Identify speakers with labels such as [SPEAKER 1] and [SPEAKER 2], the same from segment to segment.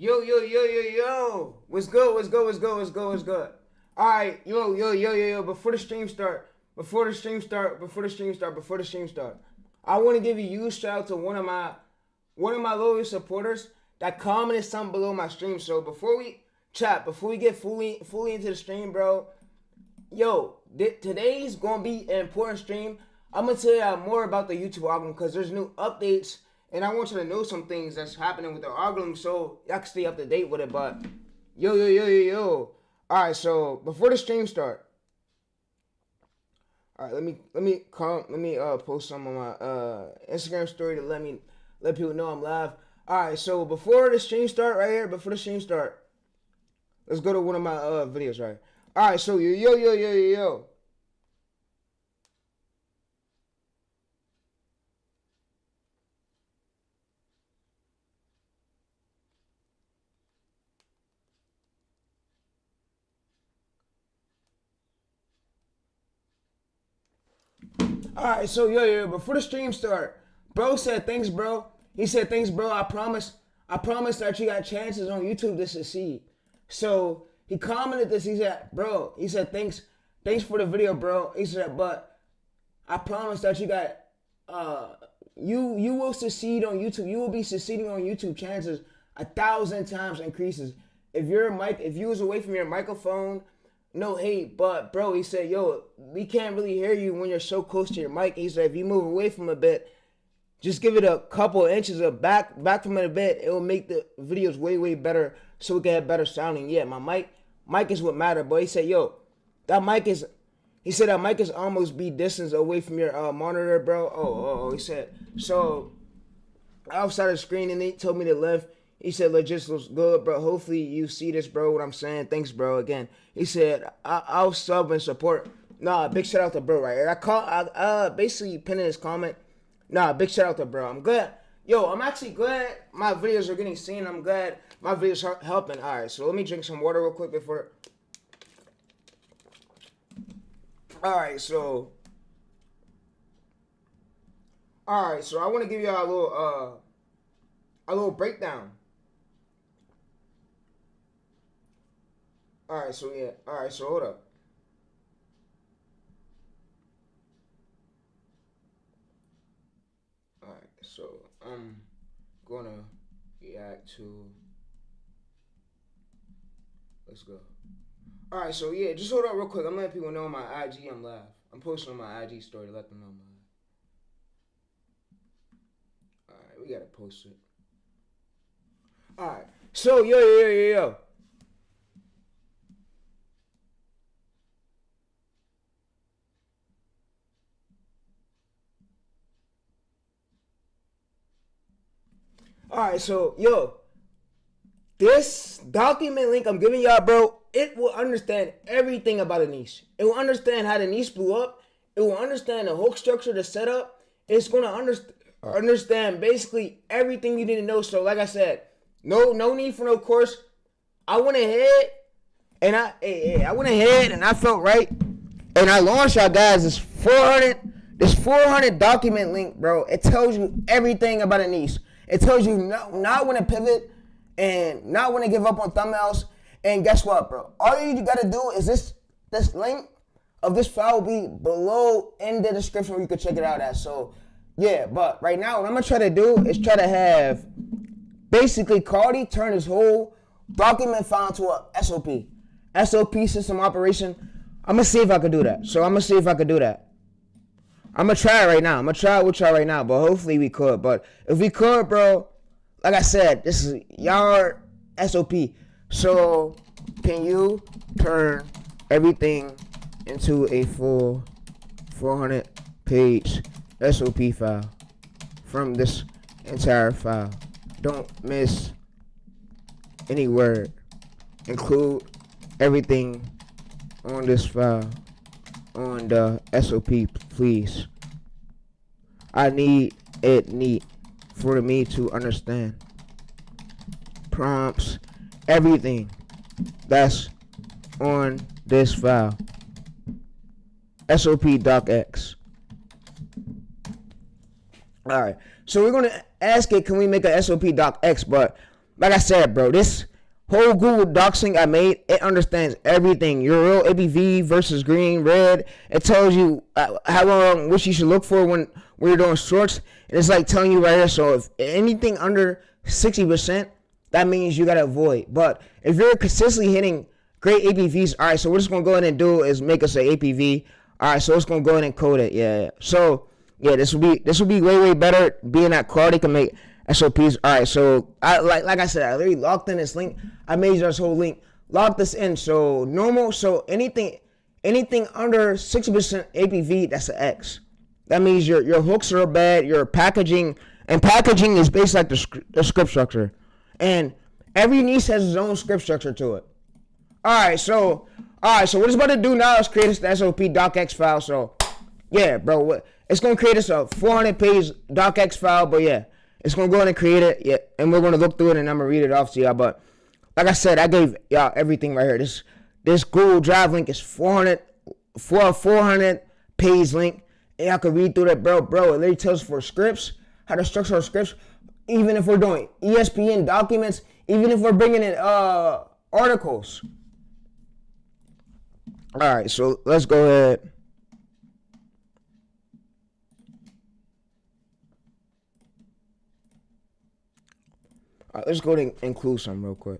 [SPEAKER 1] Yo. What's good? Alright, yo. Before the stream start, I want to give a huge shout out to one of my loyal supporters that commented something below my stream. So before we get fully into the stream, bro, yo, today's gonna be an important stream. I'm gonna tell you more about the YouTube algorithm because there's new updates, and I want you to know some things that's happening with the algorithm so y'all can stay up to date with it. But yo. All right, so before the stream start, all right, let me post some on my Instagram story to let people know I'm live. All right, so before the stream start, let's go to one of my videos, right? All right, so yo. Alright, so yo, before the stream start, bro said thanks, bro. He said thanks, bro. I promise that you got chances on YouTube to succeed. So he commented this. He said thanks for the video, bro. He said, but I promise that you got you will succeed on YouTube. You will be succeeding on YouTube. Chances 1,000 times increases. If you was away from your microphone. No hate, but bro, he said, yo, we can't really hear you when you're so close to your mic. He said, if you move away from a bit, just give it a couple inches of back from it a bit. It will make the videos way better so we can have better sounding. Yeah, my mic is what matter. But he said, yo, that mic is almost be distance away from your monitor, bro. Oh, he said, so outside of the screen, and he told me to live. He said, logistics looks good, bro. Hopefully you see this, bro, what I'm saying. Thanks, bro, again. He said, I'll sub and support. Nah, big shout out to bro, right? I basically pinned in his comment. Nah, big shout out to bro. I'm glad. Yo, I'm actually glad my videos are getting seen. I'm glad my videos are helping. All right, so let me drink some water real quick before. All right, so I want to give y'all a little breakdown. Alright, so hold up. Alright, so I'm gonna react to. Let's go. Alright, so yeah, just hold up real quick. I'm letting people know on my IG I'm live. I'm posting on my IG story to let them know I'm live. Alright, we gotta post it. Alright, so yo. Alright, so, yo, this document link I'm giving y'all, bro, it will understand everything about a niche. It will understand how the niche blew up. It will understand the hook structure, the setup. It's going to understand basically everything you need to know. So, like I said, no need for no course. I went ahead, and I felt right, and I launched y'all guys this 400 document link, bro. It tells you everything about a niche. It tells you not when to pivot and not when to give up on thumbnails. And guess what, bro? All you gotta do is this link of this file will be below in the description where you can check it out at. So, yeah, but right now what I'm gonna try to do is try to have basically Cardi turn his whole document file into a SOP. SOP, system operation. I'm gonna see if I can do that. I'm gonna try it right now. We'll try right now, but hopefully we could. But if we could, bro, like I said, this is y'all SOP. So, can you turn everything into a full 400-page SOP file from this entire file? Don't miss any word. Include everything on this file. On the SOP, please. I need it neat for me to understand. Prompts, everything that's on this file. SOP docx. Alright, so we're gonna ask it, can we make a SOP docx? But like I said, bro, this whole Google Docs link I made, it understands everything. Your real ABV versus green, red. It tells you how long, what you should look for when you're doing shorts. And it's like telling you right here. So if anything under 60%, that means you gotta avoid. But if you're consistently hitting great ABVs, all right. So we're just gonna go ahead and do is make us an ABV. All right. So it's gonna go ahead and code it. Yeah. So yeah, this will be way better. Being that quality can make SOPs. All right, so I like I said, I literally locked in this link. I made this whole link, locked this in. So normal, so anything under 60% ABV, that's an X. That means your hooks are bad. Your packaging is based like the script structure, and every niche has its own script structure to it. All right, so what it's about to do now is create this SOP docx file. So yeah, bro, it's gonna create us a 400-page docx file, but yeah. It's going to go ahead and create it, yeah, and we're going to look through it, and I'm going to read it off to y'all. But like I said, I gave y'all everything right here. This Google Drive link is 400-page link, and y'all can read through that, bro. It literally tells us for scripts, how to structure our scripts, even if we're doing ESPN documents, even if we're bringing in articles. All right, so let's go ahead. All right, let's go ahead and include some real quick.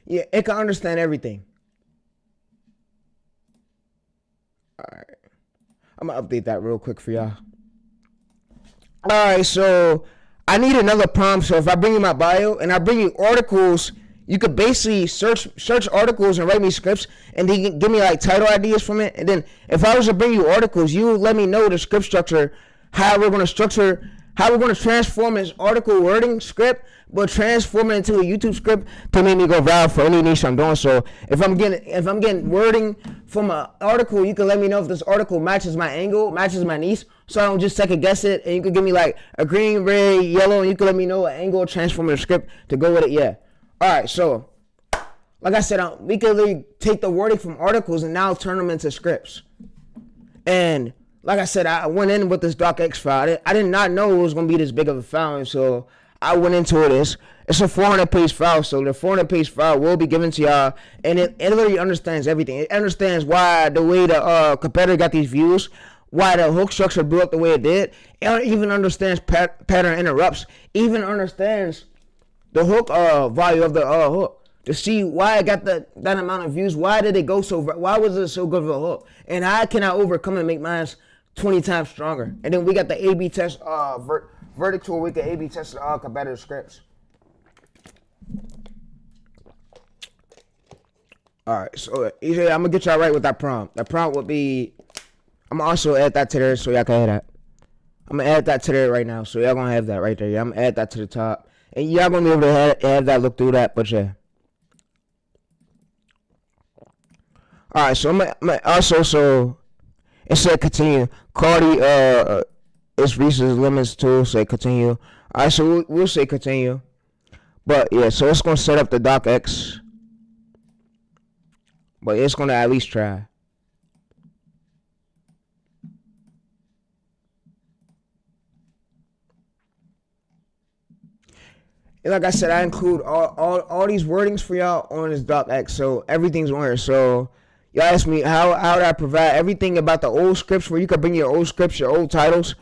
[SPEAKER 1] Yeah, it can understand everything. All right. I'm going to update that real quick for y'all. All right, so I need another prompt. So if I bring you my bio and I bring you articles, you could basically search articles and write me scripts, and then you can give me like title ideas from it. And then if I was to bring you articles, you would let me know the script structure, how we're going to transform this article wording script, but transform it into a YouTube script to make me go viral for any niche I'm doing. So if I'm getting wording from an article, you can let me know if this article matches my angle, matches my niche, so I don't just second guess it. And you can give me like a green, red, yellow, and you can let me know an angle, transform the script to go with it. Yeah. All right. So like I said, we can literally take the wording from articles and now turn them into scripts. And like I said, I went in with this docx file. I did not know it was going to be this big of a file. And so I went into it. It's a 400-page file. So the 400-page file will be given to y'all. And it literally understands everything. It understands why the way the competitor got these views, why the hook structure blew up the way it did. It even understands pattern interrupts. Even understands the hook value of the hook. To see why I got that amount of views. Why did it go so? Why was it so good of a hook? And how can I overcome and make mine 20 times stronger? And then we got the A/B test verdict tool. We can A/B test competitive scripts. All right, so I'm gonna get y'all right with that prompt. That prompt would be, I'm gonna also add that to there so y'all can have that. I'm gonna add that to there right now, so y'all gonna have that right there. Yeah, I'm gonna add that to the top, and y'all gonna be able to have that look through that. But yeah. All right, so I'm also, so it said continue. Cardi is Reese's limits too. Say continue. All right, so we'll say continue. But yeah, so it's gonna set up the docx. But it's gonna at least try. And like I said, I include all these wordings for y'all on this docx, so everything's on here. So y'all ask me how do I provide everything about the old scripts, where you can bring your old scripts, your old titles,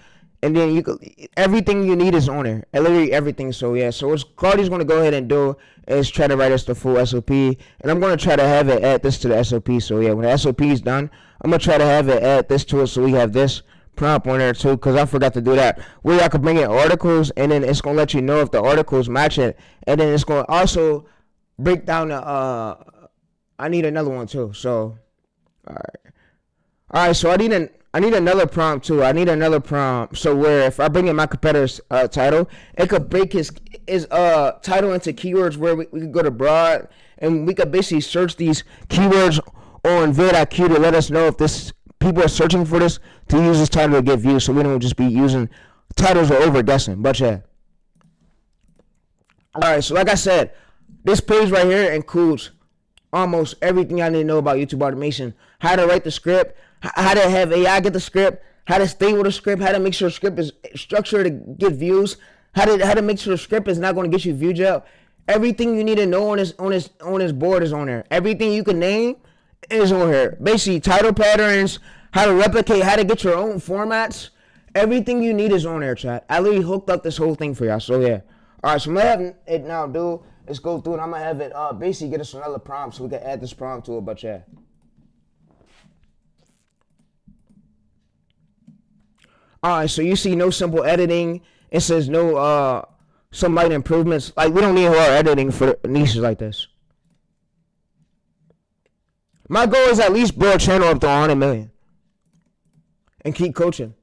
[SPEAKER 1] and then you could, everything you need is on there. Literally everything. So yeah, so what Cardi's gonna go ahead and do is try to write us the full SOP, and I'm gonna try to have it add this to the SOP. So yeah, when the SOP is done, I'm gonna try to have it add this to it, so we have this prompt on there too, because I forgot to do that. Where y'all can bring in articles, and then it's gonna let you know if the articles match it, and then it's gonna also break down the I need another one too. So all right, so I need another prompt too. I need another prompt, so where if I bring in my competitor's title, it could break his title into keywords, where we could go to broad, and we could basically search these keywords on vidIQ to let us know if this people are searching for this to use this title to get views, so we don't just be using titles or over guessing. But yeah. All right, so like I said, This page right here includes almost everything I need to know about YouTube automation. How to write the script, how to have AI get the script, how to stay with the script, how to make sure the script is structured to get views, how to make sure the script is not going to get you views out. Everything you need to know on this board is on there. Everything you can name is on here. Basically, title patterns, how to replicate, how to get your own formats. Everything you need is on there, chat. I literally hooked up this whole thing for y'all. So yeah. All right, so I'm gonna have it now, dude. Let's go through it. I'm gonna have it basically get us another prompt so we can add this prompt to it. But yeah. All right, so you see no simple editing. It says no some light improvements. Like, we don't need hard editing for niches like this. My goal is at least build a channel up to 100 million and keep coaching.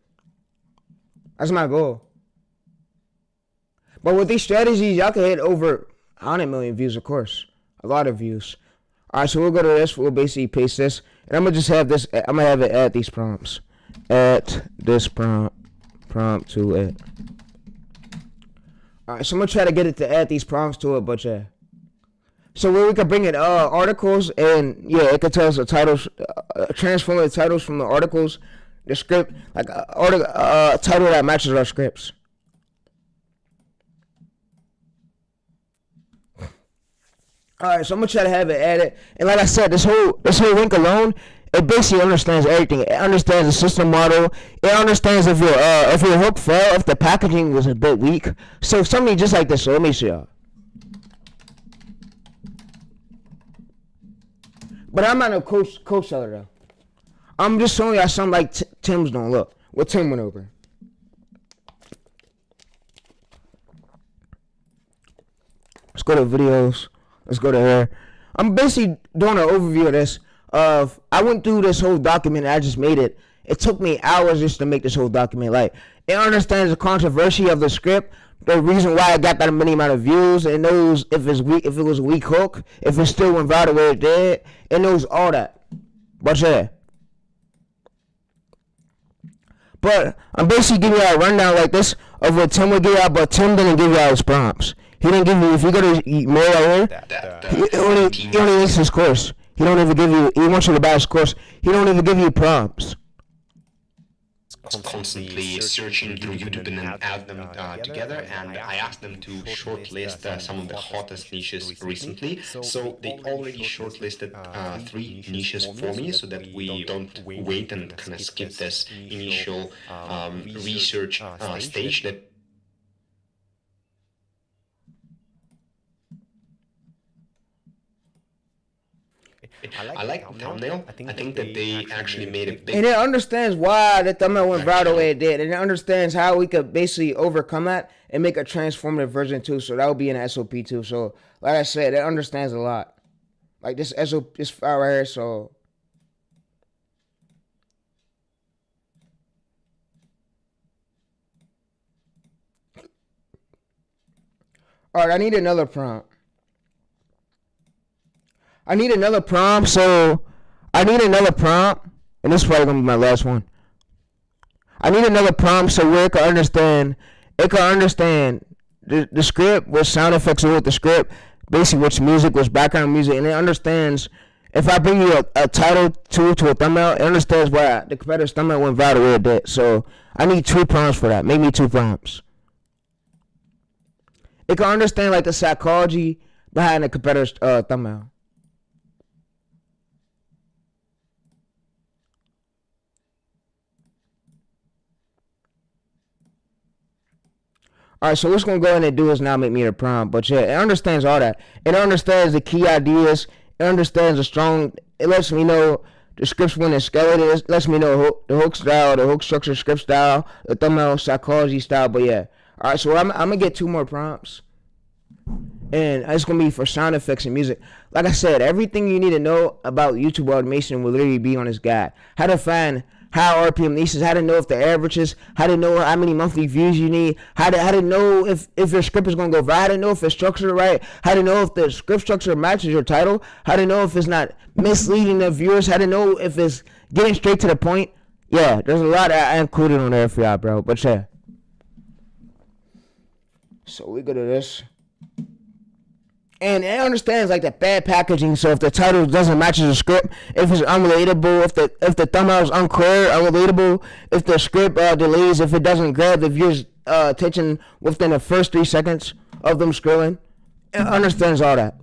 [SPEAKER 1] That's my goal. But with these strategies, y'all can hit over 100 million views, of course. A lot of views. All right, so we'll go to this. We'll basically paste this. And I'm going to just have this. I'm going to have it add these prompts. Add this prompt to it. All right, so I'm going to try to get it to add these prompts to it, but yeah. So where we can bring in articles, and yeah, it could tell us the titles, transform the titles from the articles, the script, like a title that matches our scripts. All right, so I'm gonna try to have it added, and like I said, this whole link alone, it basically understands everything. It understands the system model. It understands if your hook fell, if the packaging was a bit weak. So something just like this. So let me show y'all. But I'm not a coach seller though. I'm just showing y'all something like Tim's doing. Look what Tim went over. Let's go to videos. Let's go to here. I'm basically doing an overview of this. I went through this whole document and I just made it. It took me hours just to make this whole document. Like, it understands the controversy of the script, the reason why I got that many amount of views. It knows if it's weak, if it was a weak hook, if it still went viral the way it did. It knows all that. But yeah. But I'm basically giving y'all a rundown like this of what Tim would give y'all, but Tim didn't give y'all his prompts. He didn't give you, if you go to more right here, he only makes his course. He don't even give you, he wants you to buy his course. He don't even give you prompts.
[SPEAKER 2] Constantly searching through YouTube and then add them together, and I asked them to shortlist some of the hottest niches recently. So they already shortlisted 3 niches for me, so that we don't wait and kind of skip this initial research stage that I like the thumbnail. I think that they actually made a big...
[SPEAKER 1] And it understands why the thumbnail went viral the way it did. And it understands how we could basically overcome that and make a transformative version too. So that would be an SOP too. So like I said, it understands a lot. Like this SOP, this file right here, so... Alright, I need another prompt. And this is probably gonna be my last one. I need another prompt so where it can understand the script, what sound effects are with the script, basically which music, which background music, and it understands if I bring you a title to a thumbnail, it understands why the competitor's thumbnail went viral where it did. So I need 2 prompts for that. Make me 2 prompts. It can understand like the psychology behind the competitor's thumbnail. Alright, so what's going to go in and do is now make me a prompt. But yeah, it understands all that. It understands the key ideas. It understands it lets me know the scripts when it's skeleton. It lets me know the hook style, the hook structure, script style, the thumbnail psychology style. But yeah. Alright, so I'm going to get 2 more prompts. And it's going to be for sound effects and music. Like I said, everything you need to know about YouTube automation will literally be on this guide. How to find high RPM niches, how to know if the averages, how to know how many monthly views you need, how to know if your script is going to go viral, how to know if it's structured right, how to know if the script structure matches your title, how to know if it's not misleading the viewers, how to know if it's getting straight to the point. Yeah, there's a lot I included on there for y'all, bro. But yeah. So we go to this. And it understands like the bad packaging. So if the title doesn't match the script, if it's unrelatable, if the thumbnail is unclear, unrelatable, if the script delays, if it doesn't grab the viewer's attention within the first 3 seconds of them scrolling, it understands all that.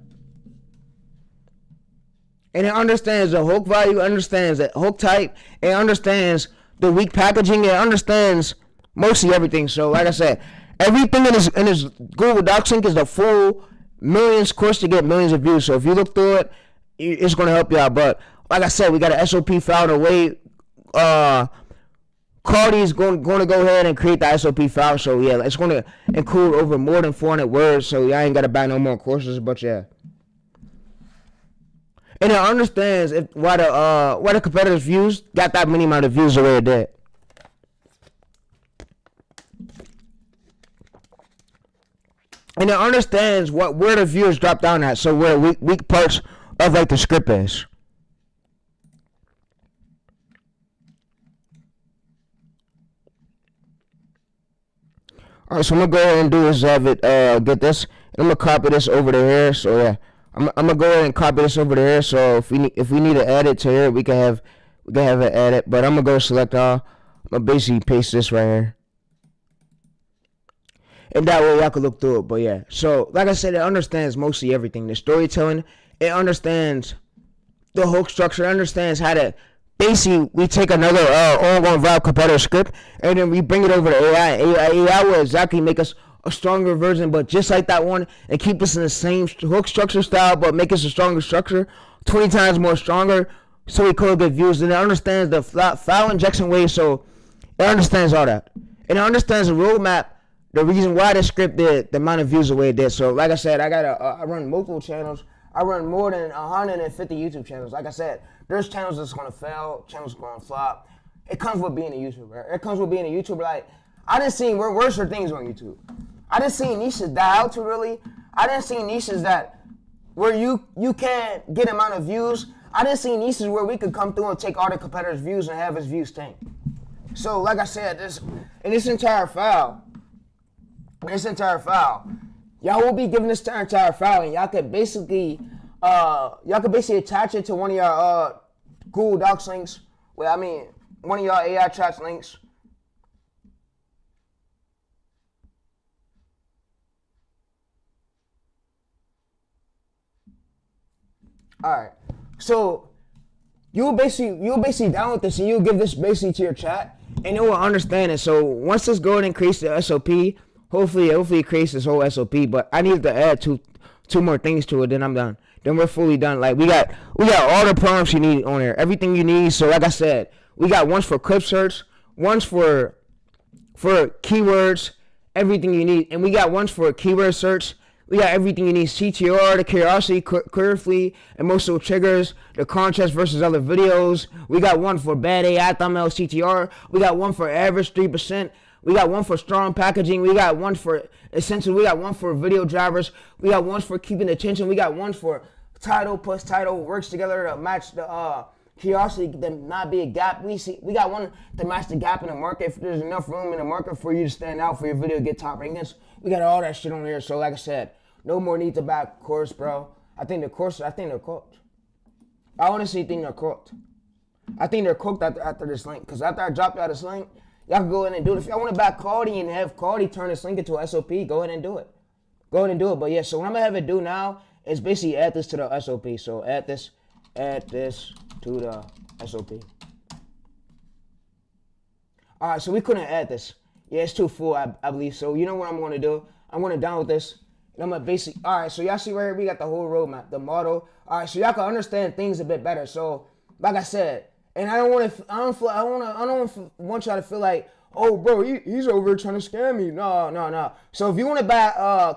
[SPEAKER 1] And it understands the hook value, understands the hook type, it understands the weak packaging, it understands mostly everything. So like I said, everything in this Google Docs link is the full millions course to get millions of views. So if you look through it, it's going to help you out. But like I said, we got an SOP file to wait. Cardi's going to go ahead and create the SOP file. So yeah, it's going to include over more than 400 words. So yeah, I ain't got to buy no more courses, but yeah. And it understands why the competitors' views got that many amount of views the way it did. And it understands where the viewers drop down at, so where weak parts of like the script is. Alright, so I'm gonna go ahead and do is have it get this. And I'm gonna copy this over to here. So yeah, I'm gonna go ahead and copy this over to here. So if we need to add it to here, we can have it added. But I'm gonna go select all. I'm gonna basically paste this right here. And that way y'all can look through it. But yeah, so like I said, it understands mostly everything. The storytelling, it understands the hook structure, it understands how to basically we take another ongoing viral competitor script and then we bring it over to AI. AI will exactly make us a stronger version, but just like that one, and keep us in the same hook structure style, but make us a stronger structure, 20 times more stronger, so we could get views. And it understands the file injection way, so it understands all that. And it understands the roadmap. The reason why the script did the amount of views the way it did. So like I said, I run multiple channels. I run more than 150 YouTube channels. Like I said, there's channels that's gonna fail, channels gonna flop. It comes with being a YouTuber. It comes with being a YouTuber. Like I didn't see worse things on YouTube. I didn't see niches die out too really. I didn't see niches that where you can't get amount of views. I didn't see niches where we could come through and take all the competitors' views and have his views tank. So like I said, this entire file, y'all will be given this entire file, and y'all could basically attach it to one of your Google Docs links. Well, I mean, one of your AI chats links. All right, so you'll basically download this and you'll give this basically to your chat, and it will understand it. So once this goes and creates the SOP, hopefully it creates this whole SOP. But I need to add two more things to it. Then I'm done. Then we're fully done. Like we got all the prompts you need on there, everything you need. So like I said, we got ones for clip search, ones for keywords, everything you need, and we got ones for keyword search. We got everything you need: CTR, the curiosity, currently, emotional triggers, the contrast versus other videos. We got one for bad AI thumbnail CTR. We got one for average 3%. We got one for strong packaging. We got one for essential. We got one for video drivers. We got one for keeping attention. We got one for title plus title works together to match the curiosity, to not be a gap. We got one to match the gap in the market. If there's enough room in the market for you to stand out, for your video to get top rankings, we got all that shit on here. So like I said, no more need to buy a course, bro. I think they're cooked. I honestly think they're cooked. I think they're cooked after this link. Because after I drop y'all this link, y'all can go ahead and do it. If y'all want to back Cardi and have Cardi turn this link into a SOP, go ahead and do it. But yeah, so what I'm going to have it do now is basically add this to the SOP. So add this to the SOP. All right, so we couldn't add this. Yeah, it's too full, I believe. So you know what I'm going to do? I'm going to download this. And I'm going to basically, all right, so y'all see right here, we got the whole roadmap, the model. All right, so y'all can understand things a bit better. So like I said, and I don't want y'all to feel like, oh, bro, he's over here trying to scam me. No. So if you want to buy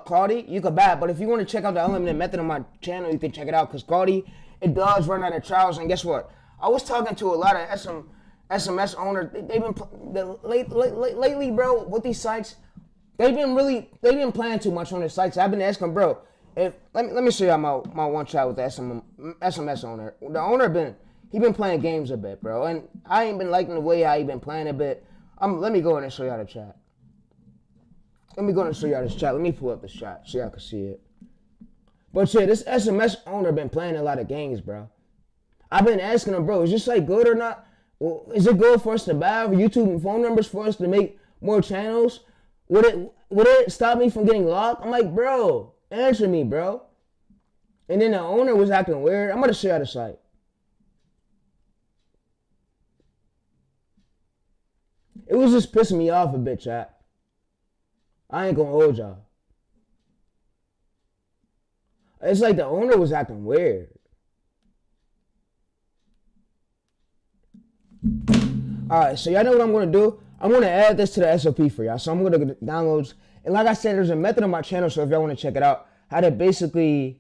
[SPEAKER 1] Cardi, you can buy it. But if you want to check out the unlimited method on my channel, you can check it out. Because Cardi, it does run out of trials. And guess what? I was talking to a lot of SMS owners. They've been lately, bro, with these sites. They've been playing too much on the sites. I've been asking, bro. Let me show y'all my one chat with the SMS owner. The owner been playing games a bit, bro, and I ain't been liking the way how he been playing a bit. Let me go in and show y'all the chat. Let me go in and show y'all this chat. Let me pull up this chat so y'all can see it. But shit, this SMS owner been playing a lot of games, bro. I've been asking him, bro, is this site good or not? Well, is it good for us to buy YouTube phone numbers for us to make more channels? Would it stop me from getting locked? I'm like, bro, answer me, bro. And then the owner was acting weird. I'm gonna show you the site. It was just pissing me off a bit, chat. I ain't gonna hold y'all. It's like the owner was acting weird. Alright, so y'all know what I'm gonna do? I'm gonna add this to the SOP for y'all. So I'm gonna go to downloads. And like I said, there's a method on my channel, so if y'all wanna check it out, how to basically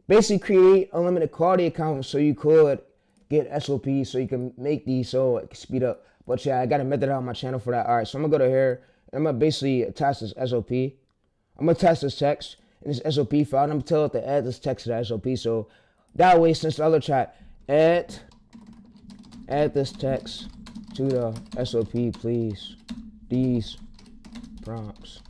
[SPEAKER 1] create unlimited quality accounts so you could get SOPs so you can make these so it can speed up. But yeah, I got a method on my channel for that. Alright, so I'm gonna go to here. And I'm gonna basically attach this SOP. I'm gonna attach this text in this SOP file. And I'm gonna tell it to add this text to the SOP. So that way, since the other chat, add this text to the SOP, please. These prompts.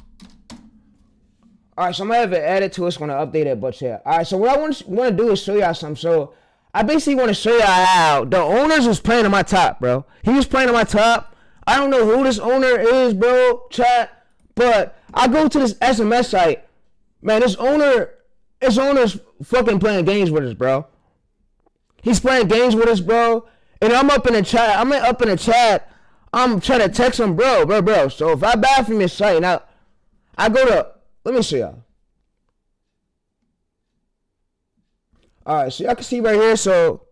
[SPEAKER 1] Alright, so I'm gonna have it added to it. It's gonna update it, but yeah. Alright, so what I want to do is show y'all something. So I basically want to show y'all how the owners was playing on my top, bro. He was playing on my top. I don't know who this owner is, bro, chat, but I go to this SMS site. Man, this owner's fucking playing games with us, bro. He's playing games with us, bro. And I'm up in the chat. I'm trying to text him, bro. So if I buy from his site, now I go to, let me show y'all. Alright, so y'all can see right here, so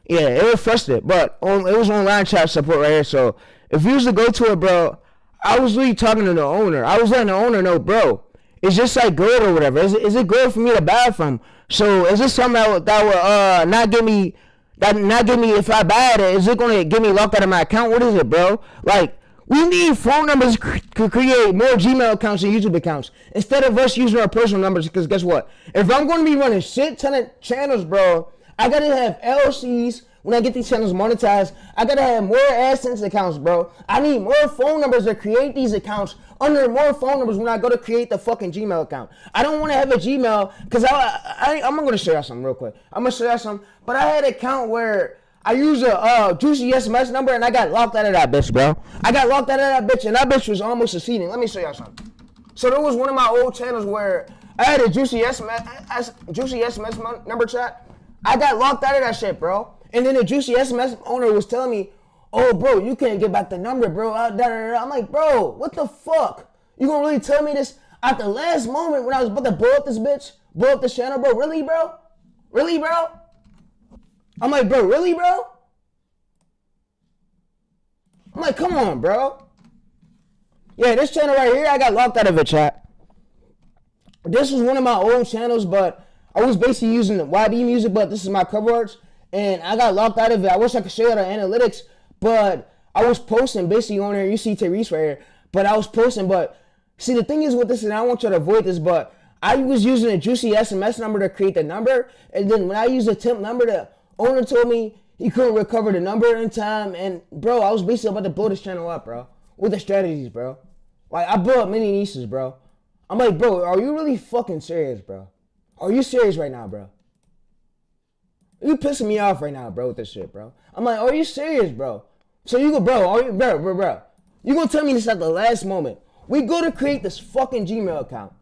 [SPEAKER 1] yeah, it refreshed it, but it was online chat support right here. So if you used to go to it, bro, I was really talking to the owner. I was letting the owner know, bro, is this site good or whatever? Is it good for me to buy from? So is this something that would not give me if I buy it? Is it gonna get me locked out of my account? What is it, bro? Like, we need phone numbers to create more Gmail accounts and YouTube accounts instead of us using our personal numbers. Because guess what? If I'm going to be running shit ton of channels, bro, I gotta have LLCs. When I get these channels monetized, I gotta have more AdSense accounts, bro. I need more phone numbers to create these accounts under more phone numbers when I go to create the fucking Gmail account. I don't want to have a Gmail because I'm going to show y'all something real quick. I'm going to show y'all something. But I had an account where I use a juicy SMS number and I got locked out of that bitch, bro. I got locked out of that bitch and that bitch was almost succeeding. Let me show y'all something. So there was one of my old channels where I had a juicy SMS number, chat. I got locked out of that shit, bro. And then the juicy SMS owner was telling me, oh, bro, you can't get back the number, bro. I'm like, bro, what the fuck? You gonna really tell me this at the last moment when I was about to blow up this bitch? Blow up this channel, bro? Really, bro? Really, bro? I'm like, bro, really, bro? I'm like, come on, bro. Yeah, this channel right here, I got locked out of it, chat. This was one of my old channels, but I was basically using the YB music, but this is my cover arts. And I got locked out of it. I wish I could show you the analytics, but I was posting basically on there. You see TayReese right here, but I was posting. But see, the thing is with this, and I want you to avoid this, but I was using a juicy SMS number to create the number, and then when I used a temp number, the owner told me he couldn't recover the number in time. And bro, I was basically about to blow this channel up, bro, with the strategies, bro. Like I blew up many niches, bro. I'm like, bro, are you really fucking serious, bro? Are you serious right now, bro? You pissing me off right now, bro, with this shit, bro. I'm like, are you serious, bro? So you go, bro, bro. You gonna tell me this at the last moment. We go to create this fucking Gmail account.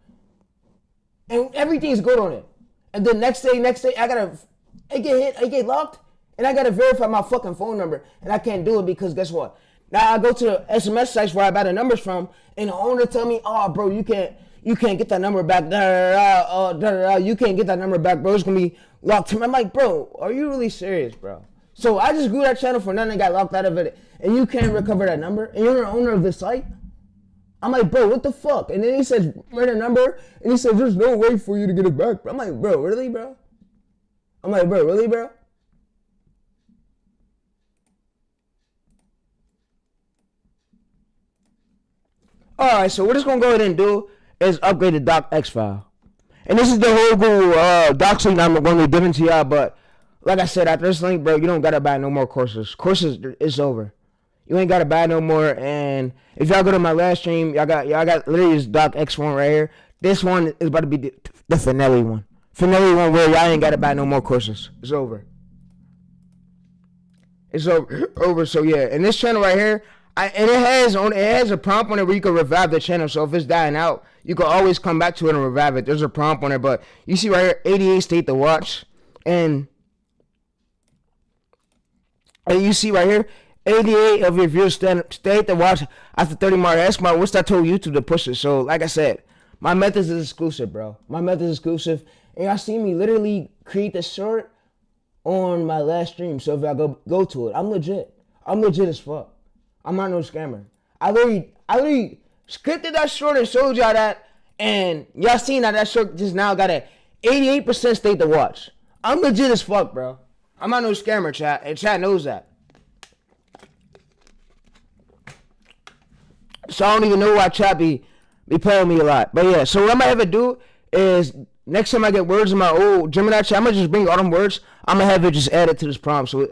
[SPEAKER 1] And everything's good on it. And then next day, I get locked, and I gotta verify my fucking phone number. And I can't do it because guess what? Now I go to the SMS sites where I buy the numbers from, and the owner tell me, oh, bro, you can't get that number back. You can't get that number back, bro. It's gonna be locked. I'm like, bro, are you really serious, bro? So I just grew that channel for nothing and got locked out of it, and you can't recover that number, and you're the owner of the site? I'm like, bro, what the fuck? And then he says, run a number, and he says, there's no way for you to get it back. I'm like, bro, really, bro? I'm like, bro, really, bro? Alright, so we're just gonna go ahead and do is upgrade the docx file. And this is the whole Google docs link I'm going to be giving to y'all, but like I said, after this link, bro, you don't gotta buy no more courses. Courses, it's over. You ain't gotta buy no more. And if y'all go to my last stream, y'all got literally this docx one right here. This one is about to be the finale one. Finale won't wear. Y'all ain't gotta buy no more courses. It's over. It's over. So yeah, and this channel right here, it has a prompt on it where you can revive the channel. So if it's dying out, you can always come back to it and revive it. There's a prompt on it, but you see right here, 88 state to watch, and you see right here, 88 of your viewers stay to watch after 30 more. That's what's I told YouTube to push it. So like I said, my methods is exclusive, bro. My method is exclusive. And y'all see me literally create the short on my last stream. So if I go to it, I'm legit. I'm legit as fuck. I'm not no scammer. I literally scripted that short and showed y'all that. And y'all seen that short just now got a 88% state to watch. I'm legit as fuck, bro. I'm not no scammer, chat. And chat knows that. So I don't even know why chat be playing with me a lot. But yeah, so what I'm gonna have it do is next time I get words in my old Gemini chat, I'm gonna just bring all them words. I'm gonna have it just add it to this prompt. So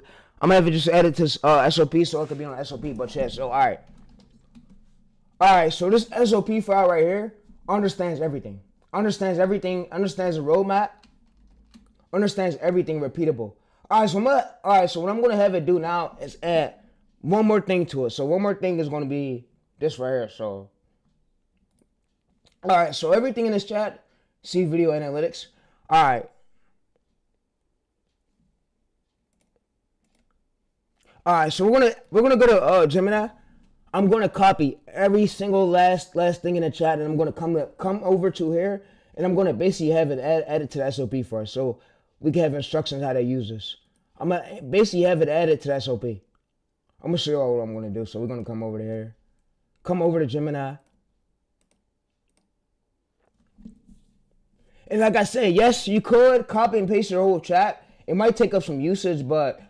[SPEAKER 1] I'm gonna have it just add it to this, SOP so it could be on SOP. But yeah, so alright. Alright, so this SOP file right here understands everything. Understands everything, understands the roadmap, understands everything repeatable. Alright, so what I'm gonna have it do now is add one more thing to it. So one more thing is gonna be this right here. So alright, so everything in this chat, see video analytics. Alright. Alright, so we're gonna go to Gemini. I'm gonna copy every single last thing in the chat, and I'm gonna come over to here, and I'm gonna basically have it added to the SOP for us, so we can have instructions how to use this. I'm gonna basically have it added to the SOP. I'm gonna show you all what I'm gonna do. So we're gonna come over to here, come over to Gemini, and like I said, yes, you could copy and paste your whole chat. It might take up some usage, but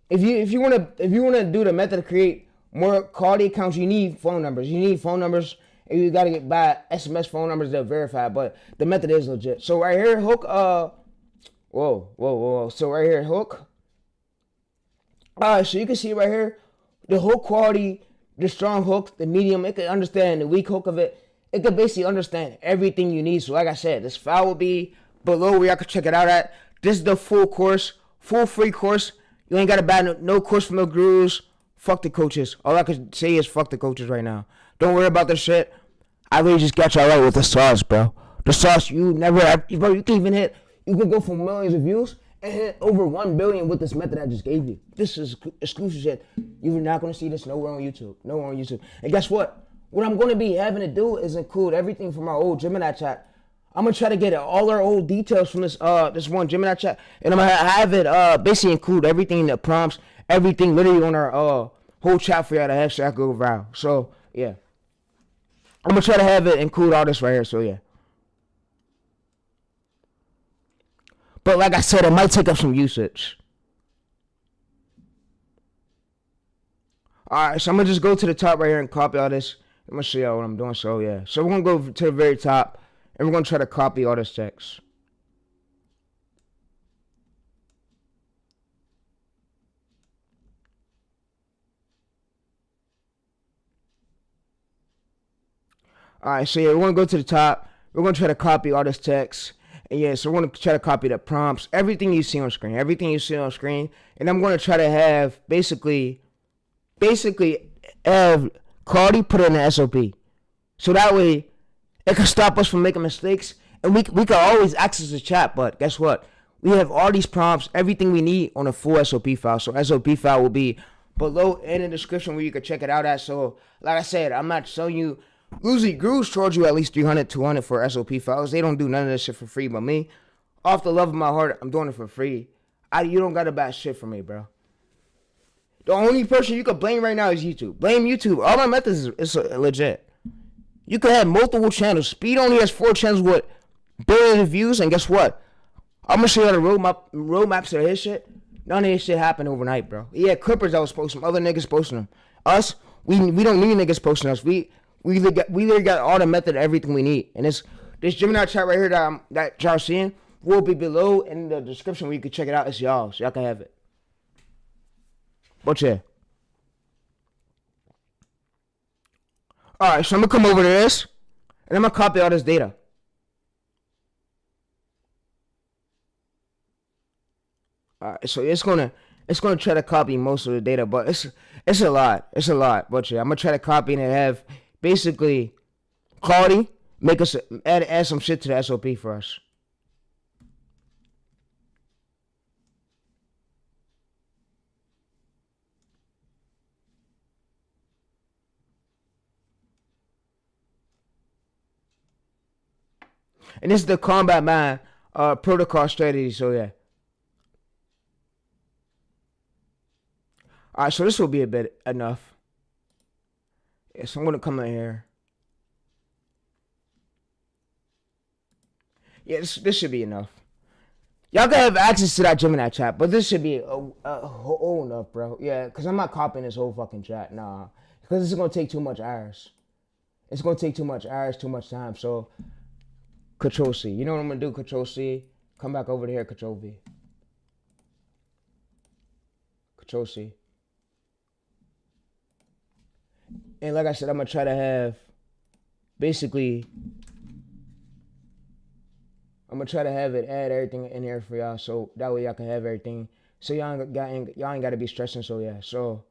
[SPEAKER 1] if you wanna do the method to create more quality accounts, you need phone numbers. You need phone numbers, and you gotta buy SMS phone numbers that verify. But the method is legit. So right here, hook. Whoa. So right here, hook. Alright, so you can see right here, the hook quality, the strong hook, the medium. It can understand the weak hook of it. It can basically understand everything you need. So like I said, this file will be below where y'all can check it out at. This is the full course, full free course. You ain't gotta buy no course from no gurus. Fuck the coaches. All I can say is fuck the coaches right now. Don't worry about this shit. I really just got y'all right with the sauce, bro. The sauce you never have, bro. You can even hit. You can go for millions of views and hit over 1 billion with this method I just gave you. This is exclusive shit. You're not gonna see this nowhere on YouTube. Nowhere on YouTube. And guess what? What I'm gonna be having to do is include everything from our old Gemini chat. I'm gonna try to get all our old details from this one Gemini chat, and I'm gonna have it basically include everything, the prompts, everything literally on our whole chat for y'all to have so I can go viral. So yeah, I'm gonna try to have it include all this right here. So yeah, but like I said, it might take up some usage. Alright, so I'm gonna just go to the top right here and copy all this. I'm gonna show y'all what I'm doing. So yeah, so we're gonna go to the very top and we're gonna try to copy all this text. Alright, so yeah, we're gonna go to the top. We're gonna try to copy all this text. And yeah, so we're gonna try to copy the prompts, everything you see on screen, and I'm gonna try to have basically have Cardi put it in the SOP. So that way it can stop us from making mistakes, and we can always access the chat. But guess what? We have all these prompts, everything we need on a full SOP file. So SOP file will be below in the description where you can check it out at. So like I said, I'm not showing you. Usually gurus charge you at least 300, 200 for SOP files. They don't do none of this shit for free. But me, off the love of my heart, I'm doing it for free. You don't gotta buy shit from me, bro. The only person you can blame right now is YouTube. Blame YouTube. All my methods is legit. You can have multiple channels. Speed only has 4 channels with billions of views, and guess what? I'm gonna show you the roadmaps to his shit. None of this shit happened overnight, bro. Yeah, Clippers that was posting them. Other niggas posting them. Us, we don't need niggas posting us. We literally got all the method, everything we need. And this Gemini chat right here that y'all seeing will be below in the description where you can check it out. It's y'all, so y'all can have it. But yeah. Alright, so I'm gonna come over to this, and I'm gonna copy all this data. So it's gonna try to copy most of the data, but it's a lot. It's a lot. But yeah, I'm gonna try to copy and have basically quality. Make us add some shit to the SOP for us. And this is the combat mind protocol strategy. So yeah. All right, so this will be a bit enough. Yeah, so I'm gonna come in here. Yeah, this should be enough. Y'all can have access to that Gemini chat, but this should be whole enough, bro. Yeah, because I'm not copying this whole fucking chat. Nah, because this is gonna take too much hours. It's gonna take too much hours, too much time. So, Control C. You know what I'm gonna do? Control C. Come back over here. Control V. Control C. And like I said, I'm gonna try to have basically. I'm gonna try to have it add everything in here for y'all, so that way y'all can have everything. So y'all ain't gotta be stressing. So yeah. So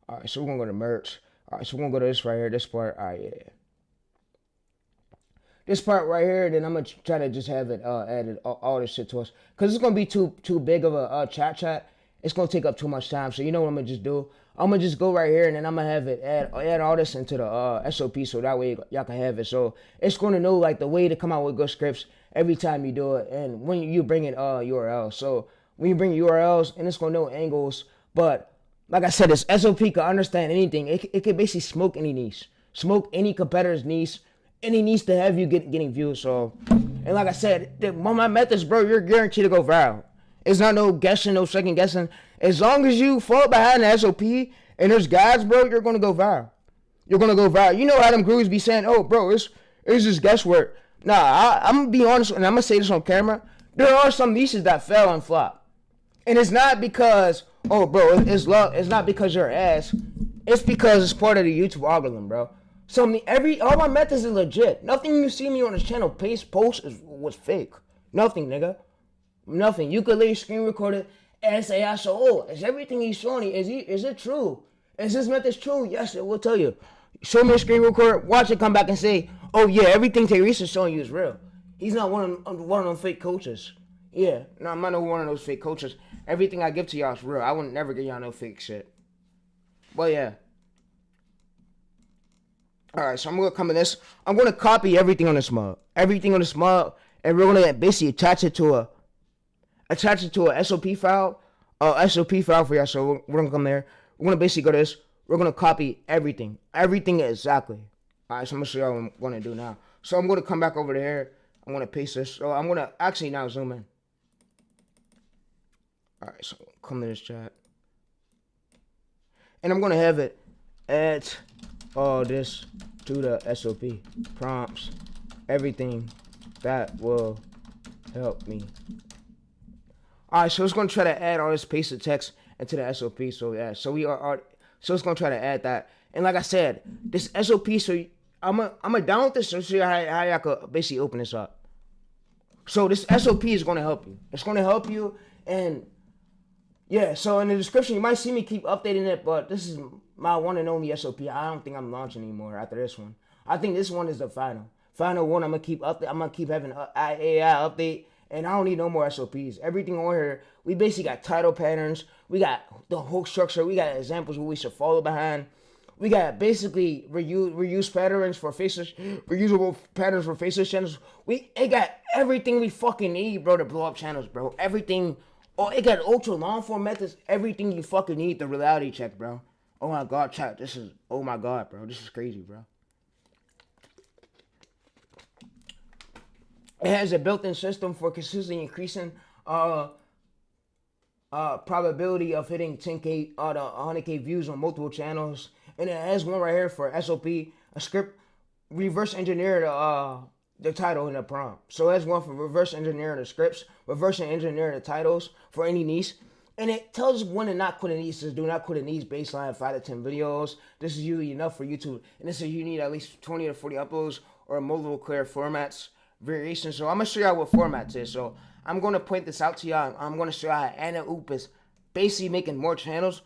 [SPEAKER 1] all right. So we're gonna go to merch. All right. So we're gonna go to this right here. This part. All right. Yeah. This part right here. Then I'm gonna try to just have it added all this shit to us, cause it's gonna be too big of a chat. It's gonna take up too much time. So you know what I'm gonna just do? I'm gonna just go right here and then I'm gonna have it add all this into the SOP, so that way y'all can have it. So it's gonna know like the way to come out with good scripts every time you do it, and when you bring in URLs. So when you bring URLs, and it's gonna know angles. But like I said, this SOP can understand anything. It can basically smoke any niche, smoke any competitor's niche, and he needs to have you getting views. So, and like I said, my methods, bro, you're guaranteed to go viral. It's not no guessing, no second guessing. As long as you fall behind the SOP and there's guides, bro, you're gonna go viral. You're gonna go viral. You know how them gurus be saying, "Oh, bro, it's just guesswork." Nah, I'm gonna be honest, and I'm gonna say this on camera. There are some niches that fail and flop, and it's not because, oh, bro, it's luck. It's not because you're ass. It's because it's part of the YouTube algorithm, bro. So all my methods are legit. Nothing you see me on this channel post was fake. Nothing, nigga. Nothing. You could literally screen record it and say, is everything he's showing, is it true? Is this method true? Yes, it will tell you. Show me a screen recorder, watch it, come back and say, oh yeah, everything TayReese is showing you is real. He's not one of them fake coaches. Yeah, no, I'm not one of those fake coaches. Everything I give to y'all is real. I would never give y'all no fake shit. But yeah. Alright, so I'm gonna come in this. I'm gonna copy everything on this mug. Everything on this mug, and we're gonna basically attach it to a SOP file. SOP file for y'all. So we're gonna come there. We're gonna basically go to this. We're gonna copy everything. Everything exactly. Alright, so I'm gonna show y'all what I'm gonna do now. So I'm gonna come back over to here. I'm gonna paste this. So I'm gonna actually now zoom in. Alright, so come to this chat. And I'm gonna have it add all this to the SOP. Prompts. Everything that will help me. Alright, so it's gonna try to add all this pasted text into the SOP. So yeah, so so it's gonna try to add that. And like I said, this SOP. So I'm gonna download this so see how y'all could basically open this up. So this SOP is gonna help you. It's gonna help you, and yeah. So in the description, you might see me keep updating it, but this is my one and only SOP. I don't think I'm launching anymore after this one. I think this one is the final one. I'm gonna keep having AI update. And I don't need no more SOPs. Everything on here, we basically got title patterns. We got the hook structure. We got examples where we should follow behind. We got basically reused patterns for faceless, reusable patterns for faceless channels. It got everything we fucking need, bro, to blow up channels, bro. Everything. Oh, it got ultra long form methods. Everything you fucking need to reality check, bro. Oh my god, chat. Oh my god, bro. This is crazy, bro. It has a built-in system for consistently increasing probability of hitting 10K to 100K views on multiple channels. And it has one right here for SOP, a script, reverse engineer the title and the prompt. So it has one for reverse engineering the scripts, reverse engineering the titles for any niche. And it tells us when to not quit a niche. It says do not quit a niche baseline 5 to 10 videos. This is usually enough for YouTube. And this says you need at least 20 to 40 uploads or multiple clear formats. Variations. So I'm gonna show y'all what formats is. So I'm gonna point this out to y'all. I'm gonna show y'all how Anna Oop is basically making more channels.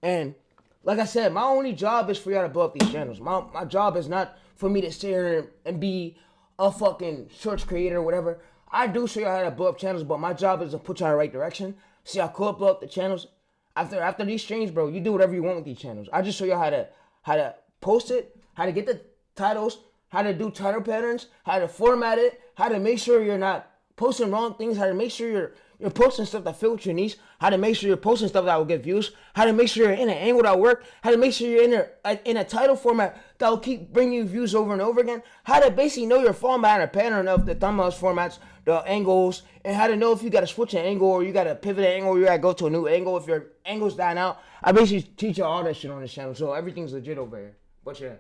[SPEAKER 1] And like I said, my only job is for y'all to blow up these channels. My job is not for me to sit here and be a fucking shorts creator or whatever. I do show y'all how to blow up channels, but my job is to put y'all in the right direction. See y'all could blow up the channels. After these streams, bro, you do whatever you want with these channels. I just show you how to post it, how to get the titles, how to do title patterns, how to format it, how to make sure you're not posting wrong things, how to make sure you're posting stuff that fit with your niche, how to make sure you're posting stuff that will get views, how to make sure you're in an angle that work, how to make sure you're in a title format that will keep bringing you views over and over again, how to basically know your format and pattern of the thumbnails formats, the angles, and how to know if you got to switch an angle or you got to pivot an angle or you got to go to a new angle if your angle's dying out. I basically teach you all that shit on this channel, so everything's legit over here. But yeah.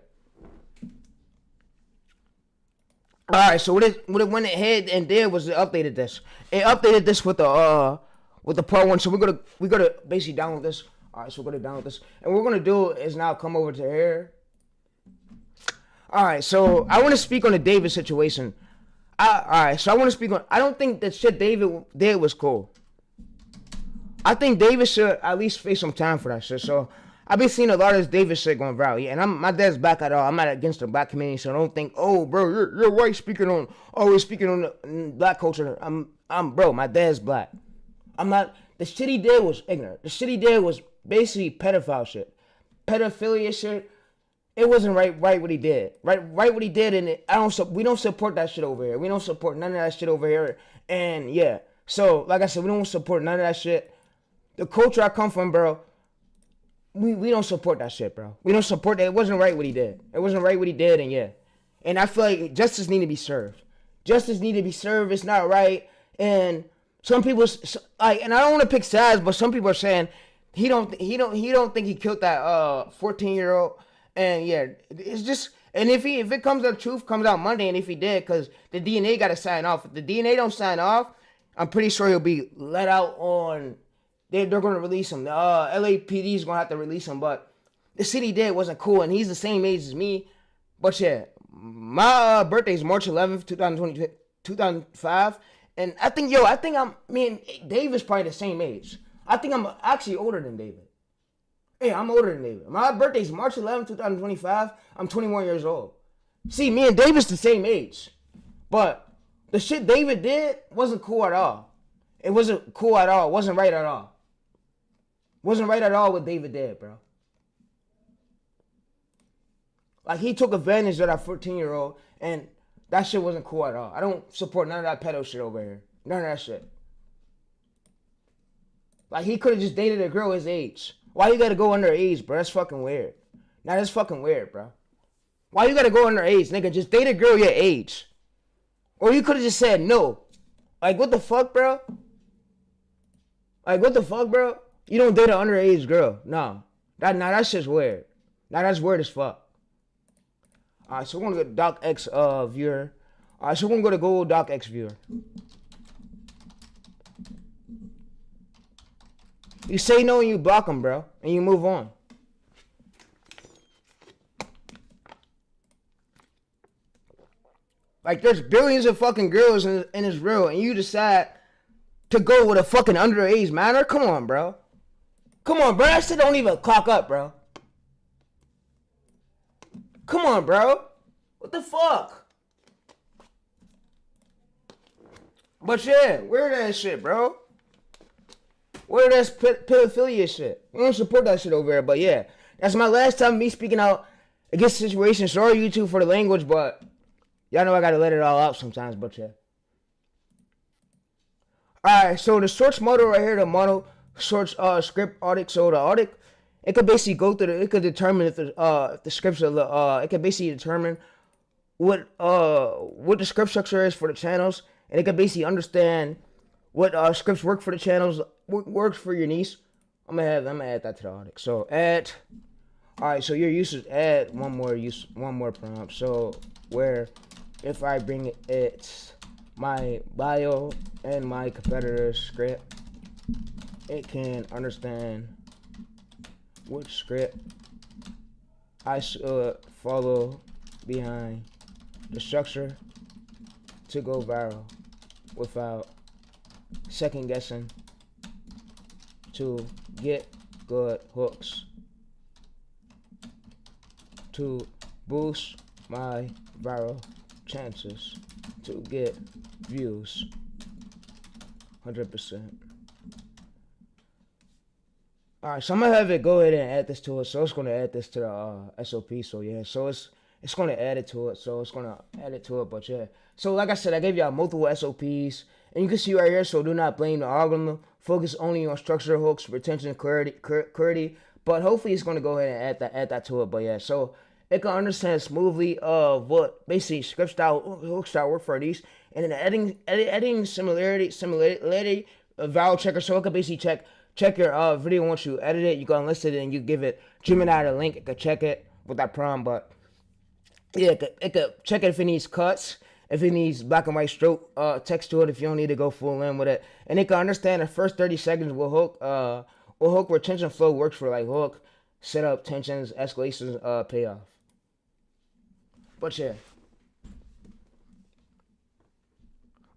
[SPEAKER 1] Alright, so what it went ahead and did was it updated this. It updated this with the part 1. So we're gonna basically download this. Alright, so we're gonna download this. And what we're gonna do is now come over to here. Alright, so I wanna speak on the David situation. Alright, so I wanna speak on, I don't think that shit David did was cool. I think David should at least face some time for that shit. So I've been seeing a lot of this David shit going viral. Yeah, and my dad's black at all. I'm not against the black community, so I don't think, oh, bro, you're white always speaking on the black culture. Bro, my dad's black. I'm not, the shit he did was ignorant. The shit he did was basically pedophile shit. Pedophilia shit. It wasn't right what he did. Right what he did, and we don't support that shit over here. We don't support none of that shit over here. And yeah, so like I said, we don't support none of that shit. The culture I come from, bro, we don't support that shit, bro. We don't support that. It wasn't right what he did. It wasn't right what he did, and yeah. And I feel like justice need to be served. Justice need to be served. It's not right. And some people like, and I don't want to pick sides, but some people are saying he don't think he killed that 14-year-old. And yeah, it's just, and if it comes out, truth comes out Monday, and if he did, because the DNA got to sign off. If the DNA don't sign off, I'm pretty sure he'll be let out on. They're going to release him. The LAPD is going to have to release him, but the shit he did wasn't cool, and he's the same age as me. But yeah, my birthday is March 11th, 2005, and I think me and David's probably the same age. I think I'm actually older than David. Yeah, I'm older than David. My birthday is March 11th, 2025. I'm 21 years old. See, me and David's the same age, but the shit David did wasn't cool at all. It wasn't cool at all. It wasn't right at all. Wasn't right at all what David did, bro. Like, he took advantage of that 14-year-old, and that shit wasn't cool at all. I don't support none of that pedo shit over here. None of that shit. Like, he could have just dated a girl his age. Why you gotta go underage, bro? That's fucking weird. Nah, that's fucking weird, bro. Why you gotta go underage, nigga? Just date a girl your age. Or you could have just said no. Like, what the fuck, bro? Like, what the fuck, bro? You don't date an underage girl. No. That shit's weird. That's weird as fuck. Alright, so we're gonna go to DocX viewer. Alright, so we're gonna go to Google DocX viewer. You say no and you block them, bro. And you move on. Like, there's billions of fucking girls in this world, and you decide to go with a fucking underage manner? Come on, bro. Come on, bro. That shit don't even clock up, bro. Come on, bro. What the fuck? But yeah, where that shit, bro? Where that pedophilia shit? We don't support that shit over here, but yeah. That's my last time me speaking out against the situation. Sorry, YouTube, for the language, but y'all know I gotta let it all out sometimes, but yeah. Alright, so the source model right here, the model source script audit. So the audit, it could basically go through it could determine if the scripts are it could basically determine what the script structure is for the channels, and it could basically understand what scripts work for the channels, works for your niche. I'm gonna add that to the audit. So add. Alright, so your users add one more prompt. So where if I bring it my bio and my competitor's script, it can understand which script I should follow behind the structure to go viral without second guessing to get good hooks to boost my viral chances to get views 100%. Alright, so I'm gonna have it go ahead and add this to it. So it's gonna add this to the SOP. So yeah, so it's gonna add it to it. So it's gonna add it to it. But yeah, so like I said, I gave y'all multiple SOPs, and you can see right here. So do not blame the algorithm. Focus only on structure, hooks, retention, clarity. But hopefully it's gonna go ahead and add that to it. But yeah, so it can understand smoothly of what basically script style, hook style work for these, and then editing similarity, viral checker. So it can basically check your video once you edit it. You go and list it, and you give it Gemini the link. It could check it with that prompt. But yeah, it could check it if it needs cuts, if it needs black and white stroke text to it, if you don't need to go full in with it. And it can understand the first 30 seconds will hook retention flow works for, like hook, setup, tensions, escalations, payoff. But yeah.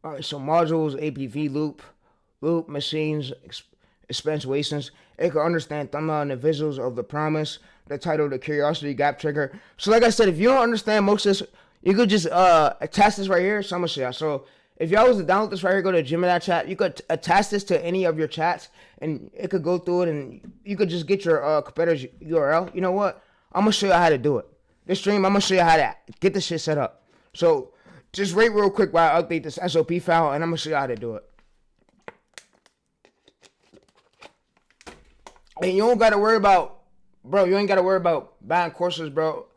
[SPEAKER 1] Alright, so modules, APV, loop, machines, expense wastings. It can understand thumbnail and the visuals of the promise, the title, the curiosity, gap trigger. So like I said, if you don't understand most of this, you could just attach this right here. So I'm gonna show y'all. So if y'all was to download this right here, go to Gemini chat. You could attach this to any of your chats, and it could go through it, and you could just get your competitor's URL. You know what? I'm gonna show you how to do it. This stream, I'm gonna show you how to get this shit set up. So just wait real quick while I update this SOP file, and I'm gonna show you how to do it. And you don't gotta worry about, bro. You ain't gotta worry about buying courses, bro.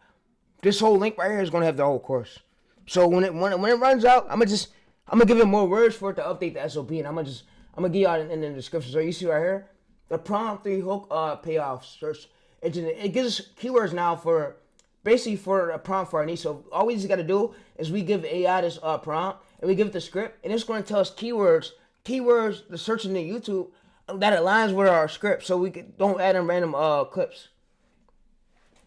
[SPEAKER 1] This whole link right here is gonna have the whole course. So when it runs out, I'm gonna give it more words for it to update the SOP, and I'm gonna give y'all in the description. So you see right here, the prompt 3 hook payoff search engine. It gives us keywords now for basically for a prompt for our niche. So all we just gotta do is we give AI this prompt, and we give it the script, and it's gonna tell us keywords to search in the YouTube that aligns with our script, so we don't add in random clips.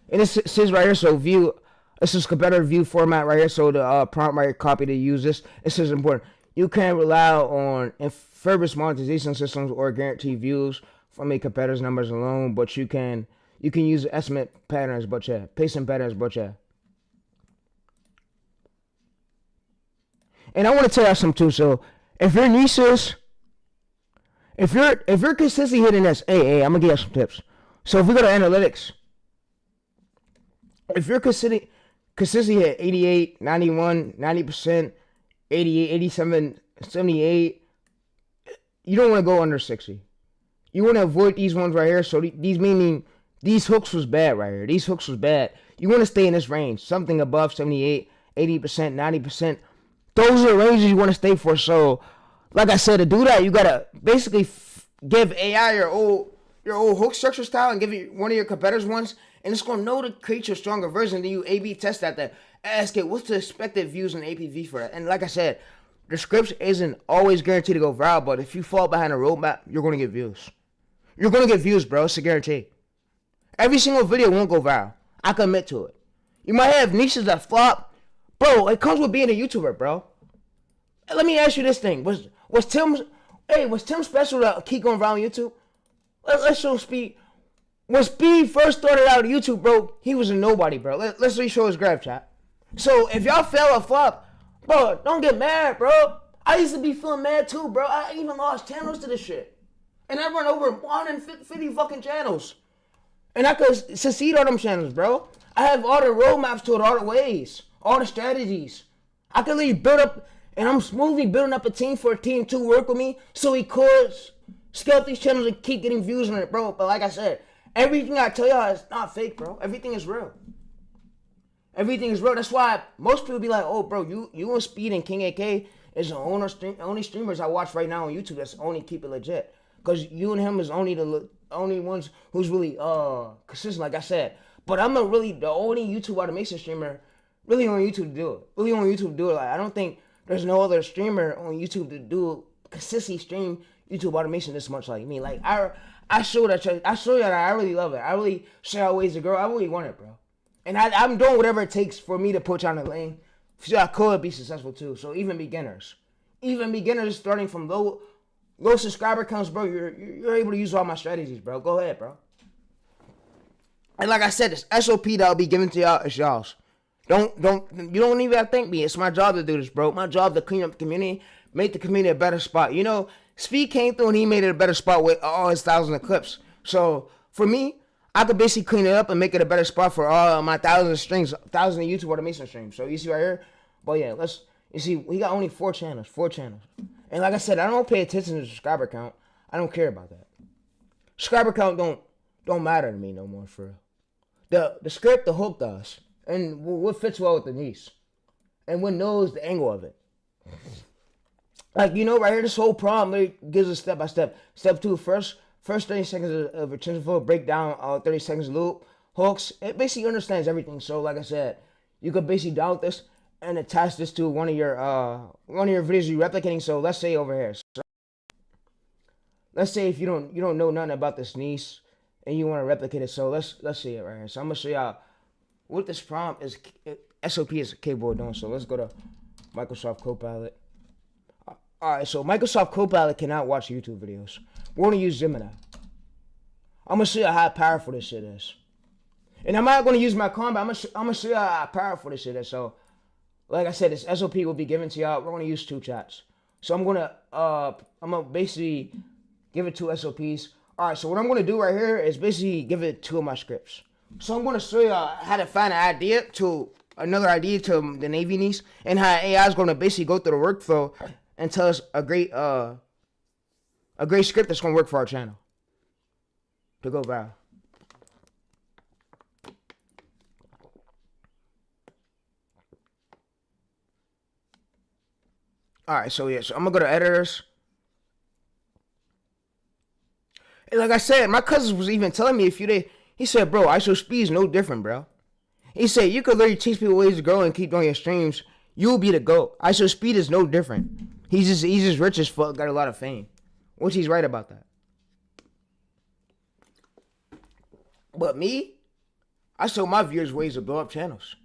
[SPEAKER 1] And it says right here, so view. This is competitor view format right here. So the prompt right here, copy to use this. It says important. You can't rely on service monetization systems or guarantee views from a competitor's numbers alone, but you can use estimate patterns, but yeah, pacing patterns, but yeah. And I want to tell you something too. So if your niches, if you're consistently hitting this, hey, I'm gonna give you some tips. So if we go to analytics, if you're consistently at 88, 91, 90%, 88, 87, 78, you don't want to go under 60. You want to avoid these ones right here. So these meaning these hooks was bad right here. These hooks was bad. You want to stay in this range, something above 78, 80%, 90%. Those are the ranges you want to stay for. So like I said, to do that, you gotta basically give AI your old hook structure style and give it one of your competitors' ones, and it's gonna know to create your stronger version. Then you A/B test that. Ask it what's the expected views and APV for that. And like I said, the scripts isn't always guaranteed to go viral, but if you fall behind a roadmap, you're gonna get views. You're gonna get views, bro. It's a guarantee. Every single video won't go viral. I can admit to it. You might have niches that flop, bro. It comes with being a YouTuber, bro. Let me ask you this thing: Was Tim special to keep going viral on YouTube? Let's show Speed. When Speed first started out on YouTube, bro, he was a nobody, bro. Let's show his graph chat. So if y'all fail or flop, bro, don't get mad, bro. I used to be feeling mad too, bro. I even lost channels to this shit. And I run over 150 fucking channels. And I could succeed on them channels, bro. I have all the roadmaps to it, all the ways, all the strategies. I could really build up, and I'm smoothly building up a team for a team to work with me so he could scale up these channels and keep getting views on it, bro. But like I said, everything I tell y'all is not fake, bro. Everything is real. Everything is real. That's why most people be like, oh, bro, you and Speed and King AK is the only streamers I watch right now on YouTube that's only keep it legit. Because you and him is only the only ones who's really consistent, like I said. But I'm the only YouTube automation streamer really on YouTube to do it. Really on YouTube to do it. Like, I don't think there's no other streamer on YouTube to do consistently stream YouTube automation this much like me. Like I show you that I really love it. I really show y'all ways to grow. I really want it, bro. And I'm doing whatever it takes for me to put you on the lane so I could be successful too. So even beginners starting from low low subscriber counts, bro, you're able to use all my strategies, bro. Go ahead, bro. And like I said, this SOP that I'll be giving to y'all is y'all's. You don't even have to thank me. It's my job to do this, bro. My job to clean up the community, make the community a better spot. You know, Speed came through and he made it a better spot with all his thousands of clips. So for me, I could basically clean it up and make it a better spot for all my thousands of YouTube automation streams. So you see right here, but yeah, you see, we got only 4 channels. And like I said, I don't pay attention to the subscriber count. I don't care about that. Subscriber count don't matter to me no more, for real. The script, the hook does. And what fits well with the niece. And what knows the angle of it. Like, you know, right here, this whole problem, it gives us step by step. Step 2, first 30 seconds of retention flow, break down 30 seconds loop, hooks. It basically understands everything. So, like I said, you could basically download this and attach this to one of your videos you're replicating. So let's say over here. So, let's say if you don't know nothing about this niece and you want to replicate it. So let's see it right here. So I'm gonna show y'all what this prompt is. SOP is capable of doing. So let's go to Microsoft Copilot. Alright, so Microsoft Copilot cannot watch YouTube videos. We're gonna use Gemini. I'm gonna show you how powerful this shit is. And I'm not gonna use my combat. I'm gonna show you how powerful this shit is. So, like I said, this SOP will be given to y'all. We're gonna use 2 chats. So I'm gonna basically give it 2 SOPs. Alright, so what I'm gonna do right here is basically give it 2 of my scripts. So I'm gonna show you how to find another idea to the Navy niece, and how AI is gonna basically go through the workflow and tell us a great script that's gonna work for our channel to go viral. Alright, so yeah, so I'm gonna go to editors. And like I said, my cousin was even telling me he said, bro, ISO speed is no different, bro. He said, you could literally teach people ways to grow and keep doing your streams. You'll be the GOAT. ISO speed is no different. He's just rich as fuck, got a lot of fame. Which he's right about that. But me, I show my viewers ways to blow up channels.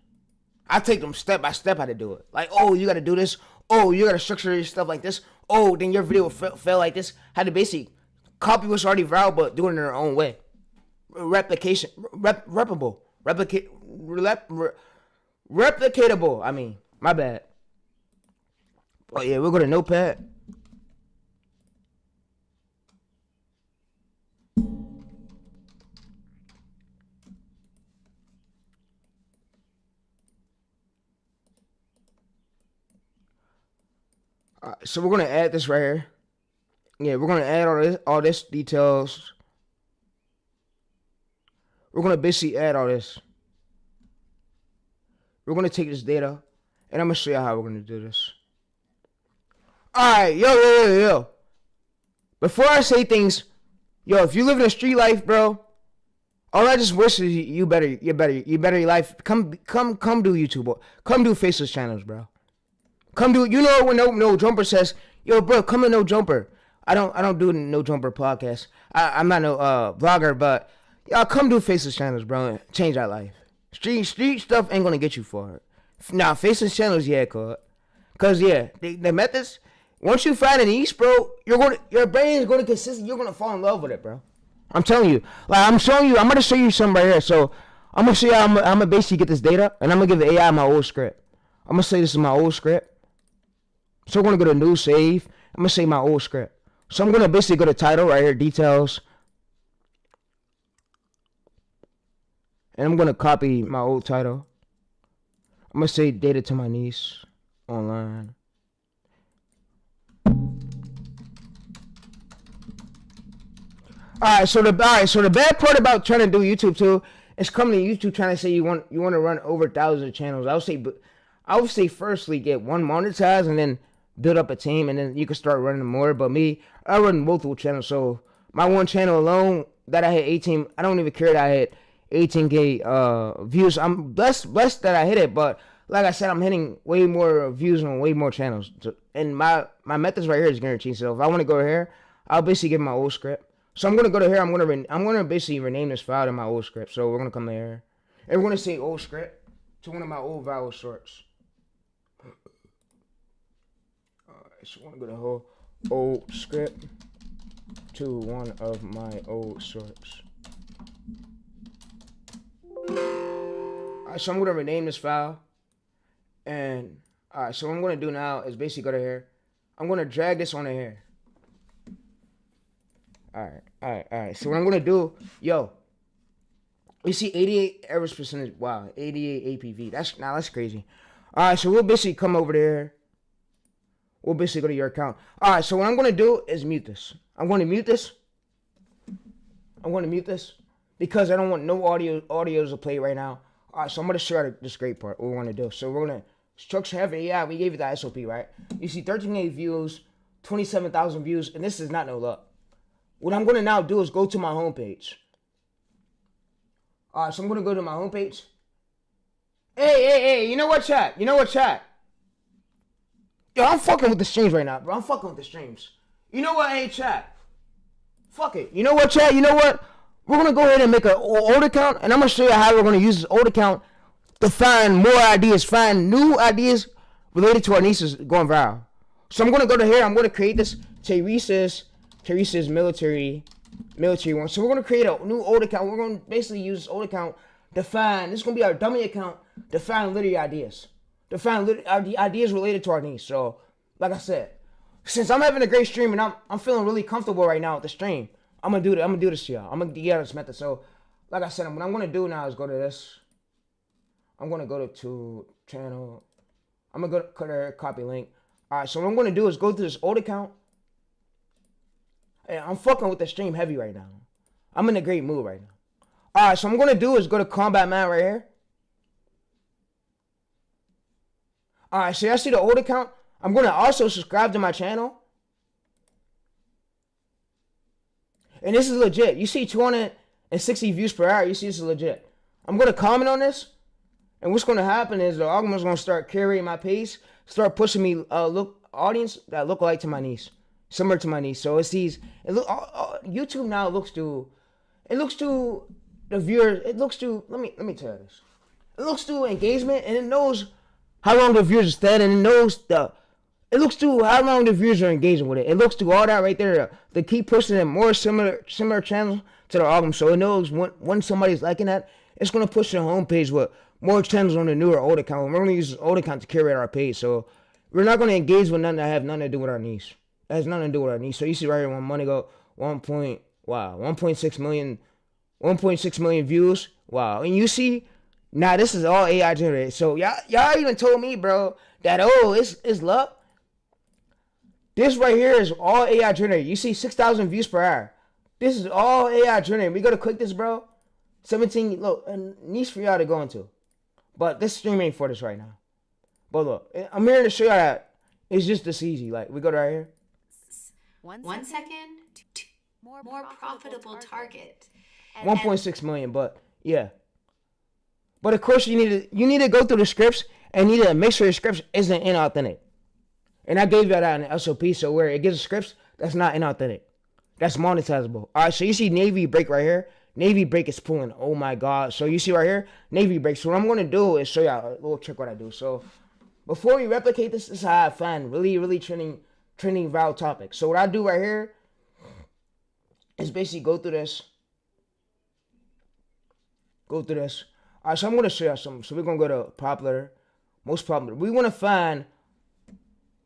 [SPEAKER 1] I take them step by step how to do it. Like, oh, you gotta do this. Oh, you gotta structure your stuff like this. Oh, then your video will fail like this. How to basically copy what's already viral, but do it in their own way. Replicatable. I mean, my bad. Oh yeah, we'll go to Notepad. So we're gonna add this right here. Yeah, we're gonna add all this details. We're gonna basically add all this. We're gonna take this data, and I'm gonna show you how we're gonna do this. Alright, yo. Before I say things, yo, if you live in a street life, bro, all I just wish is you better your life. Come do YouTube. Come do faceless channels, bro. Come do, you know when no jumper says, yo, bro, come to No Jumper. I don't do No Jumper podcast. I'm not no vlogger, but y'all come do faceless channels, bro. Change our life. Street stuff ain't gonna get you far. Now faceless channels, yeah, cause yeah, the methods. Once you find a niche, bro, your brain is gonna consist. You're gonna fall in love with it, bro. I'm telling you. Like I'm showing you. I'm gonna show you something right here. So I'm gonna show you. I'm gonna basically get this data, and I'm gonna give the AI my old script. I'm gonna say this is my old script. So we're gonna go to new save. I'm gonna say my old script. So I'm gonna basically go to title right here, details, and I'm gonna copy my old title. I'm gonna say data to my niece online. Alright, so the bad part about trying to do YouTube too is coming to YouTube trying to say you want to run over 1,000 channels. I would say firstly get one monetized and then build up a team, and then you can start running more. But me, I run multiple channels, so my one channel alone that I hit 18. I don't even care that I hit 18K views. I'm blessed that I hit it, but like I said, I'm hitting way more views on way more channels. And my methods right here is guaranteed. So if I want to go here, I'll basically give my old script. So I'm gonna go to here. I'm gonna basically rename this file to my old script. So we're gonna come here, and we're gonna say old script to one of my old viral shorts. Alright, so we're gonna go to old script to one of my old shorts. Alright, so I'm gonna rename this file. And alright, so what I'm gonna do now is basically go to here. I'm gonna drag this on the here. Alright. So what I'm gonna do, yo, you see 88 average percentage. Wow, 88 APV. That's crazy. Alright, so we'll basically come over there. We'll basically go to your account. Alright, so what I'm gonna do is mute this. I'm gonna mute this because I don't want no audios to play right now. Alright, so I'm gonna show you this great part. What we're gonna do. So we're gonna structure heavy. Yeah, we gave you the SOP, right? You see 13,000 views, 27,000 views, and this is not no luck. What I'm gonna now do is go to my homepage. Alright, so I'm gonna go to my homepage. Hey, you know what, chat? Yo, I'm fucking with the streams right now, bro. I'm fucking with the streams. You know what, hey, chat? Fuck it. You know what, chat? You know what? We're gonna go ahead and make an old account, and I'm gonna show you how we're gonna use this old account to find more ideas, find new ideas related to our nieces going viral. So I'm gonna go to here. I'm gonna create this TayReese's military one. So we're gonna create a new old account. We're gonna basically use this old account to find. This is gonna be our dummy account to find literary ideas, to find ideas related to our niece. So, like I said, since I'm having a great stream and I'm feeling really comfortable right now with the stream, I'm gonna do this to y'all. I'm gonna get out this method. So, like I said, what I'm gonna do now is go to this. I'm gonna go to channel. I'm gonna go to copy link. All right. So what I'm gonna do is go to this old account. Hey, I'm fucking with the stream heavy right now. I'm in a great mood right now. All right. So what I'm gonna do is go to Combat Man right here. All right. So y'all see the old account. I'm gonna also subscribe to my channel. And this is legit. You see 260 views per hour. You see this is legit. I'm going to comment on this. And what's going to happen is the algorithm's going to start carrying my pace. Start pushing me audience that look alike to my niece. Similar to my niece. So it's these. YouTube now looks to the viewers. It looks to, let me tell you this. It looks to engagement, and it knows how long the viewers are staying, and it looks to how long the viewers are engaging with it. It looks to all that right there to keep pushing in more similar channels to the algorithm. So it knows when somebody's liking that, it's going to push the homepage with more channels on the newer old account. We're going to use this old account to curate our page. So we're not going to engage with nothing that have nothing to do with our niche. It has nothing to do with our niche. So you see right here when money go 1.6 million views. Wow. And you see, now this is all AI generated. So y'all even told me, bro, that it's luck. This right here is all AI generated. You see 6,000 views per hour. This is all AI generated. We gotta click this, bro. 17, look, and niche for y'all to go into. But this stream ain't for this right now. But look, I'm here to show y'all that it's just this easy. Like, we go right here.
[SPEAKER 3] 1 second, more profitable target.
[SPEAKER 1] 1.6 million, but yeah. But of course, you need to go through the scripts and need to make sure your scripts isn't inauthentic. And I gave you that in the SOP, so where it gives scripts that's not inauthentic. That's monetizable. All right, so you see Navy break right here. Navy break is pulling. Oh my God. So you see right here, Navy break. So what I'm going to do is show y'all a little trick what I do. So before we replicate this is how I find really trending viral topics. So what I do right here is basically go through this. All right, so I'm going to show y'all something. So we're going to go to most popular. We want to find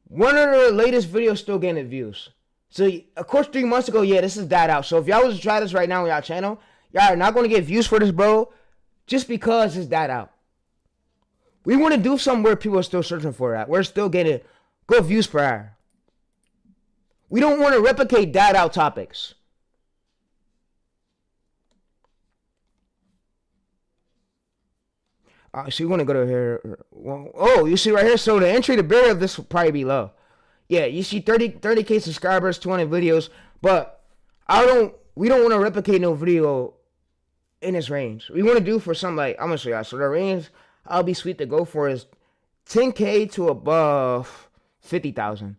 [SPEAKER 1] one of the latest videos still getting views. So, of course, 3 months ago, yeah, this is died out. So if y'all was to try this right now on y'all channel, y'all are not going to get views for this, bro, just because it's died out. We want to do something where people are still searching for that. We're still getting good views per hour. We don't want to replicate died out topics. So you want to go to here. Oh, you see right here. So the entry to barrier of this will probably be low. Yeah, you see 30K subscribers, 200 videos, but we don't want to replicate no video in this range. We want to do for something like, I'm going to show y'all. So the range I'll be sweet to go for is 10K to above 50,000.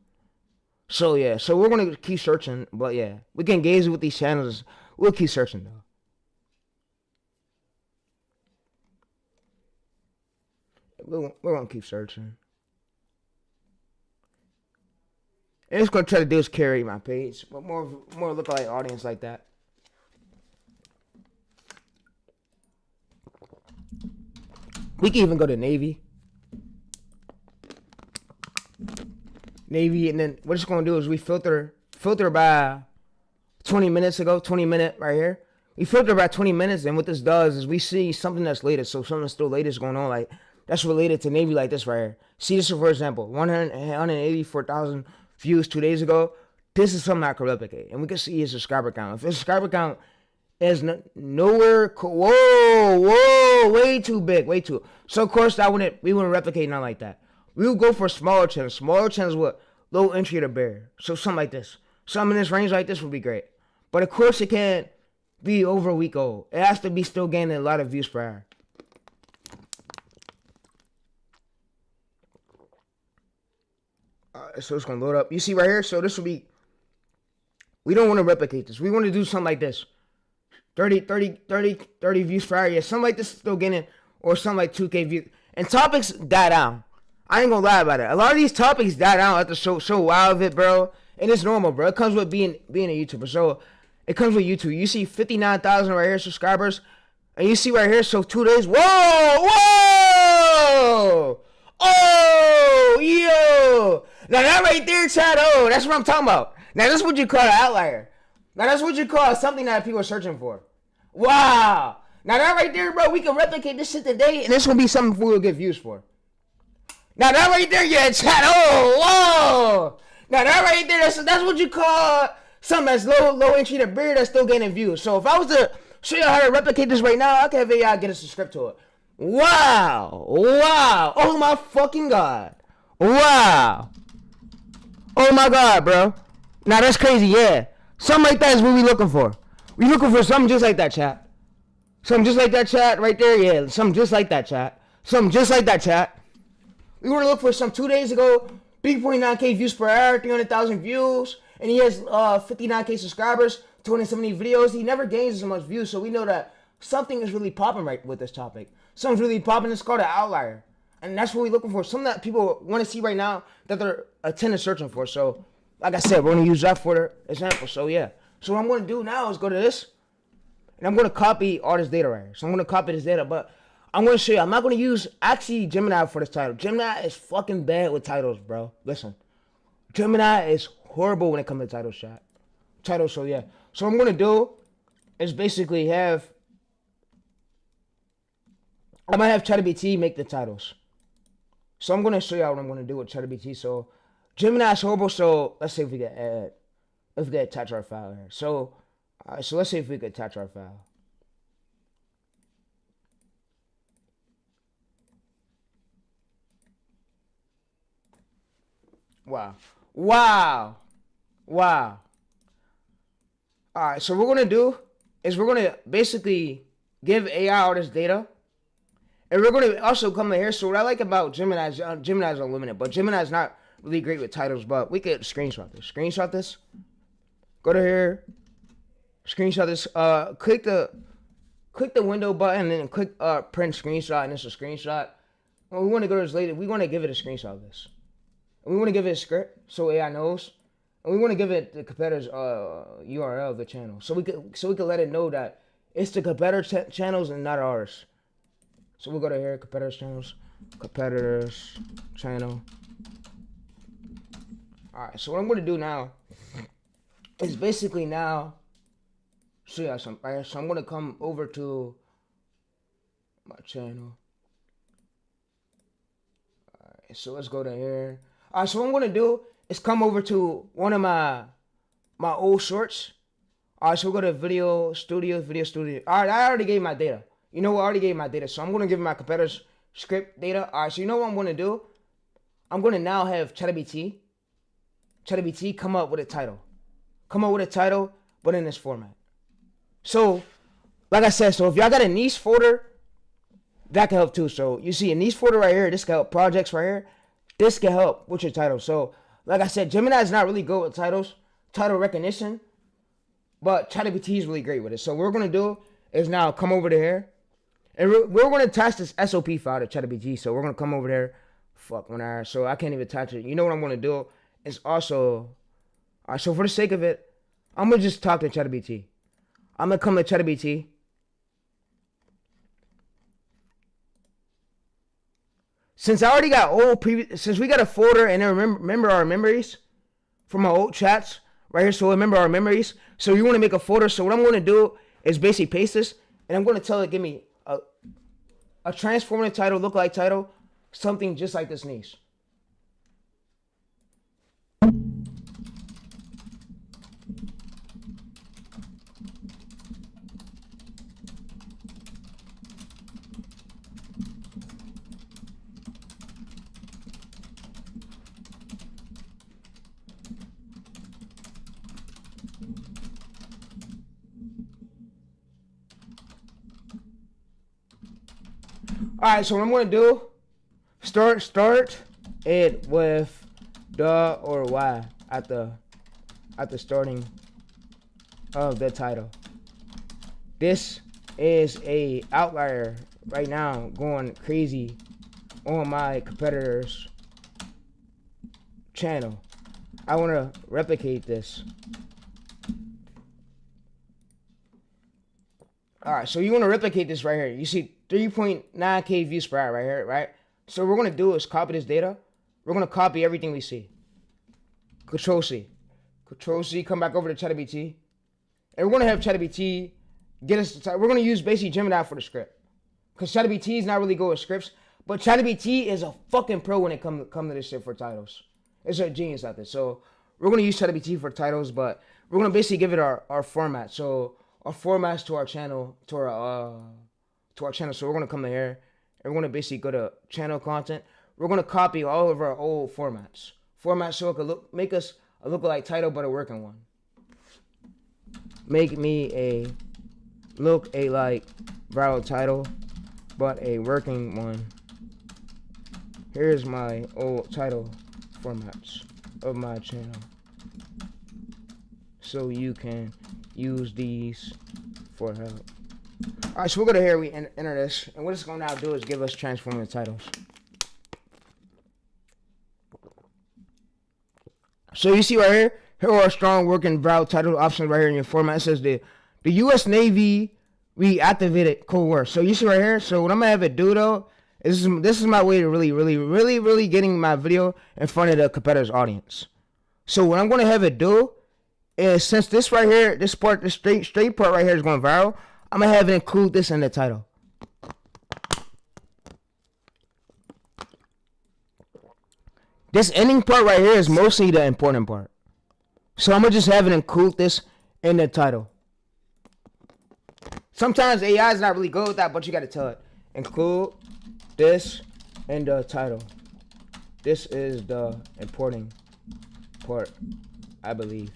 [SPEAKER 1] So yeah, so we're going to keep searching, but yeah, we can engage with these channels. We'll keep searching though. We're going to keep searching. And it's gonna try to do is carry my page, but more lookalike audience like that. We can even go to Navy. Navy, and then what it's gonna do is we filter by 20 minutes ago, 20 minute right here. We filter by 20 minutes, and what this does is we see something that's latest. So something that's still latest going on, like that's related to Navy, like this right here. See this, for example, 184,000 views 2 days ago. This is something I can replicate, and we can see his subscriber count. If his subscriber count is nowhere, whoa, way too big, way too. So of course we wouldn't replicate nothing like that. We would go for smaller channels with low entry to barrier. So something like this. Something in this range like this would be great. But of course it can't be over a week old. It has to be still gaining a lot of views per hour. So it's going to load up. You see right here? So this will be... We don't want to replicate this. We want to do something like this. 30 views per hour. Yeah, something like this is still getting... Or something like 2K views. And topics die down. I ain't gonna lie about it. A lot of these topics die down after so wild of it, bro. And it's normal, bro. It comes with being a YouTuber. So it comes with YouTube. You see 59,000 right here subscribers. And you see right here, so 2 days. Whoa! Oh, yo! Now that right there, Chad, that's what I'm talking about. Now that's what you call an outlier. Now that's what you call something that people are searching for. Wow! Now that right there, bro, we can replicate this shit today, and this will be something we will get views for. Now that right there, yeah, chat. Whoa! Now that right there, that's what you call something that's low entry to barrier that's still getting views. So if I was to show you how to replicate this right now, I can have AI get us a script to it. Wow! Oh my fucking god! Wow! Oh my god, bro! Now that's crazy, yeah. Something like that is what we looking for. We looking for something just like that, chat. Something just like that, chat, right there, yeah. Something just like that, chat. Something just like that, chat. We want to look for some 2 days ago, 3.9K views per hour, 300,000 views, and he has 59K subscribers, 270 videos. He never gains as much views, so we know that something is really popping right with this topic. Something's really popping. It's called an outlier, and that's what we're looking for. Something that people want to see right now that they're attending searching for. So, like I said, we're going to use that for the example. So, yeah. So what I'm going to do now is go to this, and I'm going to copy all this data right here. So I'm going to copy this data, but I'm going to show you. I'm not going to use, actually, Gemini for this title. Gemini is fucking bad with titles, bro. Listen. Gemini is horrible when it comes to titles, chat. Titles, so yeah. So what I'm going to do is basically I might have ChatGPT make the titles. So I'm going to show you what I'm going to do with ChatGPT. So Gemini is horrible, so let's see if we can add, if we can attach our file here. So, so let's see if we can attach our file. Wow. Alright, so what we're going to do is we're going to basically give AI all this data. And we're going to also come in here. So what I like about Gemini is unlimited. But Gemini is not really great with titles. But we could screenshot this. Screenshot this. Go to here. Screenshot this. Click the window button and then click print screenshot. And it's a screenshot. When we want to go to this later, we want to give it a screenshot of this. And we want to give it a script so AI knows. And we want to give it the competitor's URL of the channel. So we could let it know that it's the competitor channels and not ours. So we'll go to here, competitors channel. Alright, so what I'm going to do now is basically now show you something. Right? So I'm going to come over to my channel. Alright, so let's go to here. Alright, so what I'm going to do is come over to one of my old shorts. Alright, so we'll go to video studio. Alright, I already gave my data. You know what? I already gave my data. So I'm going to give my competitor's script data. Alright, so you know what I'm going to do? I'm going to now have ChatGPT come up with a title. But in this format. So, like I said, so if y'all got a niche folder, that can help too. So, you see a niche folder right here. This can help projects right here. This can help with your title. So, like I said, Gemini is not really good with titles, title recognition. But ChatGPT is really great with it. So, what we're going to do is now come over to here. And we're going to attach this SOP file to ChatGPT. So, we're going to come over there. So, I can't even attach it. You know what I'm going to do? Is also Alright, so for the sake of it, I'm gonna just talk to ChatGPT. I'm gonna come to ChatGPT. Since I already got since we got a folder and then remember our memories from our old chats right here. So remember our memories. So you want to make a folder. So what I'm going to do is basically paste this, and I'm going to tell it give me a transformative title, lookalike title, something just like this niche. Alright, so what I'm gonna do, start it with the or Y at the starting of the title. This is a outlier right now going crazy on my competitor's channel. I wanna replicate this. Alright, so you wanna replicate this right here. You see 3.9K views per hour right here, right? So what we're going to do is copy this data. We're going to copy everything we see. Control C. Control C, come back over to ChatGPT. And we're going to have ChatGPT get us, we're going to use basically Gemini for the script. Because ChatGPT is not really good with scripts. But ChatGPT is a fucking pro when it comes to this shit for titles. It's a genius out there. So we're going to use ChatGPT for titles, but we're going to basically give it our format. So our formats to our channel, to our channel. So we're going to come to here and we're going to basically go to channel content. We're going to copy all of our old formats so it could make us a lookalike title but a working one. Make me a lookalike viral title but a working one. Here's my old title formats of my channel so you can use these for help. Alright, so we're going to here, we enter this, and what it's going to now do is give us transformative titles. So you see right here are strong working viral title options right here in your format. It says the U.S. Navy reactivated Cold War. So you see right here, so what I'm going to have it do though, this is my way to really getting my video in front of the competitor's audience. So what I'm going to have it do is, since this right here, this part, the straight part right here is going viral, I'm going to have it include this in the title. This ending part right here is mostly the important part. So I'm going to just have it include this in the title. Sometimes AI is not really good with that, but you got to tell it. Include this in the title. This is the important part, I believe.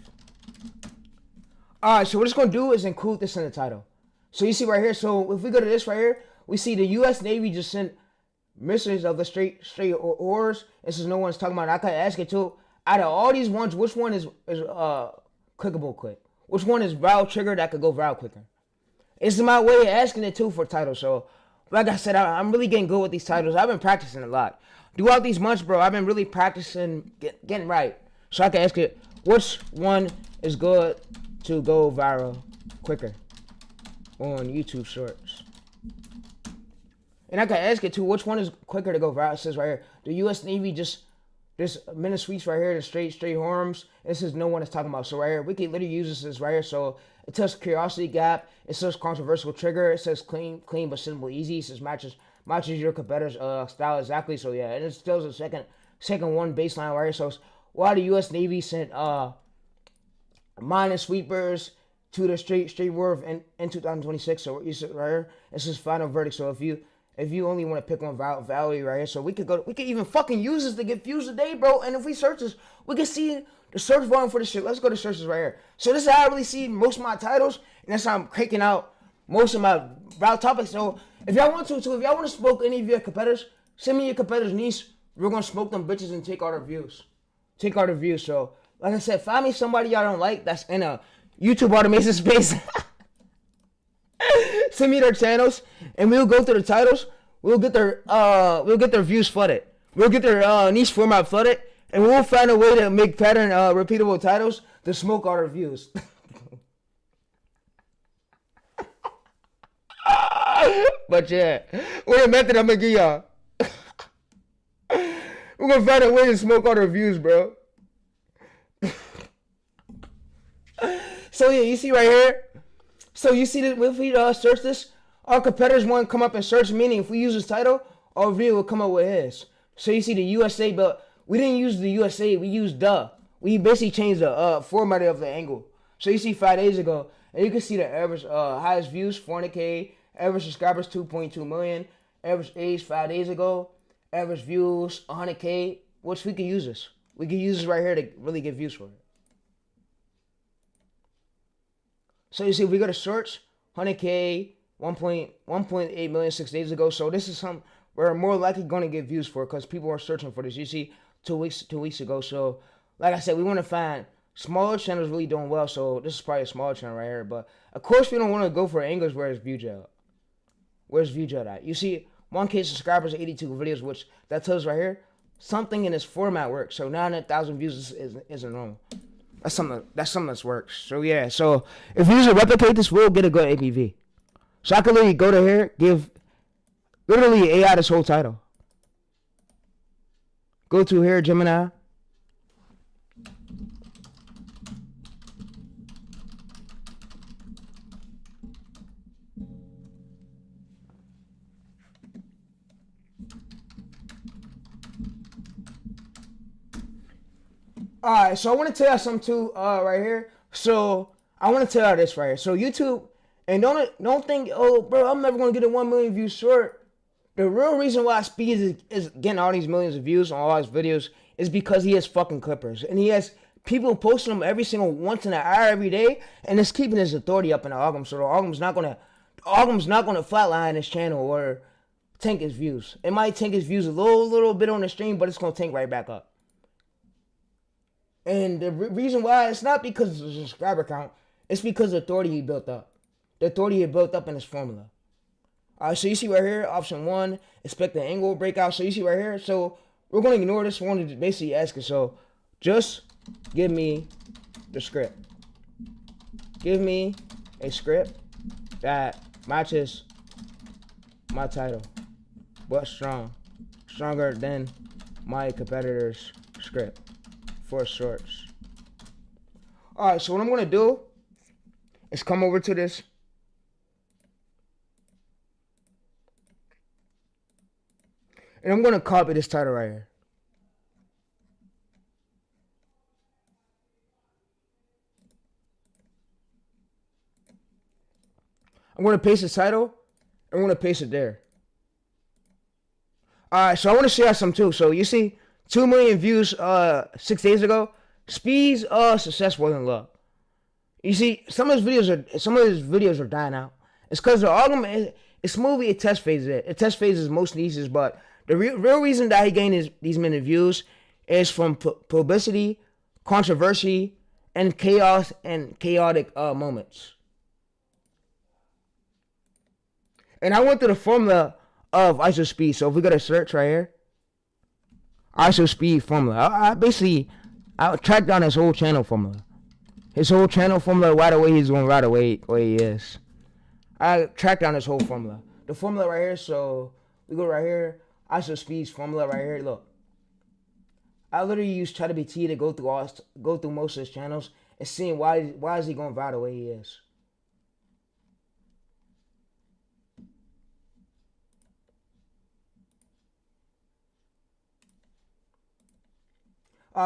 [SPEAKER 1] Alright, so what it's going to do is include this in the title. So you see right here, so if we go to this right here, we see the U.S. Navy just sent missiles of the straight ores. This is no one's talking about it. I could ask it too. Out of all these ones, which one is clickable quick? Which one is viral trigger that could go viral quicker? It's my way of asking it too for titles. So like I said, I'm really getting good with these titles. I've been practicing a lot. Throughout these months, bro, I've been really practicing getting right. So I can ask it, which one is good to go viral quicker on YouTube Shorts? And I can ask it too, which one is quicker to go viral? It says right here, the U.S. Navy just, this minute sweeps right here, the straight horns. This is no one is talking about. So right here, we can literally use this right here. So it says curiosity gap. It says controversial trigger. It says clean but simple, easy. It says matches your competitor's style exactly. So yeah, and it still is a second one baseline right here. So why the U.S. Navy sent minus sweepers to the straight war in 2026. So you see right here, this is final verdict. So if you only want to pick one value right here, so we could even fucking use this to get views a day, bro. And if we search this, we can see the search volume for this shit. Let's go to searches right here. So this is how I really see most of my titles, and that's how I'm cranking out most of my viral topics. So if y'all want to smoke any of your competitors, send me your competitors' niche. We're gonna smoke them bitches and take all their views. So like I said, find me somebody y'all don't like that's in a YouTube automation space. Send me their channels, and we'll go through the titles. We'll get their views flooded. We'll get their niche format flooded, And we'll find a way to make pattern repeatable titles to smoke all our views. But yeah, what a method I'm gonna give y'all. We're gonna find a way to smoke all the views, bro. So yeah, you see right here. So you see that if we search this, our competitors won't come up and search. Meaning, if we use this title, our video will come up with his. So you see the USA, but we didn't use the USA. We used the. We basically changed the format of the angle. So you see 5 days ago, and you can see the average highest views 400K, average subscribers 2.2 million, average age 5 days ago, average views 100K. Which we can use this. We can use this right here to really get views for it. So you see, if we go to search, 100K, 1.8 million 6 days ago. So this is some we're more likely going to get views for because people are searching for this. You see, 2 weeks ago. So like I said, we want to find smaller channels really doing well. So this is probably a smaller channel right here. But of course, we don't want to go for angles where it's view jet. Where's view jet at? You see, 1K subscribers, 82 videos, which that tells right here something in this format works. So 900,000 views isn't normal. That's something that works. So yeah, so if you use to replicate this, we'll get a good APV. So I can literally go to here, give literally AI this whole title. Go to here, Gemini. Alright, so I want to tell you something too, right here. So I want to tell you this right here. So YouTube, and don't think, oh, bro, I'm never gonna get a 1 million views short. The real reason why Speed is getting all these millions of views on all his videos is because he has fucking clippers, and he has people posting them every single once in an hour every day, and it's keeping his authority up in the algorithm. So the algorithm's not gonna flatline his channel or tank his views. It might tank his views a little bit on the stream, but it's gonna tank right back up. And the reason why, it's not because of the subscriber count, it's because of the authority he built up. The authority he built up in his formula. Alright, so you see right here, option 1, expect the angle breakout. So you see right here, so we're going to ignore this one and basically ask it. So just give me the script. Give me a script that matches my title, but stronger than my competitor's script for shorts. Alright, so what I'm gonna do is come over to this. And I'm gonna copy this title right here. I'm gonna paste the title. I'm gonna paste it there. Alright, so I wanna share some too. So you see 2 million views 6 days ago. Speed's successful in love. You see, some of his videos are dying out. It's because the algorithm it's smoothly it test phases it. It test phases most niches, but the real reason that he gained these many views is from publicity, controversy, and chaos and chaotic moments. And I went through the formula of ISO speed. So if we go to search right here, ISO speed formula. I tracked down his whole channel formula. His whole channel formula, right away he's going right away where he is. I tracked down his whole formula. The formula right here, so we go right here, ISO speed's formula right here. Look, I literally use ChatGPT to go through most of his channels and seeing why is he going right the way he is.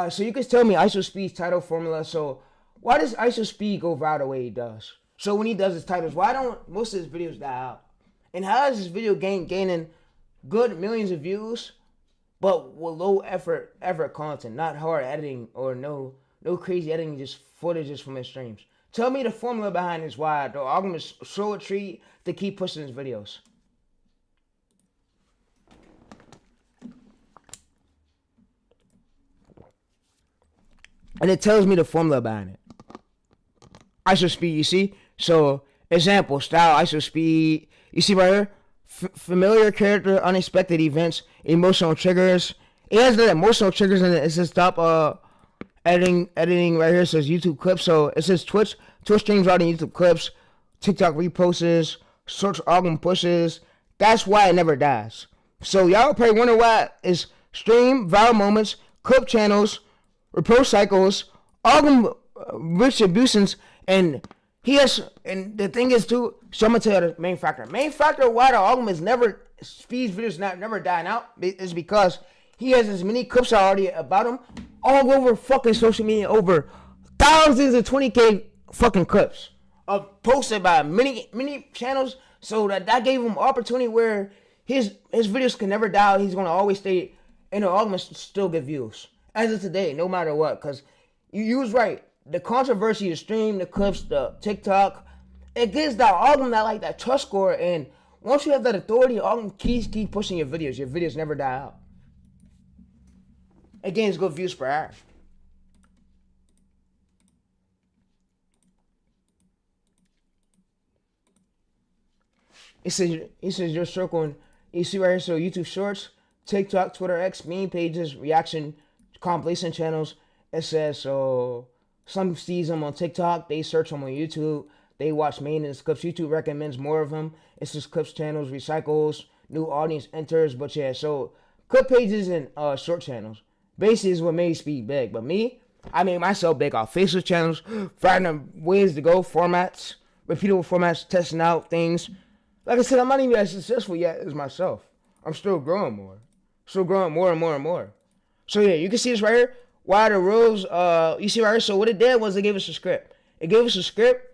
[SPEAKER 1] So you can tell me ISO speed's title formula. So why does ISO speed go viral the way he does? So when he does his titles, why don't most of his videos die out? And how is this video gaining good millions of views, but with low effort content, not hard editing or no crazy editing, just footages from his streams? Tell me the formula behind this. Why the algorithm is so intrigued to keep pushing his videos. And it tells me the formula behind it. ISO speed, you see? So, example, style, ISO speed. You see right here? Familiar character, unexpected events, emotional triggers, it has the emotional triggers in it. It says stop editing right here. It says YouTube clips. So it says Twitch streams routing YouTube clips, TikTok reposts, search album pushes. That's why it never dies. So y'all probably wonder why is stream, viral moments, clip channels, repost cycles, album distributions, and he has, and the thing is too, so I'm gonna tell you the main factor. Main factor why the album is never, Speed's videos never dying out is because he has as many clips already about him all over fucking social media, over thousands of 20K fucking clips posted by many channels. So that gave him opportunity where his videos can never die. He's gonna always stay in the album and still get views as of today, no matter what. Cause you was right. The controversy, the stream, the clips, the TikTok, it gives that album that trust score. And once you have that authority, album keep pushing your videos. Your videos never die out. It gains good views per hour. It says you're circling. You see right here, so YouTube Shorts, TikTok, Twitter X, meme pages, reaction, compilation channels. It says so some sees them on TikTok, they search them on YouTube, they watch maintenance clips. YouTube recommends more of them. It says clips channels, recycles, new audience enters. But yeah, so clip pages and short channels basically is what made Speed big. But me, I made myself big off Facebook channels, finding ways to go, formats, repeatable formats, testing out things. Like I said, I'm not even as successful yet as myself. I'm still growing more. Still growing more and more and more. So yeah, you can see this right here. Why the rules, you see right here. So what it did was it gave us a script. It gave us a script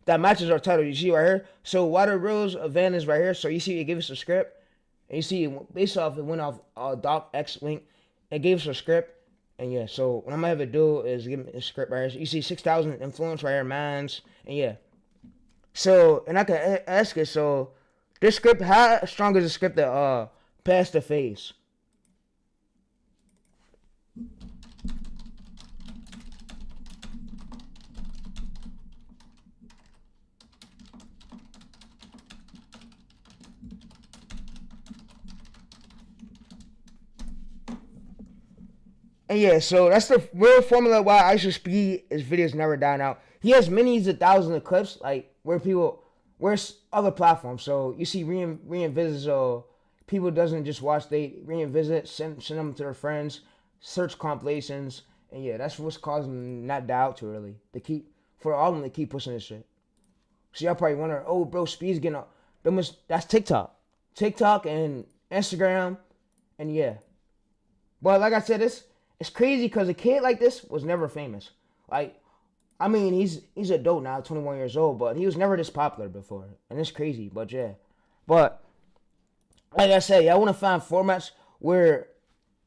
[SPEAKER 1] that matches our title. You see right here. So why the rules of Van is right here. So you see it gave us a script. And you see based off, it went off docx link. It gave us a script. And yeah, so what I'm going to have it do is give me a script right here. So you see 6,000 influence right here, mines. And yeah. So, and I can ask it, so this script, how strong is the script that passed the phase? And yeah, so that's the real formula why Ice Speed, his videos never dying out. He has millions of thousands of clips, like where's other platforms. So you see reinvisits, so people doesn't just watch, they reinvisit, send them to their friends, search compilations, and yeah, that's what's causing them not die out too early. They keep, for all of them, they keep pushing this shit. So y'all probably wonder, oh bro, Speed's getting up. That's TikTok. TikTok and Instagram, and yeah. But like I said, it's crazy because a kid like this was never famous. Like, I mean, he's adult now, 21 years old, but he was never this popular before. And it's crazy, but yeah. But, like I said, y'all want to find formats where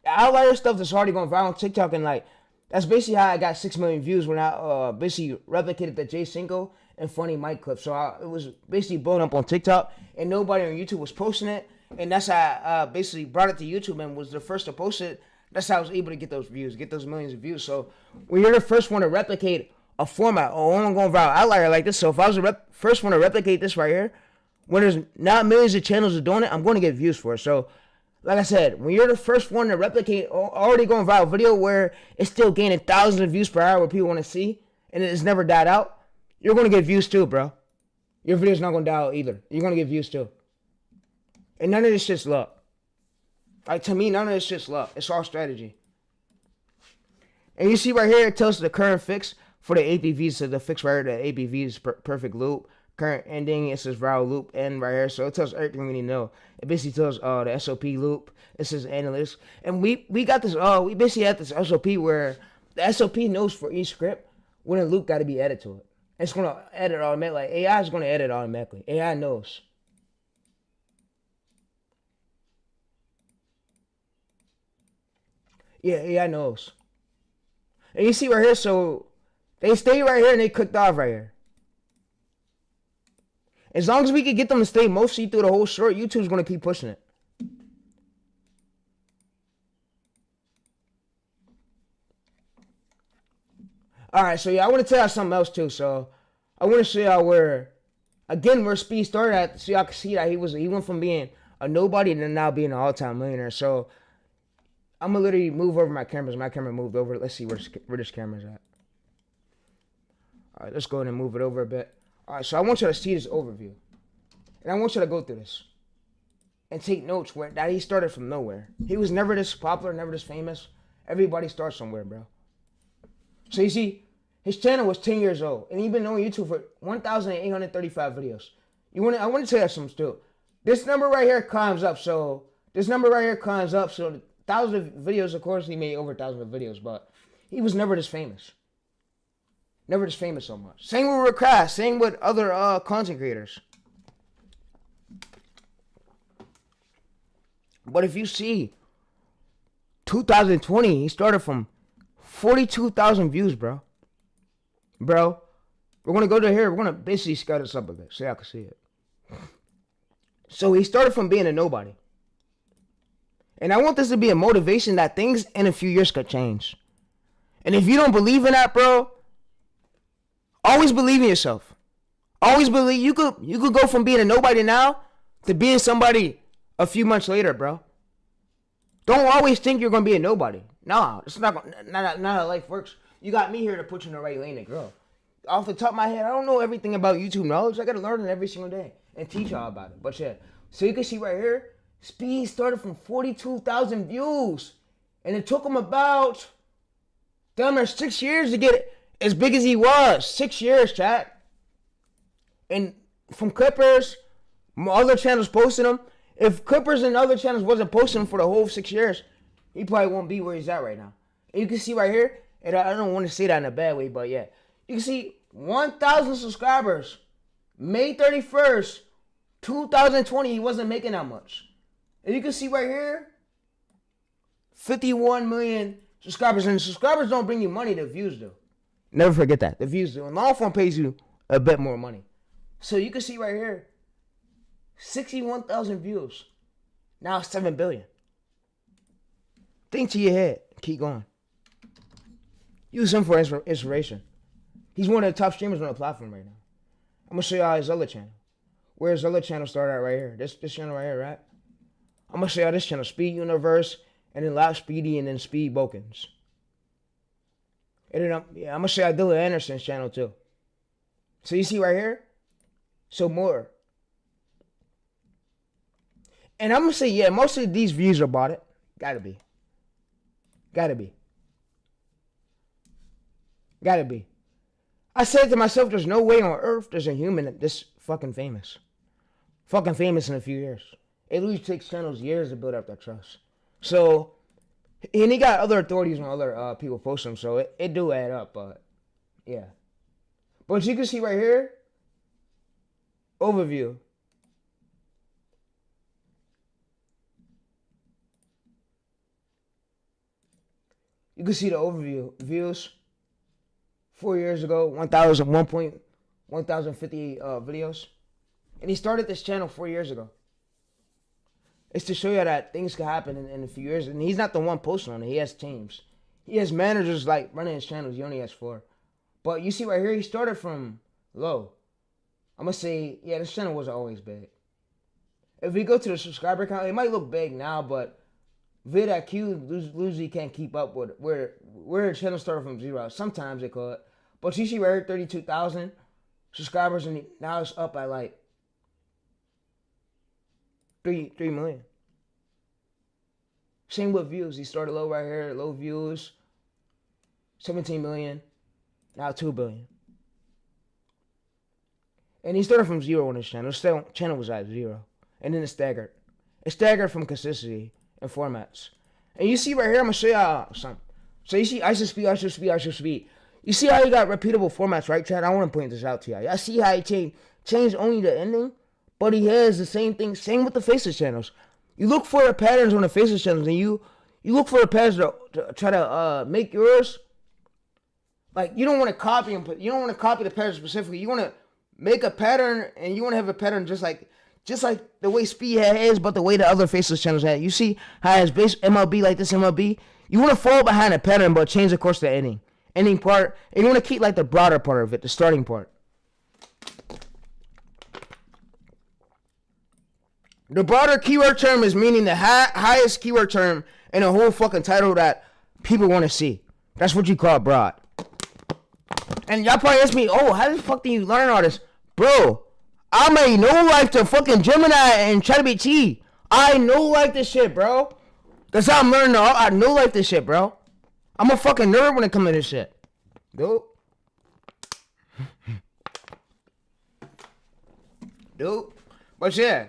[SPEAKER 1] outlier stuff that's already going viral on TikTok, and like, that's basically how I got 6 million views when I basically replicated the J Cinco and funny mic clip. So it was basically blown up on TikTok, and nobody on YouTube was posting it. And that's how I basically brought it to YouTube and was the first to post it. That's how I was able to get those views, get those millions of views. So when you're the first one to replicate a format, I'm going viral outlier like this. So if I was the first one to replicate this right here, when there's not millions of channels are doing it, I'm going to get views for it. So like I said, when you're the first one to replicate already going viral video where it's still gaining thousands of views per hour, where people want to see, and it's never died out, you're going to get views too, bro. Your video's not going to die out either. You're going to get views too. And none of this shit's luck. Like, to me, none of this shit's luck. It's all strategy. And you see right here, it tells the current fix for the APVs. So the fix right here, the APV is perfect loop. Current ending, it says viral loop end right here. So it tells everything we need to know. It basically tells the SOP loop. It says analytics. And we got this, we basically had this SOP where the SOP knows for each script when a loop got to be added to it. It's going to edit automatically. Like, AI is going to edit automatically. AI knows. Yeah, AI knows. And you see right here, so they stay right here and they clicked off right here. As long as we can get them to stay mostly through the whole short, YouTube's going to keep pushing it. Alright, so yeah, I want to tell y'all something else too. So I want to show y'all where Speed started at, so y'all can see that he went from being a nobody to now being an all-time millionaire. So I'm gonna literally move over my cameras. My camera moved over. Let's see where this camera's at. All right, let's go ahead and move it over a bit. All right, so I want you to see this overview. And I want you to go through this. And take notes that he started from nowhere. He was never this popular, never this famous. Everybody starts somewhere, bro. So you see, his channel was 10 years old. And he's been on YouTube for 1,835 videos. I want to tell you something too. This number right here climbs up. So thousands of videos, of course, he made over thousands of videos. But he was never this famous. Never this famous so much. Same with Rick Crass. Same with other content creators. But if you see, 2020, he started from 42,000 views, bro. Bro, we're going to go to here. We're going to basically scout this up a bit so y'all can see it. So he started from being a nobody. And I want this to be a motivation that things in a few years could change. And if you don't believe in that, bro, always believe in yourself. Always believe you could go from being a nobody now to being somebody a few months later, bro. Don't always think you're gonna be a nobody. No, it's not how life works. You got me here to put you in the right lane to grow. Off the top of my head, I don't know everything about YouTube knowledge. I gotta learn it every single day and teach y'all about it. But yeah, so you can see right here, Speed started from 42,000 views, and it took him about damn near 6 years to get as big as he was. 6 years, chat. And from Clippers, other channels posting him. If Clippers and other channels wasn't posting him for the whole 6 years, he probably won't be where he's at right now. And you can see right here, and I don't want to say that in a bad way, but yeah. You can see 1,000 subscribers. May 31st, 2020, he wasn't making that much. And you can see right here, 51 million subscribers. And subscribers don't bring you money, the views do. Never forget that. The views do. And long form pays you a bit more money. So you can see right here, 61,000 views. Now 7 billion. Think to your head. Keep going. Use him for inspiration. He's one of the top streamers on the platform right now. I'm going to show y'all his other channel. Where his other channel started at right here. This channel right here, right? I'm going to show y'all this channel. Speed Universe, and then Loud Speedy, and then Speed Bokens. And then I'm going to show y'all Dylan Anderson's channel too. So you see right here? So more. And I'm going to say, yeah, most of these views are bought it. Gotta be. Gotta be. Gotta be. I said to myself, there's no way on earth there's a human this fucking famous. Fucking famous in a few years. It usually takes channels years to build up that trust. So, and he got other authorities when other people post them, so it do add up, but yeah. But you can see right here, overview. You can see the overview views. 4 years ago, 1,050 videos. And he started this channel 4 years ago. It's to show you that things can happen in a few years. And he's not the one posting on it. He has teams. He has managers like running his channels. He only has 4. But you see right here, he started from low. I'm going to say, yeah, this channel wasn't always big. If we go to the subscriber count, it might look big now, but VidIQ usually can't keep up with where the channel started from 0. Sometimes it could. But you see right here, 32,000 subscribers, and now it's up at like 3 million. Same with views. He started low right here, low views, 17 million, now 2 billion. And he started from 0 on his channel. His channel was at 0. And then it staggered. It staggered from consistency and formats. And you see right here, I'm going to show y'all something. So you see ISO speed. You see how he got repeatable formats, right, Chad? I want to point this out to y'all. Y'all see how he changed only the ending? But he has the same thing. Same with the faceless channels. You look for the patterns on the faceless channels, and you look for the patterns to try to make yours. Like, you don't want to copy them, but you don't want to copy the pattern specifically. You want to make a pattern, and you want to have a pattern just like the way Speed had his, but the way the other faceless channels had. You see how his base MLB like this MLB? You want to fall behind a pattern, but change, of course, the ending part. And you want to keep like the broader part of it, the starting part. The broader keyword term is meaning the highest keyword term in a whole fucking title that people want to see. That's what you call broad. And y'all probably ask me, oh, how the fuck do you learn all this? Bro, I made no life to fucking Gemini and ChatGPT. I know like this shit, bro. That's how I'm learning. I know like this shit, bro. I'm a fucking nerd when it comes to this shit. Dude. But yeah.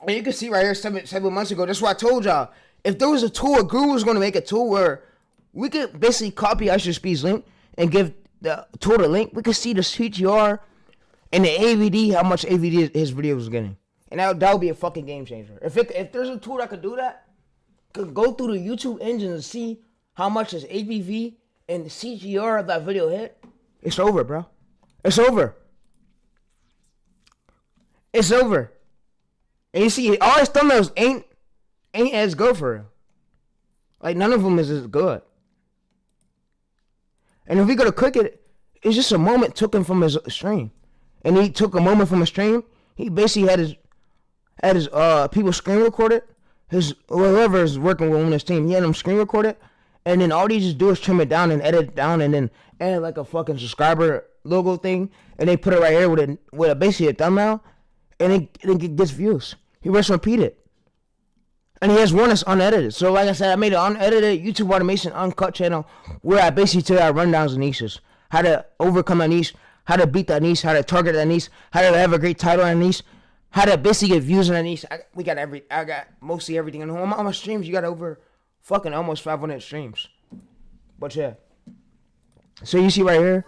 [SPEAKER 1] And you can see right here 7 months ago, that's what I told y'all. If there was a tool, a guru was going to make a tool where we could basically copy Usher Speed's link and give the tool the link, we could see the CTR and the AVD, how much AVD his video was getting. And that would be a fucking game changer. If there's a tool that could do that, could go through the YouTube engine and see how much his AVV and the CTR of that video hit, it's over, bro. It's over. It's over. And you see, all his thumbnails ain't as good for real. Like, none of them is as good. And if we go to click it, it's just a moment took him from his stream. And he took a moment from his stream. He basically had his people screen recorded. His whoever is working with him on his team, he had them screen recorded. And then all they just do is trim it down and edit it down and then add like a fucking subscriber logo thing. And they put it right here with a basically a thumbnail. And it gets views. He just repeat it. And he has one that's unedited. So like I said, I made an unedited YouTube automation uncut channel where I basically tell you rundowns of niches. How to overcome a niche, how to beat that niche, how to target that niche, how to have a great title on a niche, how to basically get views on a niche. I got mostly everything. And on my streams, you got over fucking almost 500 streams. But yeah. So you see right here.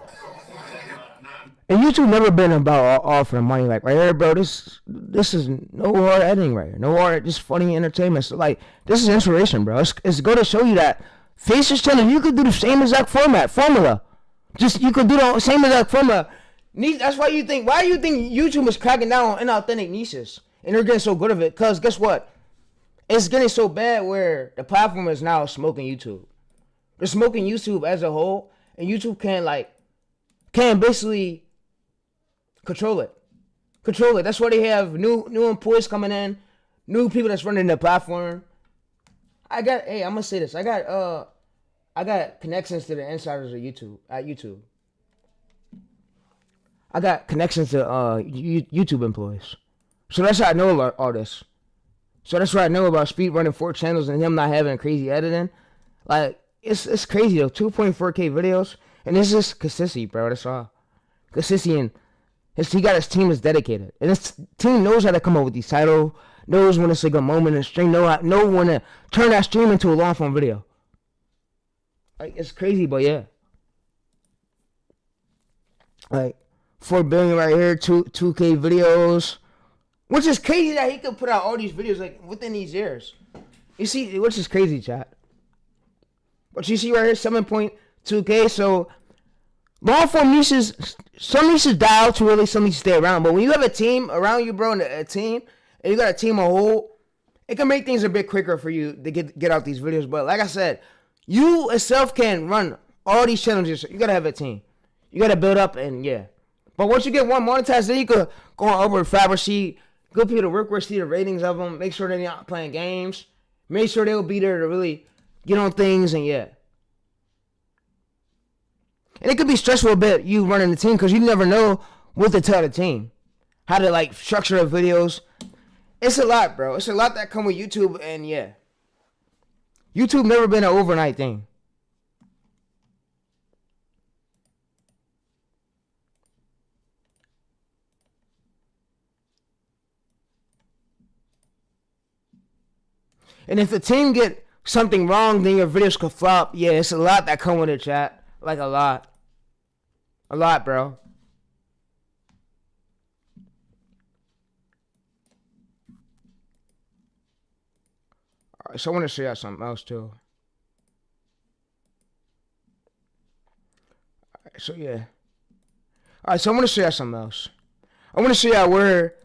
[SPEAKER 1] And YouTube never been about offering money like right here, bro. This is no hard editing right here. No hard, just funny entertainment. So like, this is inspiration, bro. It's going to show you that Faces channel, you could do the same exact formula. Just you could do the same exact formula. That's why you think YouTube is cracking down on inauthentic niches and they're getting so good of it? Cause guess what? It's getting so bad where the platform is now smoking YouTube. They're smoking YouTube as a whole, and YouTube can basically control it. That's why they have new employees coming in, new people that's running the platform. I'm gonna say this. I got connections to the insiders of YouTube at YouTube. I got connections to YouTube employees. So that's how I know about all this. So that's what I know about Speed running 4 channels and him not having crazy editing. Like, it's crazy though. 2.4K videos. And this is consistency, bro. That's all. Consistency, and he got his team that's dedicated. And his team knows how to come up with these titles, knows when it's like a moment in the stream, know when to turn that stream into a long form video. Like, it's crazy, but yeah. Like, 4 billion right here, 2K videos. Which is crazy that he could put out all these videos like within these years. You see, which is crazy, chat. But you see right here, 7.2K. So long form niches, some niches die out too early, some niches stay around. But when you have a team around you, bro, and a team, and you got a team a whole, it can make things a bit quicker for you to get out these videos. But like I said, you itself can run all these channels. You gotta have a team. You gotta build up, and yeah. But once you get one monetized, then you could go on over Fabric, see good people to work with, see the ratings of them, make sure they're not playing games, make sure they'll be there to really get on things, and yeah. And it could be stressful a bit, you running the team, because you never know what to tell the team. How to, like, structure the videos. It's a lot, bro. It's a lot that come with YouTube, and yeah. YouTube never been an overnight thing. And if the team get something wrong, then your videos could flop. Yeah, it's a lot that come with it, chat. Like, a lot. A lot, bro. Alright, so I want to show you something else, too. Alright, so yeah. Alright, so I want to show you something else. I want to show you where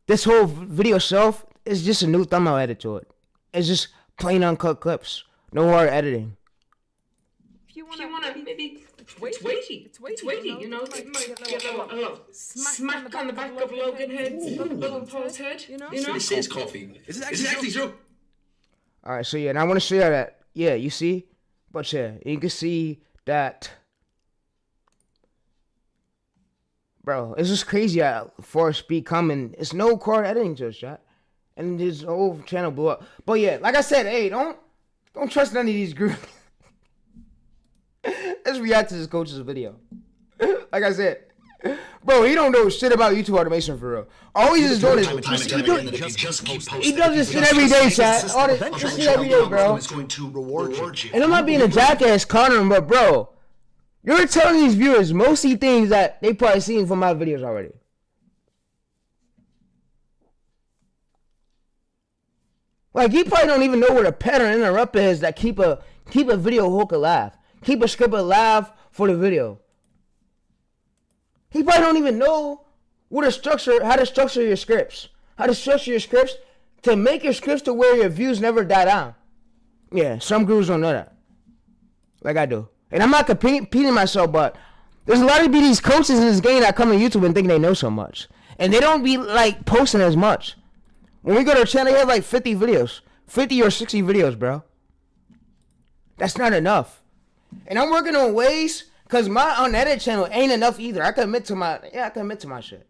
[SPEAKER 1] this whole video itself is just a new thumbnail edit to it. It's just plain uncut clips. No hard editing.
[SPEAKER 3] If you wanna maybe
[SPEAKER 4] It's weighty, you know. It might get a little smack on the back of Logan head, Logan Paul's head, you know.
[SPEAKER 5] It says coffee. Is it actually true?
[SPEAKER 1] All right, so yeah, and I want to show you that. Yeah, you see, but yeah, you can see that, bro. It's just crazy how far speed coming. It's no cord editing just chat, and his whole channel blew up. But yeah, like I said, hey, don't trust none of these groups. Let's react to this coach's video. Like I said, bro, he don't know shit about YouTube automation for real. All he's just doing is he does this shit every day, chat. All this shit every day, bro. And I'm not being a jackass, Connor, but bro, you're telling these viewers mostly things that they probably seen from my videos already. Like, he probably don't even know where the pattern interrupt is that keep a video hook alive. Keep a script alive for the video. He probably don't even know how to structure your scripts. How to structure your scripts to make your scripts to where your views never die down. Yeah, some gurus don't know that. Like I do. And I'm not competing myself, but there's a lot of these coaches in this game that come to YouTube and think they know so much. And they don't be like posting as much. When we go to their channel, they have like 50 videos. 50 or 60 videos, bro. That's not enough. And I'm working on ways, because my unedited channel ain't enough either. I can admit to my shit.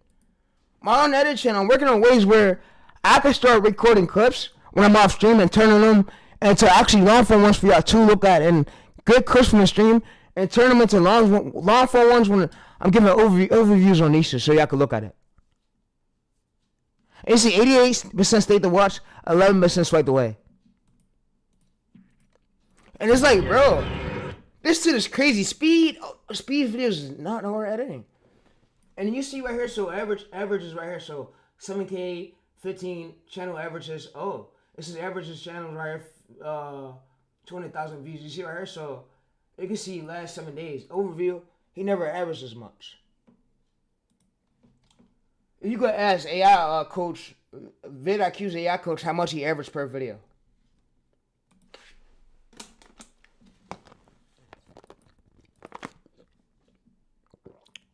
[SPEAKER 1] My unedited channel, I'm working on ways where I can start recording clips when I'm off stream and turning them into actually long form ones for y'all to look at, and good clips from the stream, and turn them into long form ones when I'm giving overviews on niches so y'all can look at it. And you see 88% stayed to watch, 11% swiped away. And it's like, bro, this shit is crazy. Speed videos is not hard editing. And you see right here, so average is right here. So 7K, 15 channel averages. Oh, this is averages channel right here, 200,000 views. You see right here, so you can see last 7 days. Overview, he never averaged as much. You could ask AI coach, vidIQ's AI coach, how much he averaged per video.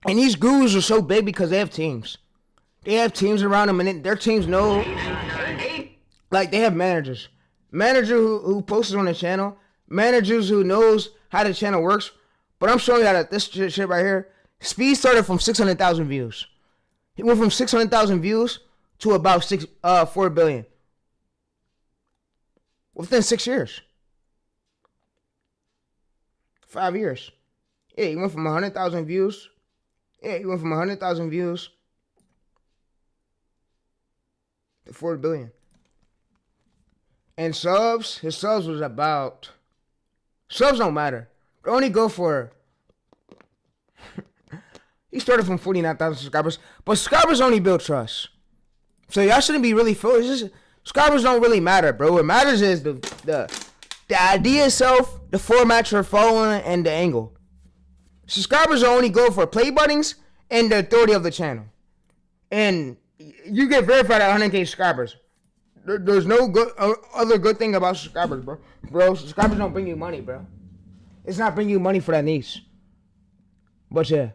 [SPEAKER 1] And these gurus are so big because they have teams. They have teams around them, and their teams know. Like, they have managers. Manager who posts on the channel. Managers who knows how the channel works. But I'm showing you that this shit right here. Speed started from 600,000 views. He went from 600,000 views to about 4 billion. Within 6 years. 5 years. Yeah, he went from 100,000 views. Yeah, he went from 100,000 views to 4 billion. And subs, his subs was about, subs don't matter. They only go for, he started from 49,000 subscribers, but subscribers only build trust. So y'all shouldn't be really foolish. Subscribers don't really matter, bro. What matters is the idea itself, the format you're following, and the angle. Subscribers only go for play buttons and the authority of the channel. And you get verified at 100K subscribers. There's no other good thing about subscribers, bro. Bro, subscribers don't bring you money, bro. It's not bringing you money for that niche. But yeah.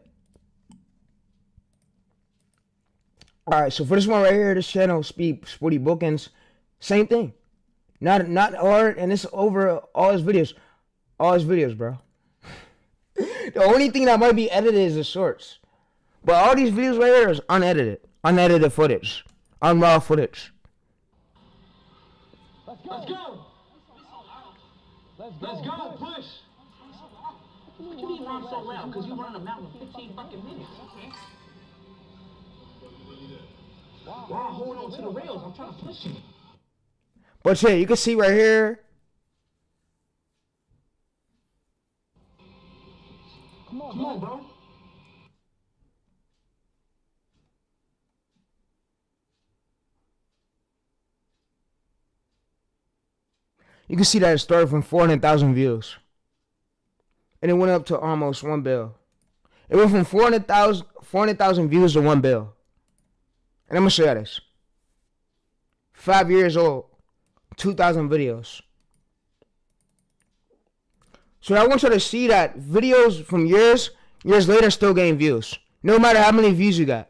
[SPEAKER 1] Alright, so for this one right here, this channel, Sporty Bookings, same thing. Not hard, and it's over all his videos. All his videos, bro. The only thing that might be edited is the shorts. But all these videos right here is unedited. Unedited footage. Unraw footage.
[SPEAKER 4] Let's go! Let's go! Push! What you mean run so loud? Because you run a mountain 15 fucking minutes. Wow, hold on to the rails. I'm trying to push you.
[SPEAKER 1] But yeah, you can see right here.
[SPEAKER 4] Come on, bro.
[SPEAKER 1] You can see that it started from 400,000 views. And it went up to almost 1 bill. It went from 400,000 views to 1 bill. And I'm going to show you this. 5 years old. 2,000 videos. So I want you to see that videos from years later still gain views. No matter how many views you got.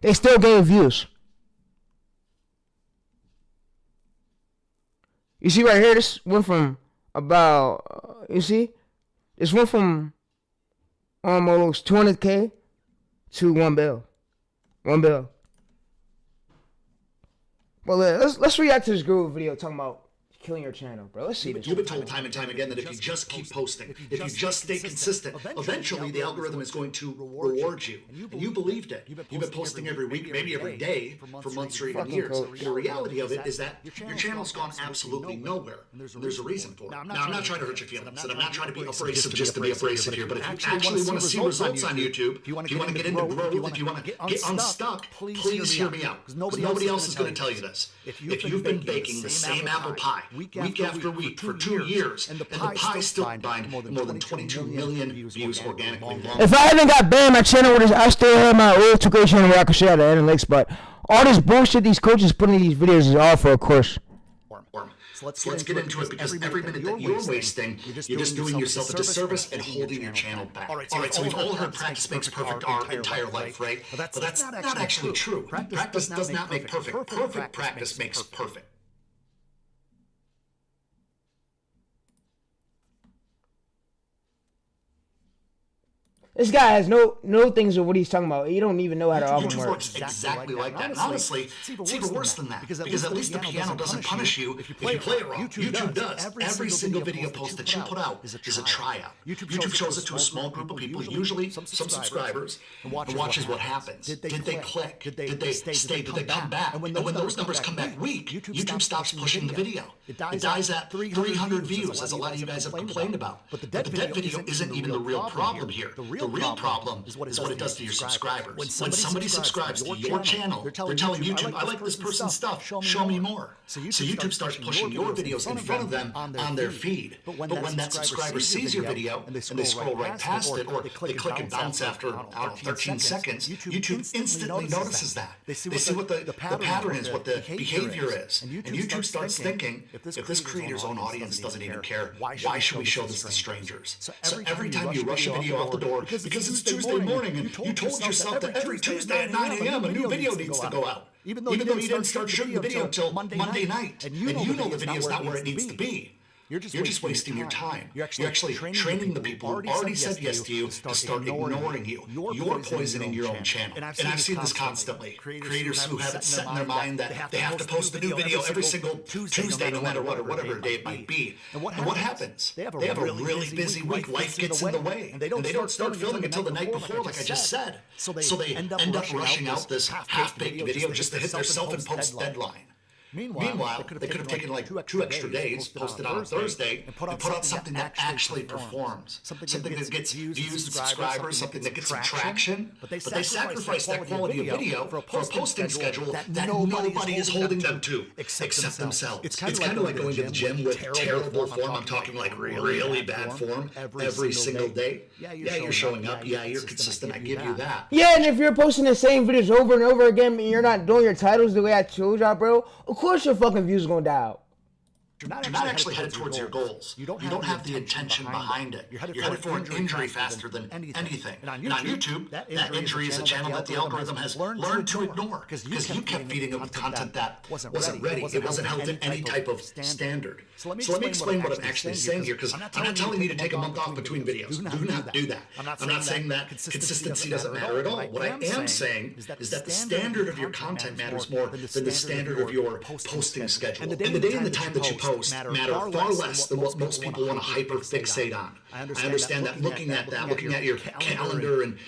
[SPEAKER 1] They still gain views. You see right here, this went from about, you see? This went from almost 200K to 1 bill. 1 bill. Well, let's react to this girl video talking about killing your channel, bro. Let's see this.
[SPEAKER 5] You've been told time and time again that if you just keep posting, if you just stay consistent, eventually the algorithm is going to reward you. And you believed it. You've been posting every week, maybe every day, for months or even years. And the reality of it is that your channel's gone absolutely nowhere. And there's a reason for it. Now, I'm not trying to hurt your feelings, and I'm not trying to be abrasive just to be abrasive here, but if you actually want to see results on YouTube, if you want to get into growth, if you want to get unstuck, please hear me out. Because nobody else is going to tell you this. If you've been baking the same apple pie, week after week for 2 years, and the pie still combined more than 22 million views organically.
[SPEAKER 1] If I hadn't got banned, my channel would I still have my old 2K channel where I could share the analytics, but all this bullshit these coaches put in these videos is all for a course.
[SPEAKER 5] So let's get into it, because every minute that you're wasting, you're just doing yourself a disservice and holding your channel back. All right, so we've all heard practice makes perfect our entire life, right? But that's not actually true. Practice does not make perfect. Perfect practice makes perfect.
[SPEAKER 1] This guy has no things of what he's talking about. He don't even know how to algorithm
[SPEAKER 5] YouTube
[SPEAKER 1] works.
[SPEAKER 5] works exactly like that. And honestly, it's even worse than that. Because at least the piano doesn't punish you if you play it wrong. YouTube does. Every single video post that you put out is a tryout. YouTube shows it to a small group of people, usually some subscribers, and watches what happens. Did they click? Did they stay? Did they come back? And when those numbers come back weak, YouTube stops pushing the video. It dies at 300 views, as a lot of you guys have complained about. But the dead video isn't even the real problem here. The real problem is what it does to your subscribers. When somebody subscribes to your channel, they're telling YouTube, I like this person's stuff, show me more. So YouTube starts pushing your videos in front of them on their feed. But when that subscriber sees your video and they scroll right past it, or they click and bounce after 13 seconds, YouTube instantly notices that. They see what the pattern is, what the behavior is. And YouTube starts thinking, if this creator's own audience doesn't even care, why should we show this to strangers? So every time you rush a video out the door, because it's Tuesday morning and you told yourself that every Tuesday at 9 a.m. a new video needs to go out. Even though you didn't start shooting the video until Monday night. And you know the video's not where it needs to be. You're just wasting your time. You're actually training the people who already said yes to you to start ignoring you. You're poisoning your own channel. And I've seen this constantly. Creators who have it set in their mind that they have to post a new video every single Tuesday, no matter what, or whatever day it might be. And what happens? They have a really busy week. Life gets in the way. And they don't start filming until the night before, like I just said. So they end up rushing out this half-baked video just to hit their self-imposed deadline. Meanwhile, they could have taken like 2 extra days, posted on Thursday, and put out something that actually performs. Something that gets views and subscribers, something that gets some traction. But they sacrifice that quality of video for a posting schedule that nobody is holding them to, except themselves. It's kind of like going to the gym with terrible form. I'm talking like really bad form every single day. Yeah, you're showing up. Yeah, you're consistent. I give you that.
[SPEAKER 1] Yeah, and if you're posting the same videos over and over again and you're not doing your titles the way I told y'all, bro, of course your fucking views are gonna die out.
[SPEAKER 5] You're not actually headed towards your goals. You don't have the intention behind it. You're headed for an injury faster than anything. And on YouTube, that injury is a channel that the algorithm has learned to ignore, because you kept feeding it with content that wasn't ready. It wasn't held to any type of standard. So let me explain what I'm actually saying here, because I'm not telling you to take a month off between videos. Do not do that. I'm not saying that consistency doesn't matter at all. What I am saying is that the standard of your content matters more than the standard of your posting schedule. And the day and the time that you post matter far less than what most people want to hyper-fixate on. I understand that looking at your calendar and,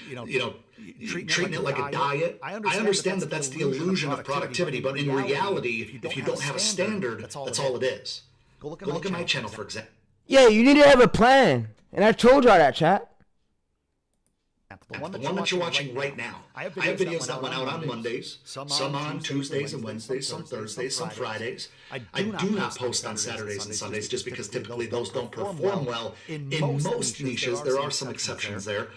[SPEAKER 5] treating it like a diet. I understand that that's the illusion of productivity, but in reality, if you don't have a standard, that's all it is. Go look at my channel, for example.
[SPEAKER 1] Yeah, you need to have a plan. And I told y'all that, chat.
[SPEAKER 5] The one that you're watching right now, I have videos that went out on Mondays, some on Tuesdays and Wednesdays, some Thursdays, some Fridays. I do not post on Saturdays and Sundays just because typically those don't perform well. In most niches, there are some exceptions there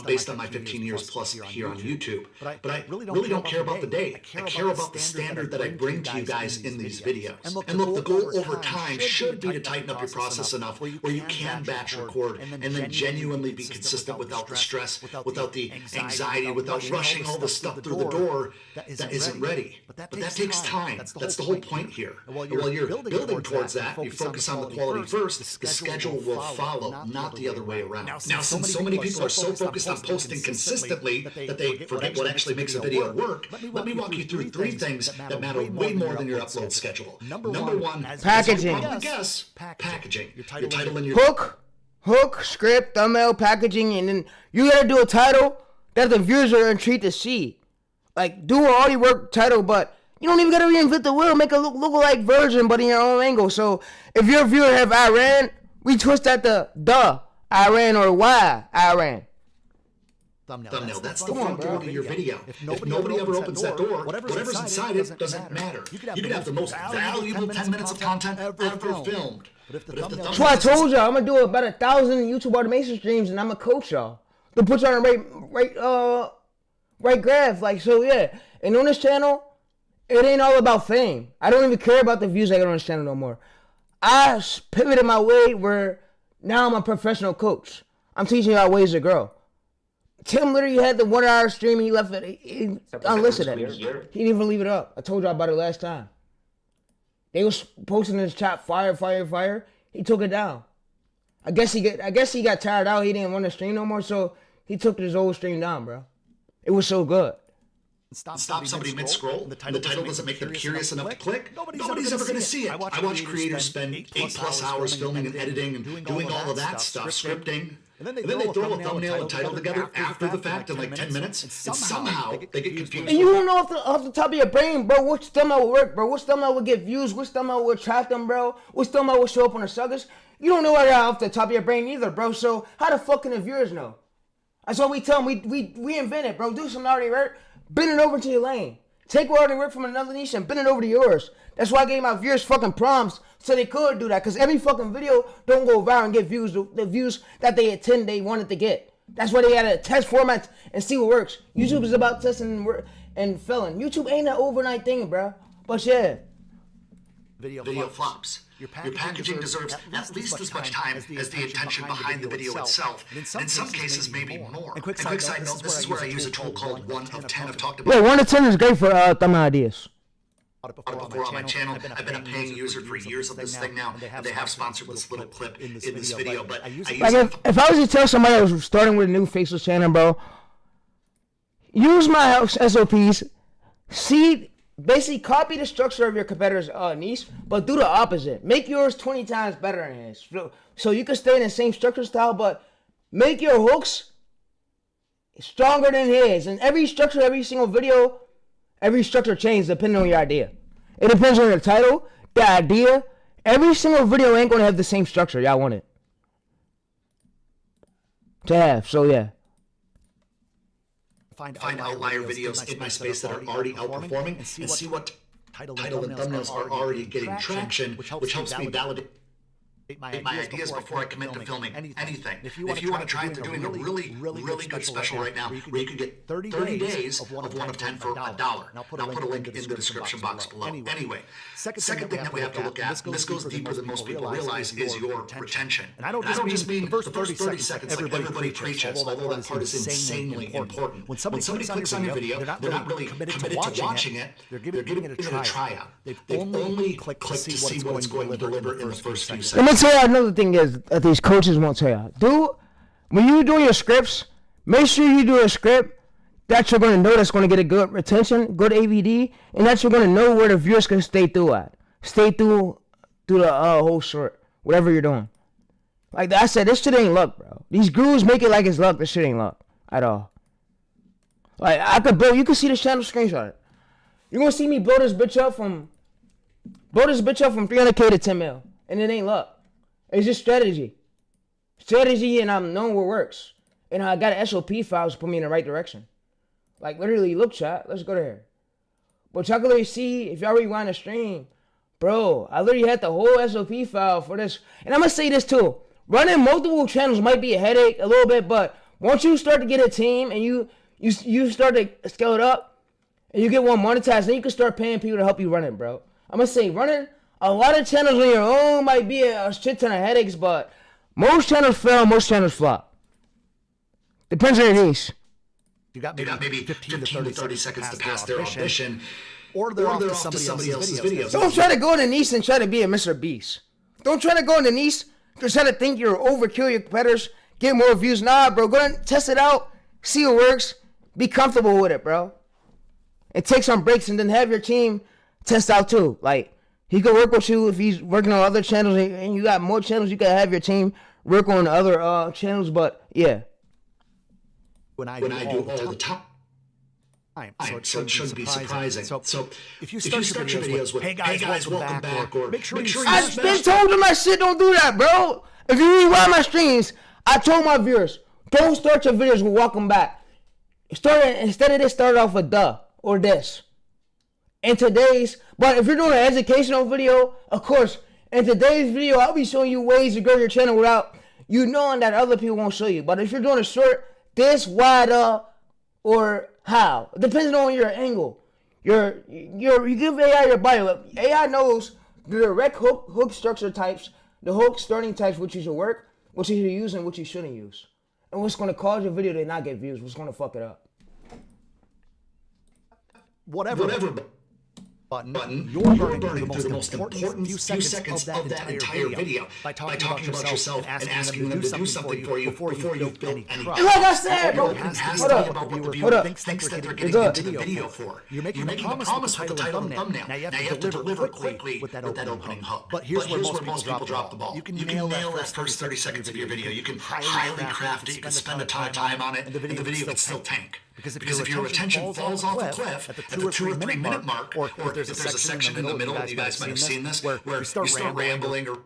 [SPEAKER 5] based on my 15 years plus here on YouTube. But I really don't care about the day. I care about the standard that I bring to you guys in these videos. And look, the goal over time should be to tighten up your process enough where you can batch record and then genuinely be consistent without the stress, without the anxiety, without rushing all the stuff through the door that isn't ready. But that takes time. That's the whole point here. And while you're building towards that, you focus on the quality first, the schedule will follow, not the other way around. Now, since so many people are so focused on posting consistently that they forget what actually makes a video work, let me walk you through 3 things that matter way more than your upload schedule. Number 1,
[SPEAKER 1] packaging.
[SPEAKER 5] Guess, packaging. Your title and your
[SPEAKER 1] hook, script, thumbnail, packaging, and then you gotta do a title that the viewers are intrigued to see. Like, do an already work title, but you don't even gotta reinvent the wheel. Make a look-alike version, but in your own angle. So if your viewer have Iran, we twist that to Iran or why Iran.
[SPEAKER 5] Thumbnail. That's the front door to your video. If nobody ever opens that door, whatever's inside it doesn't matter. You could have the most valuable 10 minutes of content ever filmed. But if the thumbnail...
[SPEAKER 1] That's why I told y'all I'm gonna do about 1,000 YouTube automation streams, and I'm gonna coach y'all to put y'all on the right graph. Like, so yeah. And on this channel, it ain't all about fame. I don't even care about the views I get on this channel no more. I pivoted my way where now I'm a professional coach. I'm teaching y'all ways to grow. Tim literally had the 1 hour stream and he left it. He unlisted it. He didn't even leave it up. I told y'all about it last time. They was posting in his chat, fire. He took it down. I guess he got tired out. He didn't want to stream no more, so he took his old stream down, bro. It was so good.
[SPEAKER 5] Stop somebody mid-scroll, the title doesn't make them curious enough to click, nobody's ever going to see it. I watch creators spend 8+ hours filming and editing and doing all of that stuff, scripting, and then they throw a thumbnail and title together after the fact in like 10 minutes, and somehow they get confused.
[SPEAKER 1] And you don't know off the top of your brain, bro, which thumbnail would work, bro. Which thumbnail would get views, which thumbnail would attract them, bro. Which thumbnail would show up on the suckers. You don't know that off the top of your brain either, bro. So how the fuck can the viewers know? That's what we tell them. We invent it, bro. Do some already work. Bend it over to your lane. Take what already work from another niche and bend it over to yours. That's why I gave my viewers fucking prompts so they could do that. Because every fucking video don't go viral and get views, the views that they wanted to get. That's why they had to test formats and see what works. YouTube is about testing and failing. YouTube ain't an overnight thing, bro. But yeah.
[SPEAKER 5] Video flops. Your packaging deserves at least as much time as the intention behind the video itself, and in some cases maybe more. And quick side note, this is where I use a tool called 1 of 10 I've talked about.
[SPEAKER 1] Yeah, 1 of 10 is great for thumbnail ideas.
[SPEAKER 5] Before on my channel, I've been a paying user for years of this thing now, and they have sponsored this little clip in this video, but I use
[SPEAKER 1] like if I was to tell somebody that was starting with a new faceless channel, bro, use my SOPs, basically copy the structure of your competitor's niche, but do the opposite. Make yours 20 times better than his. So you can stay in the same structure style, but make your hooks stronger than his. And every single video, every structure changes depending on your idea. It depends on your title, the idea. Every single video ain't going to have the same structure y'all want it to have. So yeah.
[SPEAKER 5] Find outlier videos in my space that are already outperforming and see what title and thumbnails are already getting traction, which helps me validate my ideas before I commit to filming anything. If you want to try it, they're doing a really good special right now where you can get 30 days of 1 of 10 for $1. I'll put a link in the description box below. Anyway, second thing that we have to look at, and this goes deeper than most people realize, is your retention. And I don't just mean the first 30 seconds like everybody preaches, although that part is insanely important. When somebody clicks on your video, they're not really committed to watching it. They're giving it a tryout. They've only clicked to see what it's going to deliver in the first few seconds.
[SPEAKER 1] Let me tell you another thing is that these coaches won't tell you. When you do your scripts, make sure you do a script that you're going to know that's going to get a good retention, good AVD, and that you're going to know where the viewers can stay through at. Stay through the whole short, whatever you're doing. Like I said, this shit ain't luck, bro. These gurus make it like it's luck. This shit ain't luck at all. Like you can see this channel screenshot it. You're going to see me blow this bitch up from 300K to 10 mil, and it ain't luck. It's just strategy, and I'm knowing what works, and I got an SOP files to put me in the right direction. Like, literally, look, chat. Let's go there. But y'all can literally see, if y'all rewind the stream, bro, I literally had the whole SOP file for this. And I'm going to say this, too. Running multiple channels might be a headache a little bit, but once you start to get a team and you start to scale it up and you get one monetized, then you can start paying people to help you run it, bro. I'm going to say running a lot of channels on your own might be a shit ton of headaches, but most channels fail, most channels flop. Depends on your niche.
[SPEAKER 5] You got maybe 15 to 30 seconds to pass their audition, or they're off to somebody else's videos.
[SPEAKER 1] Don't try to go in the niche and try to be a Mr. Beast. Don't try to go in the niche and try to think you're overkill your competitors, get more views. Nah, bro. Go and test it out, see what works, be comfortable with it, bro. And take some breaks and then have your team test out too. Like, he could work with you if he's working on other channels and you got more channels. You can have your team work on other channels, but yeah.
[SPEAKER 5] When I do all the time. So it shouldn't be surprising. So if you start your videos with, hey guys, welcome back, or make sure you
[SPEAKER 1] I've been told them that shit, don't do that, bro. If you rewind my streams, I told my viewers, don't start your videos with welcome back. Instead of this, start off with duh or this. In today's, but if you're doing an educational video, of course, in today's video, I'll be showing you ways to grow your channel without you knowing that other people won't show you. But if you're doing a short, this, why, or how, depending on your angle. You give AI your bio. AI knows the direct hook structure types, the hook starting types, which you should work, what you should use, and what you shouldn't use. And what's going to cause your video to not get views, what's going to fuck it up.
[SPEAKER 5] Whatever button, you're burning through the most important few seconds of that entire video by talking about yourself and asking them to do something for you before you've built any trust.
[SPEAKER 1] Like I said, bro.
[SPEAKER 5] Hold up. What the viewer thinks that they're getting into the video for. You're making a promise with the title and thumbnail. Now you have to deliver quickly with that opening hook. But here's where most people drop the ball. You can nail that first 30 seconds of your video. You can highly craft it. You can spend a ton of time on it, and the video can still tank. Because if your attention falls off a cliff at the 2 or 3 minute mark, or if there's a section in the middle, you guys might have seen this, where you start rambling or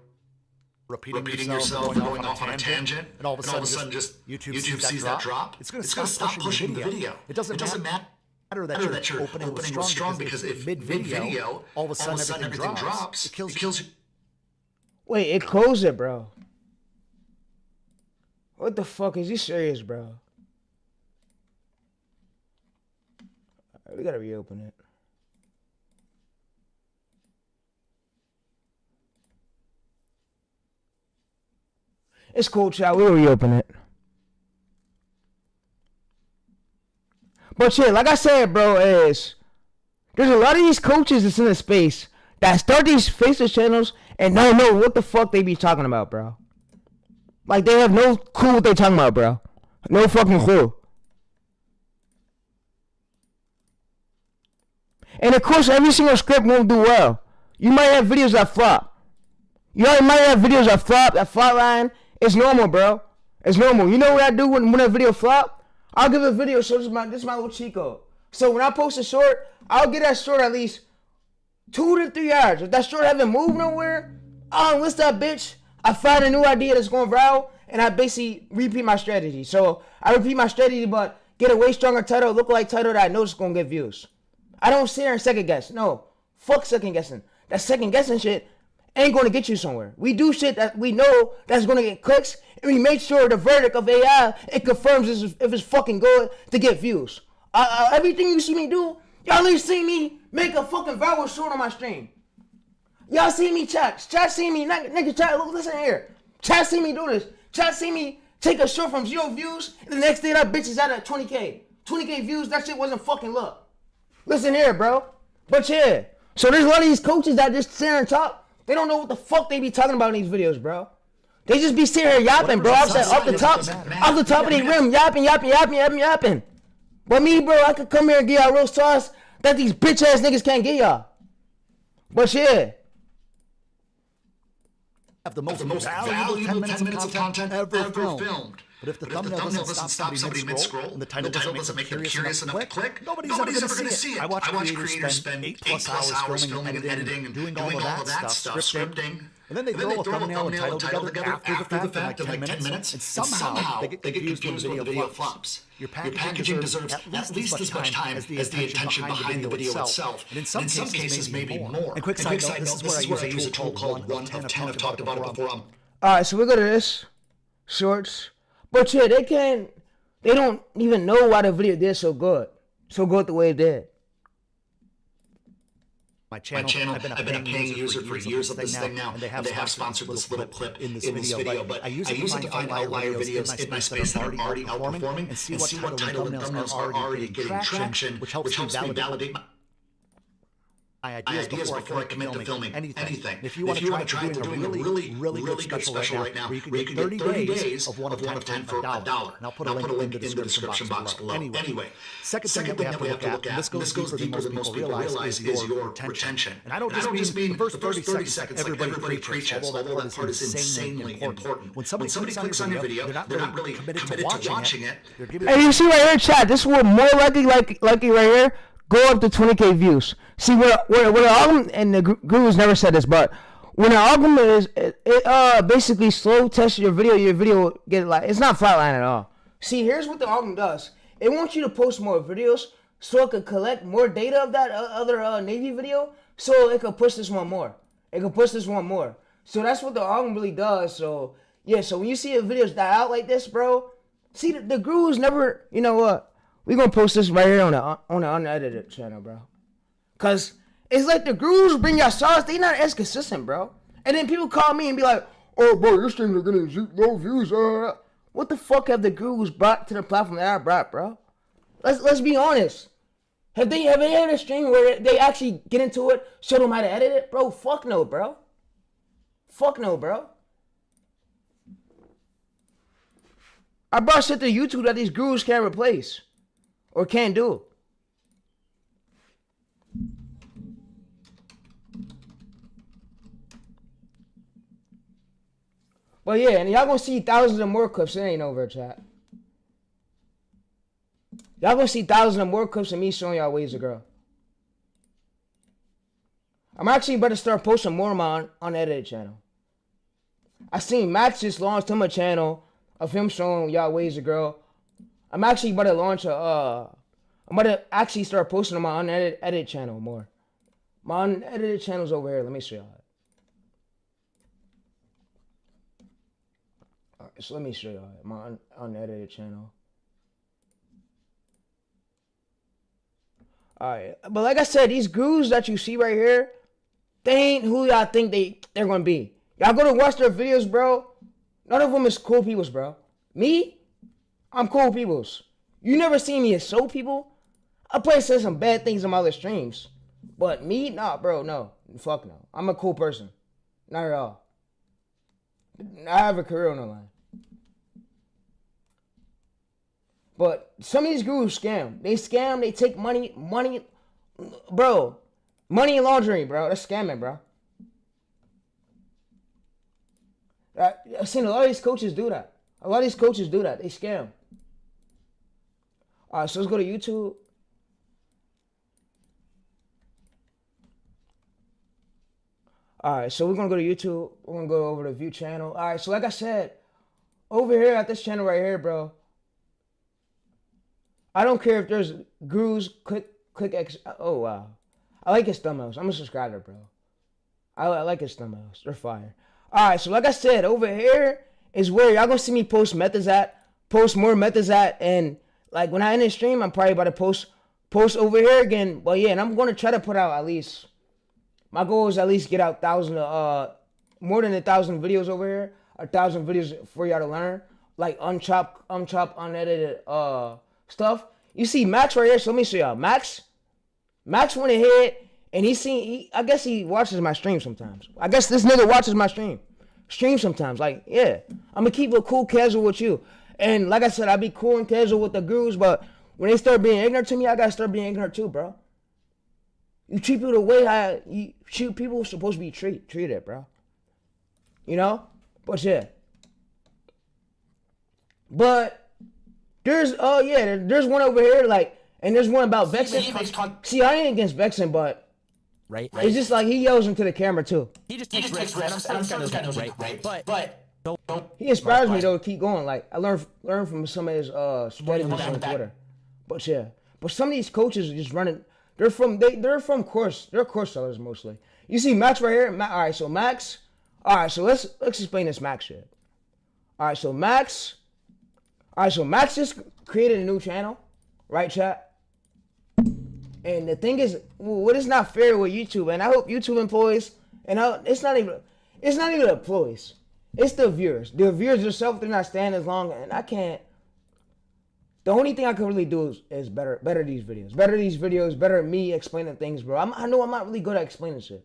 [SPEAKER 5] repeating yourself, going off on a tangent, and all of a sudden just YouTube sees that drop, it's going to stop pushing the video. It doesn't matter that your opening was strong, because if mid-video, all of a sudden everything drops, it kills you.
[SPEAKER 1] Wait, it closed it, bro. What the fuck? Is he serious, bro? We gotta reopen it. It's cool, chat. We'll reopen it. But shit, like I said, bro, there's a lot of these coaches that's in the space that start these faceless channels and don't know what the fuck they be talking about, bro. Like, they have no clue what they talking about, bro. No fucking clue. And of course, every single script won't do well. You might have videos that flop. You might have videos that flop, that flatline. It's normal, bro. It's normal. You know what I do when a video flop? I'll give a video, so this is my little cheat code. So when I post a short, I'll get that short at least 2 to 3 yards. If that short haven't moved nowhere, I'll enlist that bitch. I find a new idea that's going viral, and I basically repeat my strategy. So I repeat my strategy, but get a way stronger title, look like title that I know is going to get views. I don't sit there and second guess. No, fuck second guessing. That second guessing shit ain't going to get you somewhere. We do shit that we know that's going to get clicks, and we make sure the verdict of AI, it confirms if it's fucking good to get views. Everything you see me do, y'all at least see me make a fucking viral short on my stream. Y'all see me chat see me, nigga chat, look, listen here. Chat see me do this. Chat see me take a short from 0 views, and the next day that bitch is at 20K. 20K views, that shit wasn't fucking luck. Listen here, bro. But yeah, so there's a lot of these coaches that just sit there and talk. They don't know what the fuck they be talking about in these videos, bro. They just be sitting here yapping, bro. Off the top of their rim, yapping. But me, bro, I could come here and give y'all real sauce that these bitch ass niggas can't get y'all. But yeah.
[SPEAKER 5] Have the most valuable 10 minutes of content ever filmed. But if the thumbnail doesn't stop somebody mid-scroll, and the title doesn't make them curious enough to click, nobody's ever going to see it. I watch creators spend 8+ hours filming and editing and doing all of that stuff, scripting.
[SPEAKER 6] And then they throw a thumbnail and title together after the fact in like 10 minutes, and somehow they get confused when the video flops. Your packaging deserves at least as much time as the attention behind the video itself. And in some cases, maybe more. And quick side note, this is where I use a tool called 1 of 10. I've talked about it before.
[SPEAKER 1] All right, so we go to this shorts, but yeah, they don't even know why the video did so good the way it did.
[SPEAKER 6] My channel, I've been a paying user for years of this thing now, and they have sponsored this little clip in this video, but I use it to find outlier videos in my space that are already outperforming and see what title and thumbnails are already getting traction, which helps me validate my ideas before I commit to filming anything. If you want to try doing a really good special right now, where you can get 30 days of 1 of 10 for $1. And I'll put a link in the description box below. Anyway, second thing that we have to look at, and this goes deeper than most people realize, is your retention. And I don't just mean the first 30 seconds like everybody preaches, although that part is insanely important. When somebody clicks on your video, they're not really committed to watching it.
[SPEAKER 1] And you see right here, chat, this will more likely right here, go up to 20K views. See, where the algorithm, and the gurus never said this, but when an algorithm is, it basically slow tests your video get like, it's not flatline at all. See, here's what the algorithm does. It wants you to post more videos so it could collect more data of that other Navy video, so it could push this one more. So that's what the algorithm really does. So, yeah, so when you see the videos die out like this, bro, see, the gurus never, you know what? We're going to post this right here on the unedited channel, bro. Because it's like the gurus bring y'all sauce. They not as consistent, bro. And then people call me and be like, oh, bro, your streams are getting low views. What the fuck have the gurus brought to the platform that I brought, bro? Let's be honest. Have they had a stream where they actually get into it, show them how to edit it? Bro, fuck no, bro. I brought shit to YouTube that these gurus can't replace. Or can't do. But yeah, and y'all gonna see thousands of more clips. It ain't over, chat. Y'all gonna see thousands of more clips of me showing y'all ways to grow. I'm actually about to start posting more on my unedited channel. I seen Max just launched him a channel of him showing y'all ways to grow. I'm actually about to launch I'm about to actually start posting on my unedited channel more. My unedited channel's over here. Let me show y'all. Alright, so let me show y'all my unedited channel. Alright, but like I said, these gurus that you see right here, they ain't who y'all think they're gonna be. Y'all go to watch their videos, bro. None of them is cool peoples, bro. Me? I'm cool peoples. You never seen me as so people. I probably said some bad things in my other streams. But me? Nah, bro, no. Fuck no. I'm a cool person. Not at all. I have a career on the line. But some of these gurus scam. They take money, bro. Money laundering, bro. That's scamming, bro. I've seen a lot of these coaches do that. They scam. Alright, so let's go to YouTube. Alright, so we're going to go to YouTube. We're going to go over to view channel. Alright, so like I said, over here at this channel right here, bro, I don't care if there's gurus, click X. Oh, wow. I like his thumbnails. I'm a subscriber, bro. I like his thumbnails. They're fire. Alright, so like I said, over here is where y'all gonna see me post more methods at, and like when I end the stream, I'm probably about to post over here again. But yeah, and I'm gonna try to put out at least, my goal is at least get out more than 1,000 videos over here, 1,000 videos for y'all to learn, like unchopped, unedited stuff. You see Max right here, so let me show y'all. Max went ahead and I guess he watches my stream sometimes. I guess this nigga watches my stream sometimes. Like, yeah, I'm gonna keep it cool, casual with you. And like I said, I be cool and casual with the gurus, but when they start being ignorant to me, I gotta start being ignorant too, bro. You treat people the way people supposed to be treated, bro. You know? But yeah. But there's one over here, like, and there's one about vexing. See, I ain't against vexing, but
[SPEAKER 7] right?
[SPEAKER 1] It's just like he yells into the camera too.
[SPEAKER 7] He just takes risks, and I'm still kind of right? But don't
[SPEAKER 1] He inspires me though to keep going. Like I learn from some of his strategies on Twitter. But yeah, but some of these coaches are just running. They're from course. They're course sellers mostly. You see Max right here. All right, so Max. All right, so let's explain this Max shit. All right, so Max just created a new channel, right, chat? And the thing is, what is not fair with YouTube, and I hope YouTube employees, and it's not even the employees, it's the viewers. The viewers themselves, they're not staying as long, and I can't. The only thing I can really do is better these videos, better me explaining things, bro. I know I'm not really good at explaining shit,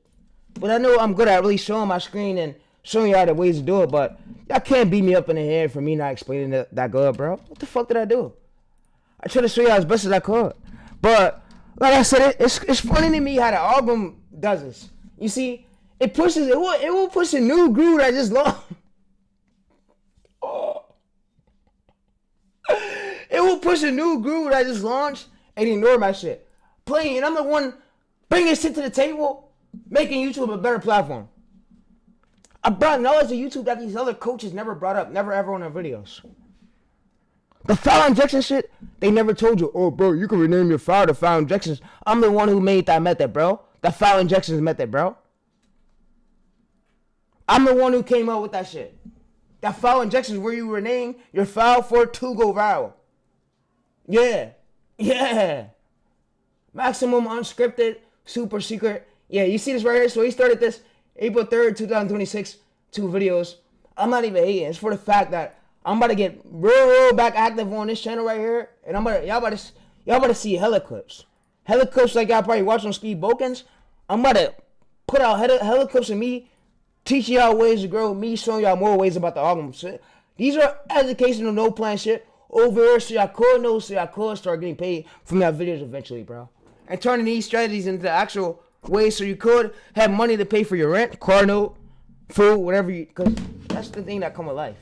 [SPEAKER 1] but I know I'm good at really showing my screen and showing y'all the ways to do it. But y'all can't beat me up in the head for me not explaining that good, bro. What the fuck did I do? I try to show y'all as best as I could, but like I said, it's funny to me how the album does this. You see, it will push a new groove that I just love. It will push a new groove that I just launched and ignore my shit. Playing, and I'm the one bringing shit to the table, making YouTube a better platform. I brought knowledge to YouTube that these other coaches never brought up, never ever on their videos. The foul injection shit, they never told you, oh, bro, you can rename your foul to foul injections. I'm the one who made that method, bro. The foul injections method, bro. I'm the one who came up with that shit. That foul injections where you rename your foul for it to go viral. Yeah. Maximum unscripted, super secret. Yeah, you see this right here? So he started this April 3rd, 2026, 2 videos. I'm not even hating. It's for the fact that I'm about to get real back active on this channel right here. And y'all about to see hella clips. Hella clips like y'all probably watch on Speed Bokens. I'm about to put out hella clips of me teaching y'all ways to grow, me showing y'all more ways about the album. So these are educational, no plan shit over here, so y'all could know, so y'all could start getting paid from y'all videos eventually, bro. And turning these strategies into actual ways so you could have money to pay for your rent, car note, food, whatever you, because that's the thing that come with life.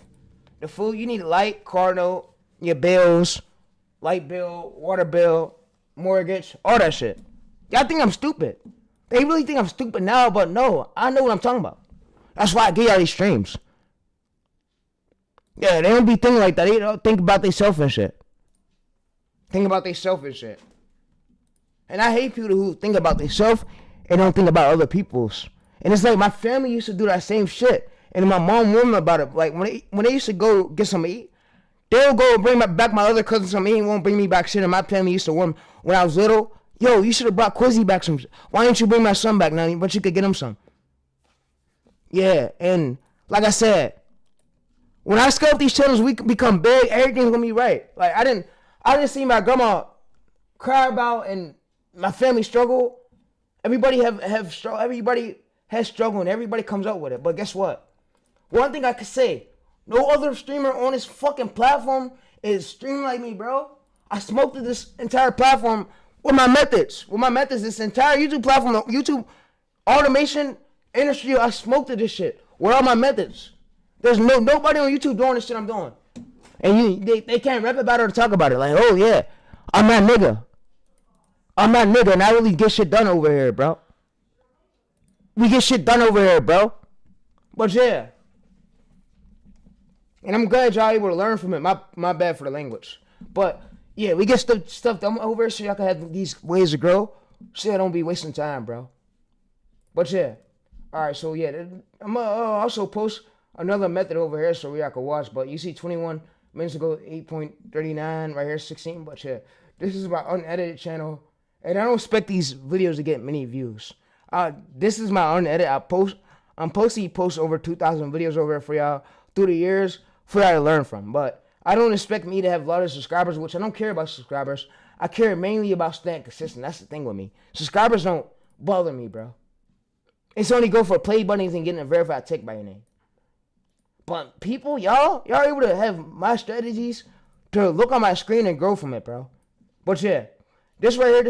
[SPEAKER 1] The food, you need light, car note, your bills, light bill, water bill, mortgage, all that shit. Y'all think I'm stupid. They really think I'm stupid now, but no, I know what I'm talking about. That's why I give y'all these streams. Yeah, they don't be thinking like that. They don't think about they selfish shit. Think about they selfish shit. And I hate people who think about themselves and don't think about other people's. And it's like my family used to do that same shit. And my mom warned me about it. Like when they used to go get something to eat, they'll go bring back my other cousins something to eat, won't bring me back shit. And my family used to warn me when I was little, yo, you should have brought Quizzy back some. Why didn't you bring my son back now? But you could get him some. Yeah, and like I said, when I scale up these channels, we become big. Everything's gonna be right. Like I didn't see my grandma cry about and my family struggle. Everybody have struggle. Everybody has struggle, and everybody comes out with it. But guess what? One thing I could say, no other streamer on this fucking platform is streaming like me, bro. I smoked this entire platform with my methods. This entire YouTube platform, YouTube automation industry, I smoked this shit. Where are my methods? There's nobody on YouTube doing this shit I'm doing. And they can't rap about it or talk about it. Like, oh yeah, I'm that nigga, and I really get shit done over here, bro. We get shit done over here, bro. But yeah. And I'm glad y'all able to learn from it. My bad for the language. But yeah, we get stuff done over here so y'all can have these ways to grow. So I don't be wasting time, bro. But yeah. Alright, so yeah, I'm gonna also post another method over here so y'all can watch. But you see 21 minutes ago, 8.39, right here, 16. But yeah, this is my unedited channel. And I don't expect these videos to get many views. This is my unedited. I'm posting over 2,000 videos over here for y'all through the years for y'all to learn from. But I don't expect me to have a lot of subscribers, which I don't care about subscribers. I care mainly about staying consistent. That's the thing with me. Subscribers don't bother me, bro. It's only go for play buttons and getting a verified tick by your name. But people, y'all able to have my strategies to look on my screen and grow from it, bro. But yeah, this right here,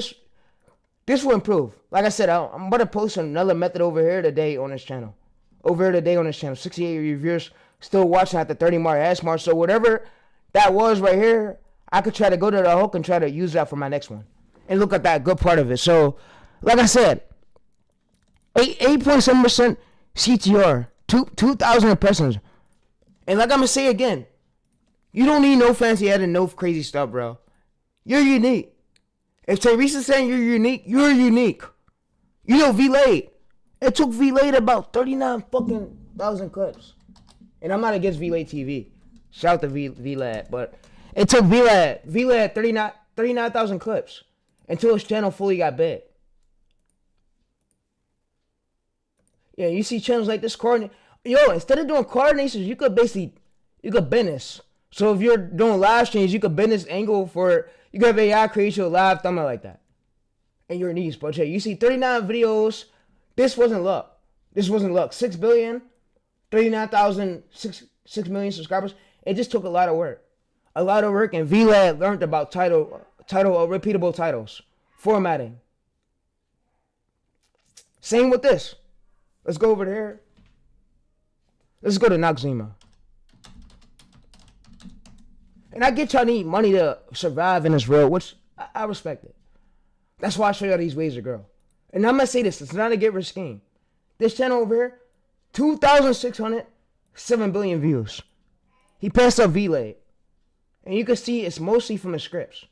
[SPEAKER 1] this will improve. Like I said, I'm about to post another method over here today on this channel. 68 reviewers still watching at the 30 mark, hash mark. So whatever that was right here, I could try to go to the hook and try to use that for my next one. And look at that good part of it. So, like I said, 8.7% CTR, 2,000 impressions. And like I'm gonna say again, you don't need no fancy editing, no crazy stuff, bro. You're unique. If TayReese is saying you're unique, you're unique. You know V-Lade. It took V-Lade about 39 fucking thousand clips. And I'm not against V-Lade TV. Shout out to V-Lade. But it took V-Lade 39,000 clips until his channel fully got big. Yeah, you see channels like this coordinate. Yo, instead of doing coordinations, you could bend this. So if you're doing live streams, you could bend this angle for, you could have AI create you a live thumbnail like that. And your knees. But yeah, you see 39 videos. This wasn't luck. 6 billion, 39,000, 6 million subscribers. It just took a lot of work. And VLAD learned about repeatable titles, formatting. Same with this. Let's go over there. Let's go to Noxzema. And I get y'all need money to survive in this world, which I respect it. That's why I show y'all these ways to grow. And I'm going to say this. It's not a get rich scheme. This channel over here, 2,600, 7 billion views. He passed up V-Lade. And you can see it's mostly from the scripts.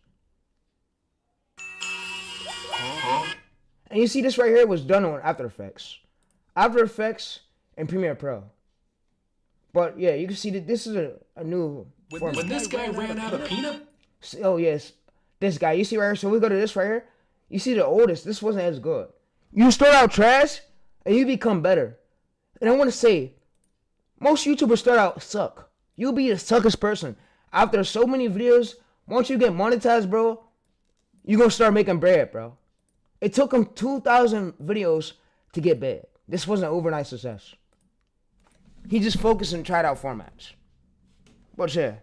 [SPEAKER 1] And you see this right here was done on After Effects. After Effects and Premiere Pro. But yeah, you can see that this is a new format.
[SPEAKER 5] When this guy ran out of peanut?
[SPEAKER 1] Oh yes, this guy. You see right here, so we go to this right here. You see the oldest, this wasn't as good. You start out trash, and you become better. And I want to say, most YouTubers start out suck. You'll be the suckest person. After so many videos, once you get monetized, bro, you're going to start making bread, bro. It took him 2,000 videos to get big. This wasn't an overnight success. He just focused and tried out formats. But yeah.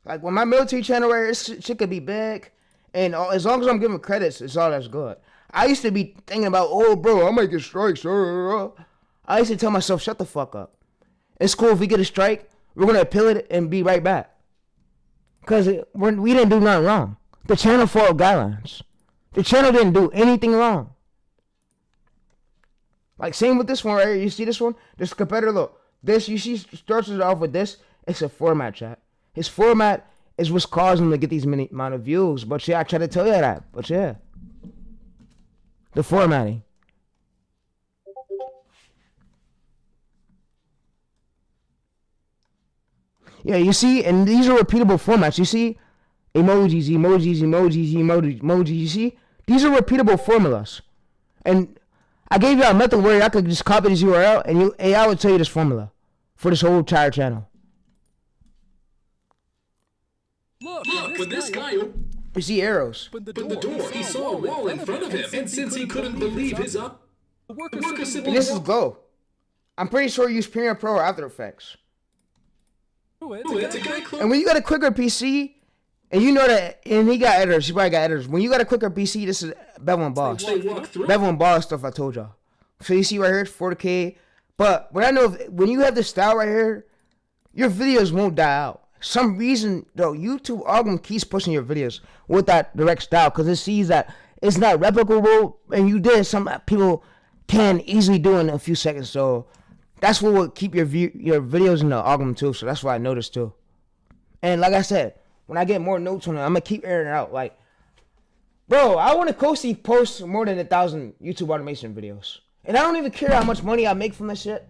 [SPEAKER 1] Like, when my military channel right here, shit could be big. And as long as I'm giving credits, it's all that's good. I used to be thinking about, oh, bro, I might get strikes. I used to tell myself, shut the fuck up. It's cool if we get a strike. We're going to appeal it and be right back. Because we didn't do nothing wrong. The channel followed guidelines. The channel didn't do anything wrong. Like, same with this one right here. You see this one? This competitor, look. This, you see, starts it off with this. It's a format, chat. His format is what's causing him to get these many amount of views. But yeah, I try to tell you that. But yeah. The formatting. Yeah, you see, and these are repeatable formats. You see, emojis. You see, these are repeatable formulas. And I gave you a method where I could just copy this URL and AI would tell you this formula for this whole entire channel.
[SPEAKER 5] Look, when this guy
[SPEAKER 1] You see arrows.
[SPEAKER 5] opened the door, he saw a wall in front of him, and since he couldn't believe his the worker simply
[SPEAKER 1] And this is Go. I'm pretty sure you use Premiere Pro or After Effects.
[SPEAKER 5] it's a guy
[SPEAKER 1] And when you got a quicker PC, and you know that, and he got editors, he probably got editors. When you got a quicker PC, this is Bevel and Boss.
[SPEAKER 5] They walk through.
[SPEAKER 1] Bevel and Boss stuff I told y'all. So you see right here, it's 4K. But what I know, when you have this style right here, your videos won't die out. Some reason, though, YouTube algorithm keeps pushing your videos with that direct style because it sees that it's not replicable, and you did some people can easily do in a few seconds. So that's what will keep your videos in the algorithm too. So that's what I noticed too. And like I said, when I get more notes on it, I'm gonna keep airing it out. Like, bro, I want to Kosi post more than 1,000 YouTube automation videos, and I don't even care how much money I make from this shit.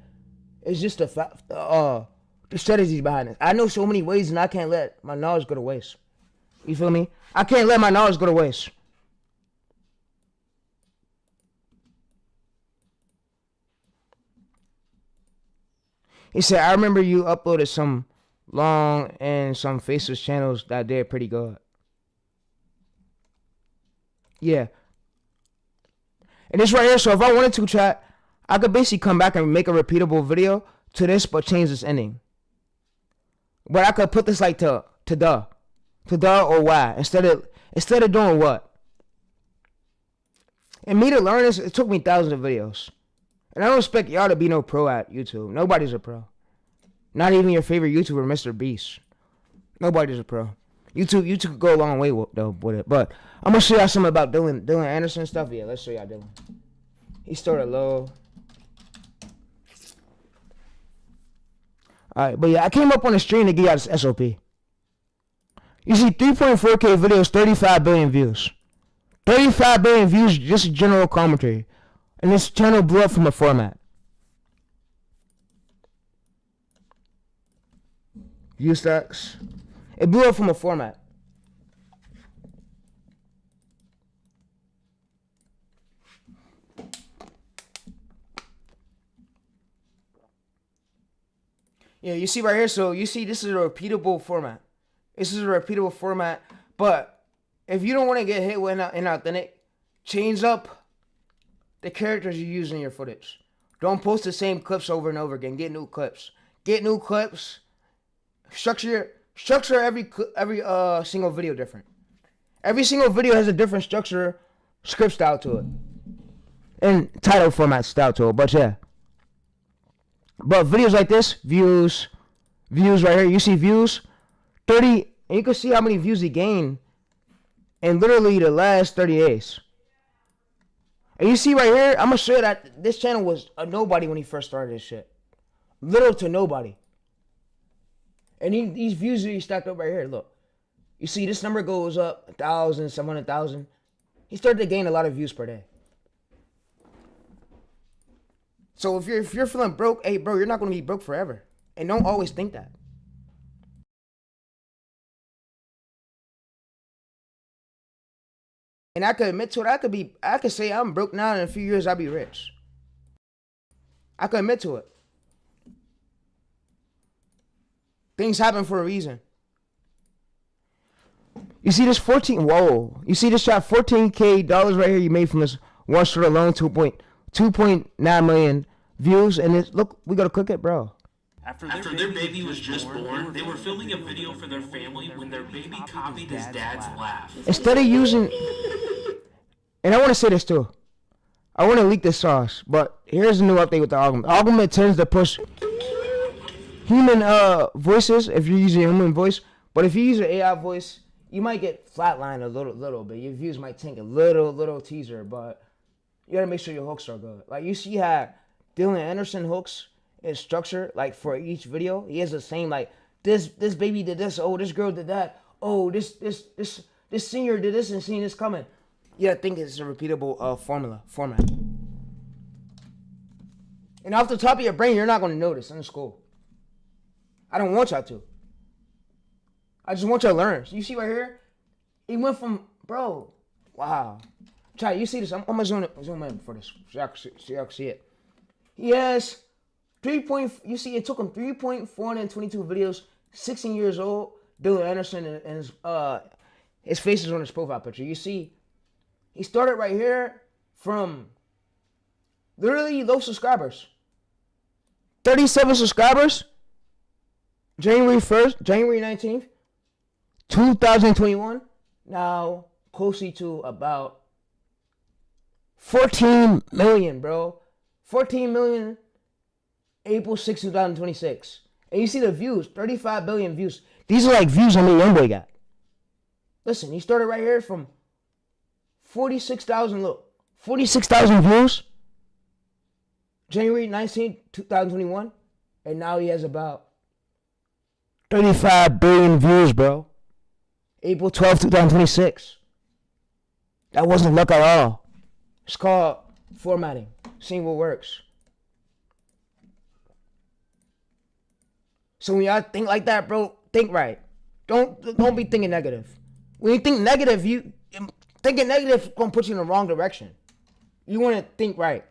[SPEAKER 1] It's just the strategies behind it. I know so many ways, and I can't let my knowledge go to waste. You feel me? I can't let my knowledge go to waste. He said, I remember you uploaded some long and some faceless channels that did pretty good. Yeah. And this right here, so if I wanted to, chat, I could basically come back and make a repeatable video to this, but change this ending. But I could put this like to the or why instead of doing what. And me to learn this, it took me thousands of videos. And I don't expect y'all to be no pro at YouTube. Nobody's a pro. Not even your favorite YouTuber, Mr. Beast. Nobody's a pro. YouTube could go a long way with it. But I'm gonna show y'all something about Dylan Anderson stuff. Yeah, let's show y'all Dylan. He started low. Alright, but yeah, I came up on the stream to get out this SOP. You see 3.4K videos, 35 billion views. 35 billion views, just general commentary. And this channel blew up from a format. View stacks. It blew up from a format. Yeah, you see right here, so you see this is a repeatable format. This is a repeatable format, but if you don't want to get hit with inauthentic, change up the characters you use in your footage. Don't post the same clips over and over again. Get new clips. Get new clips. Structure every single video different. Every single video has a different structure, script style to it, and title format style to it. But yeah. But videos like this, views right here, you see views, 30, and you can see how many views he gained in literally the last 30 days. And you see right here, I'm going to show you that this channel was a nobody when he first started this shit. Little to nobody. And these views that he stacked up right here, look. You see this number goes up 1,000, 700,000. He started to gain a lot of views per day. So if you're feeling broke, hey bro, you're not gonna be broke forever. And don't always think that. And I could admit to it, I could say I'm broke now and in a few years I'll be rich. I could admit to it. Things happen for a reason. You see this you see this shot, $14K right here you made from this one short alone, 2.9 million views, and it's, look, we gotta click it, bro.
[SPEAKER 8] After their baby was just born, they were filming a video for their family when their baby copied his dad's laugh.
[SPEAKER 1] Instead of using, and I want to say this too, I want to leak this sauce, but here's a new update with the algorithm. The algorithm tends to push human voices if you're using a human voice, but if you use an AI voice, you might get flatlined a little bit. Your views might tank a little teaser, but you gotta make sure your hooks are good. Like you see how Dylan Anderson hooks is structured, like for each video. He has the same, like this baby did this, oh this girl did that, oh this senior did this and seen this coming. Yeah, I think it's a repeatable format. And off the top of your brain, you're not gonna notice in school. I don't want y'all to. I just want y'all to learn. So you see right here, he went from, bro, wow. Try, you see this? I'm gonna zoom in for this, so y'all can see it. He has you see, it took him 3.422 videos, 16 years old. Dylan Anderson and his face is on his profile picture. You see, he started right here from literally low subscribers. 37 subscribers. January 19th, 2021. Now closely to about 14 million, bro. 14 million, April 6, 2026. And you see the views, 35 billion views. These are like views on the Youngboy got. Listen, he started right here from 46,000, look, 46,000 views. January 19, 2021. And now he has about 35 billion views, bro. April 12, 2026. That wasn't luck at all. It's called formatting. Seeing what works. So when y'all think like that, bro, think right. Don't be thinking negative. When you think negative, thinking negative gonna put you in the wrong direction. You wanna think right.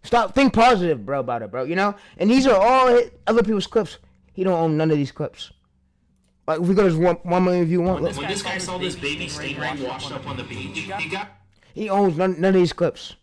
[SPEAKER 1] Think positive, bro, about it, bro. You know? And these are all other people's clips. He don't own none of these clips. Like if we go to 1 million view one.
[SPEAKER 8] When this guy saw this baby stingray washed up on the beach,
[SPEAKER 1] he owns none of these clips.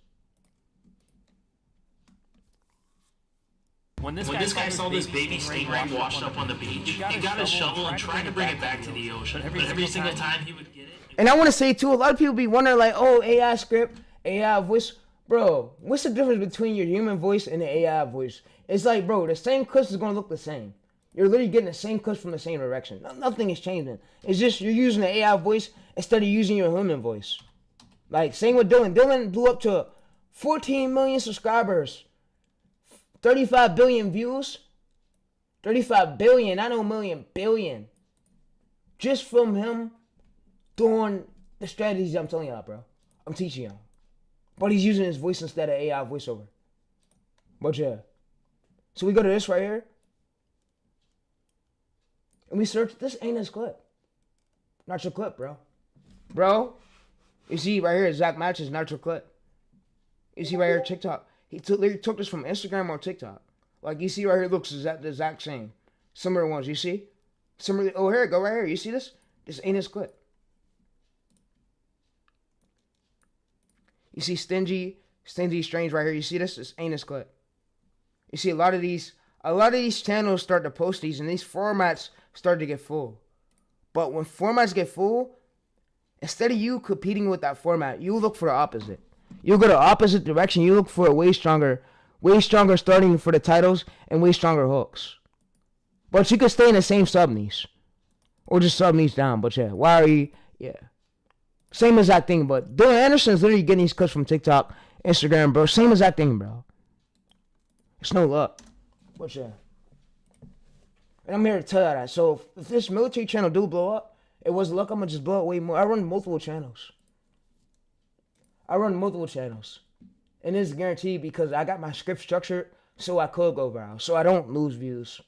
[SPEAKER 8] When this guy saw this baby stingray washed up on the beach, he got a shovel and tried to bring it back to the ocean. But every single time he would get it.
[SPEAKER 1] And I want to say too, a lot of people be wondering like, oh, AI script, AI voice. Bro, what's the difference between your human voice and the AI voice? It's like, bro, the same clips is going to look the same. You're literally getting the same clips from the same direction. Nothing is changing. It's just you're using the AI voice instead of using your human voice. Like, same with Dylan. Dylan blew up to 14 million subscribers. 35 billion views. 35 billion, I know million, billion. Just from him doing the strategies I'm telling y'all, bro. I'm teaching y'all. But he's using his voice instead of AI voiceover. But yeah. So we go to this right here. And we search, this ain't his clip. Not your clip, bro. Bro, you see right here, Zach Matches, not your clip. You see right here, TikTok. He took this from Instagram or TikTok. Like you see right here, looks the exact same. Similar ones, you see? Similar, oh here, go right here. You see this? This ain't his clip. You see Stingy Strange right here. You see this? This ain't his clip. You see a lot of these channels start to post these and these formats start to get full. But when formats get full, instead of you competing with that format, you look for the opposite. You go the opposite direction. You look for a way stronger starting for the titles and way stronger hooks. But you could stay in the same sub niche. Or just sub niche down. But yeah, why are you? Yeah. Same exact thing, but Dylan Anderson's literally getting these clips from TikTok, Instagram, bro. Same exact thing, bro. It's no luck. But yeah. And I'm here to tell you that. So if this military channel do blow up, it was luck, I'm gonna just blow it way more. I run multiple channels. And it's guaranteed because I got my script structured so I could go viral. So I don't lose views.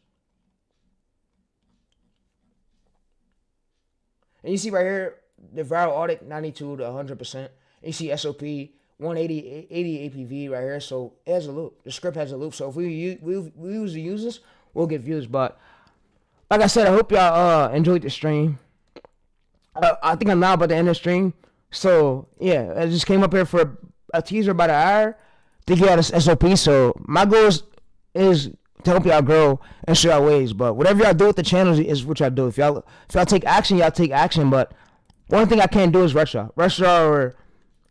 [SPEAKER 1] And you see right here, the viral audit 92 to 100%. And you see SOP 180 80 APV right here. So it has a loop. The script has a loop. So if we use the users, we'll get views. But like I said, I hope y'all enjoyed the stream. I think I'm now about to end the stream. So yeah, I just came up here for a teaser about an hour to get out of SOP. So my goal is to help y'all grow and show y'all ways. But whatever y'all do with the channels is what y'all do. If y'all take action, y'all take action. But one thing I can't do is rush y'all or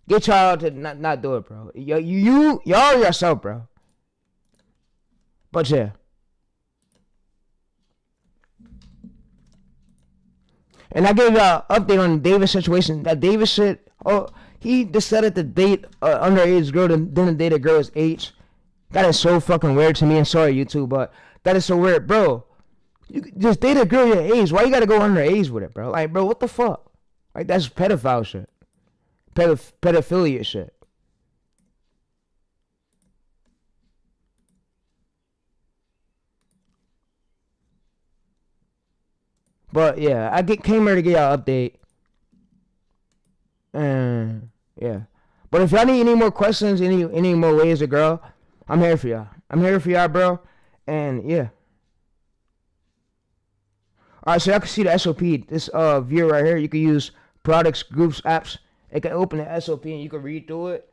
[SPEAKER 1] get y'all to not do it, bro. Y'all yourself, bro. But yeah. And I gave y'all an update on Davis situation. That Davis shit, he decided to date underage girl, didn't date a girl his age. That is so fucking weird to me. And sorry, YouTube, but that is so weird, bro. You just date a girl your age. Why you gotta go underage with it, bro? Like, bro, what the fuck? Like, that's pedophile shit. Pedophilia shit. But yeah, I came here to get y'all an update. And yeah. But if y'all need any more questions, any more ways to grow, I'm here for y'all. I'm here for y'all, bro. And yeah. Alright, so y'all can see the SOP. This view right here, you can use products, groups, apps. It can open the SOP and you can read through it.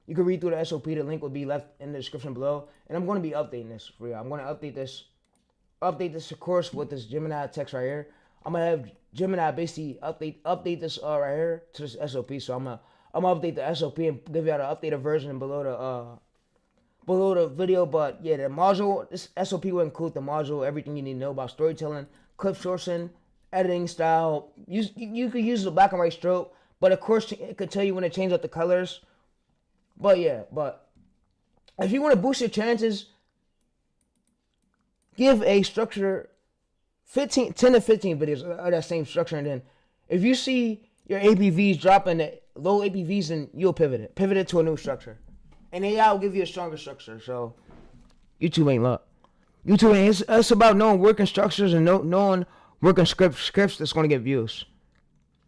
[SPEAKER 1] You can read through the SOP. The link will be left in the description below. And I'm going to be updating this for y'all. I'm going to update this of course with this Gemini text right here. I'm gonna have Gemini basically update this right here to this SOP. So I'm gonna update the SOP and give y'all the updated version below the video. But yeah, the module, this SOP will include the module, everything you need to know about storytelling, clip sourcing, editing style. You could use the black and white stroke, but of course it could tell you when to change up the colors. But yeah, but if you want to boost your chances, give a structure 10 to 15 videos of that same structure, and then if you see your APVs dropping at low APVs, then you'll pivot it to a new structure, and AI will give you a stronger structure. So YouTube ain't luck. YouTube ain't. It's about knowing working structures and knowing working scripts that's gonna get views.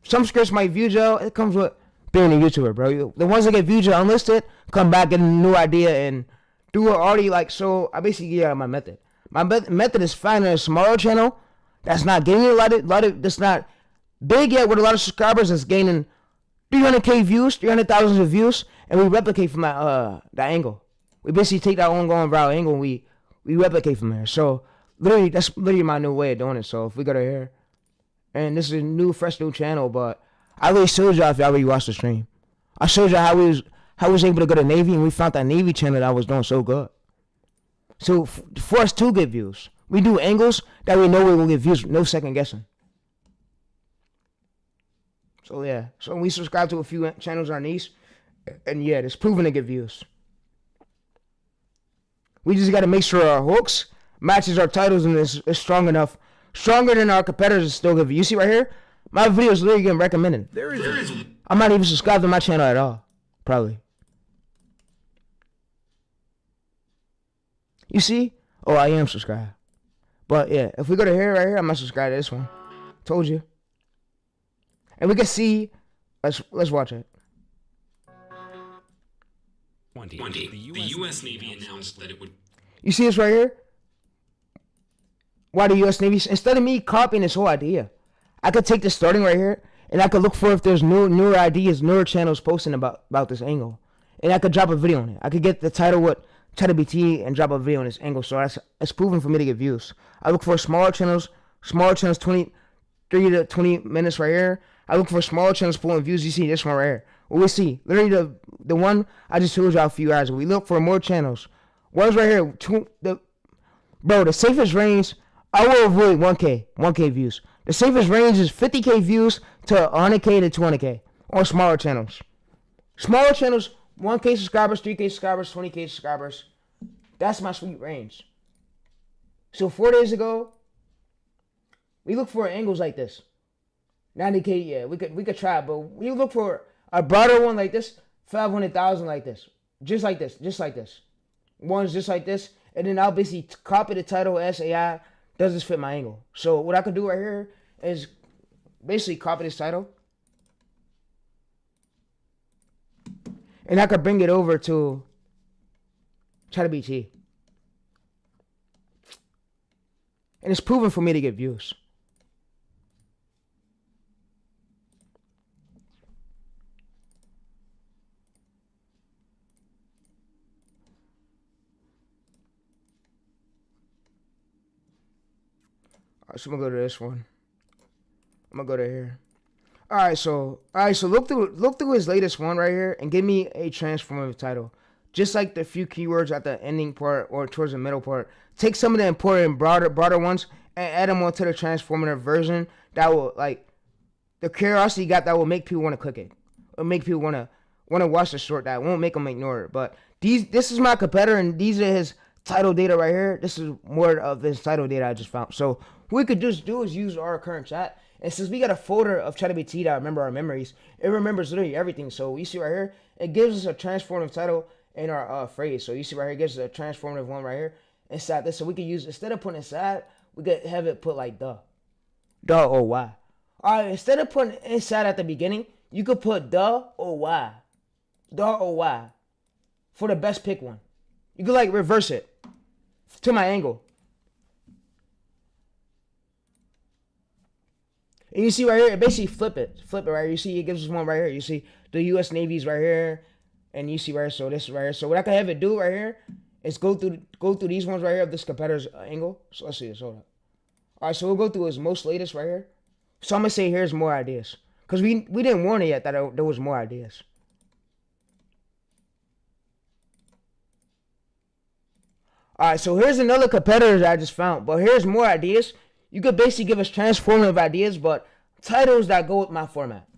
[SPEAKER 1] Some scripts might view Joe. It comes with being a YouTuber, bro. The ones that get viewed unlisted come back, get a new idea, and do it already like so. I basically get out my method. My method is finding a smaller channel that's not getting a lot of that's not big yet with a lot of subscribers that's gaining 300k views, 300,000 views, and we replicate from that angle. We basically take that ongoing viral angle and we replicate from there. So literally, that's literally my new way of doing it. So if we go to here, and this is a new, fresh new channel, but I really showed y'all if y'all really watched the stream. I showed y'all how we was able to go to Navy and we found that Navy channel that was doing so good. So for us to get views, we do angles that we know we will get views, no second guessing. So yeah, so we subscribe to a few channels in our niche, And yeah, it's proven to get views. We just got to make sure our hooks matches our titles and is strong enough. Stronger than our competitors to still give views. You see right here? My videos literally getting recommended. I'm not even subscribed to my channel at all. Probably. You see? Oh, I am subscribed. But yeah, if we go to here, right here, I'm not subscribed to this one. Told you. And we can see. Let's watch it.
[SPEAKER 9] 20. The U.S. Navy announced that it would.
[SPEAKER 1] You see this right here? Why the U.S. Navy? Instead of me copying this whole idea, I could take this starting right here, and I could look for if there's newer ideas, newer channels posting about this angle, and I could drop a video on it. I could get the title with ChatGPT and drop a video on this angle. So it's proven for me to get views. I look for smaller channels, 23 to 20 minutes right here. I look for smaller channels pulling views. You see this one right here. What we see, literally the one I just told y'all a few hours ago. We look for more channels. One's right here. The safest range, I will avoid 1K views. The safest range is 50K views to 100K to 200K on smaller channels. Smaller channels, 1K subscribers, 3K subscribers, 20K subscribers. That's my sweet range. So 4 days ago, we look for angles like this. 90K, yeah, we could try, but we look for a broader one like this, 500,000 like this. Just like this. One's just like this, and then I'll basically copy the title as AI. Does this fit my angle? So what I could do right here is basically copy this title, and I could bring it over to ChatGPT. And it's proven for me to get views. So I'm gonna go to this one. I'm gonna go to here. Alright, so look through his latest one right here and give me a transformative title. Just like the few keywords at the ending part or towards the middle part. Take some of the important broader ones and add them onto the transformative version that will, like, the curiosity gap that will make people want to click it. Or make people want to watch the short, that won't make them ignore it. But this is my competitor, and these are his title data right here. This is more of his title data I just found. So what we could just do is use our current chat. And since we got a folder of ChatGPT that remember our memories, it remembers literally everything. So you see right here, it gives us a transformative title in our phrase. So you see right here, it gives us a transformative one right here inside this. So we could use, instead of putting inside, we could have it put like the or why. Alright, instead of putting inside at the beginning, you could put the or why. For the best pick one. You could like reverse it to my angle. And you see right here, it basically flip it right here. You see, it gives us one right here. You see the U.S. Navy's right here, and you see right here. So this is right here. So what I can have it do right here is go through these ones right here of this competitor's angle. So let's see this. Hold on. All right, so we'll go through his most latest right here. So I'm gonna say here's more ideas because we didn't warn it yet that there was more ideas. All right, so here's another competitor that I just found, but here's more ideas. You could basically give us transformative ideas, but titles that go with my format.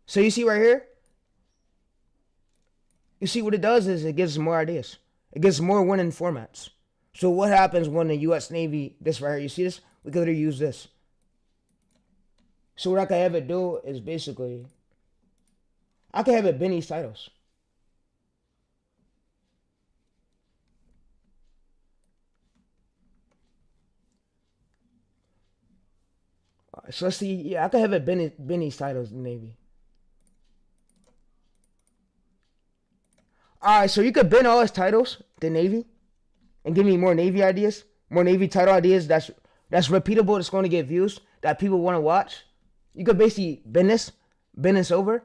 [SPEAKER 1] So you see right here? You see what it does is it gives us more ideas. It gives more winning formats. So what happens when the U.S. Navy, this right here, you see this? We could literally use this. So what I could have it do is basically, I could have it bin these titles. So let's see. Yeah, I could have it bin these titles in the Navy. Alright, so you could bin all his titles, the Navy, and give me more Navy ideas, more Navy title ideas that's repeatable, that's going to get views, that people want to watch. You could basically bin this over.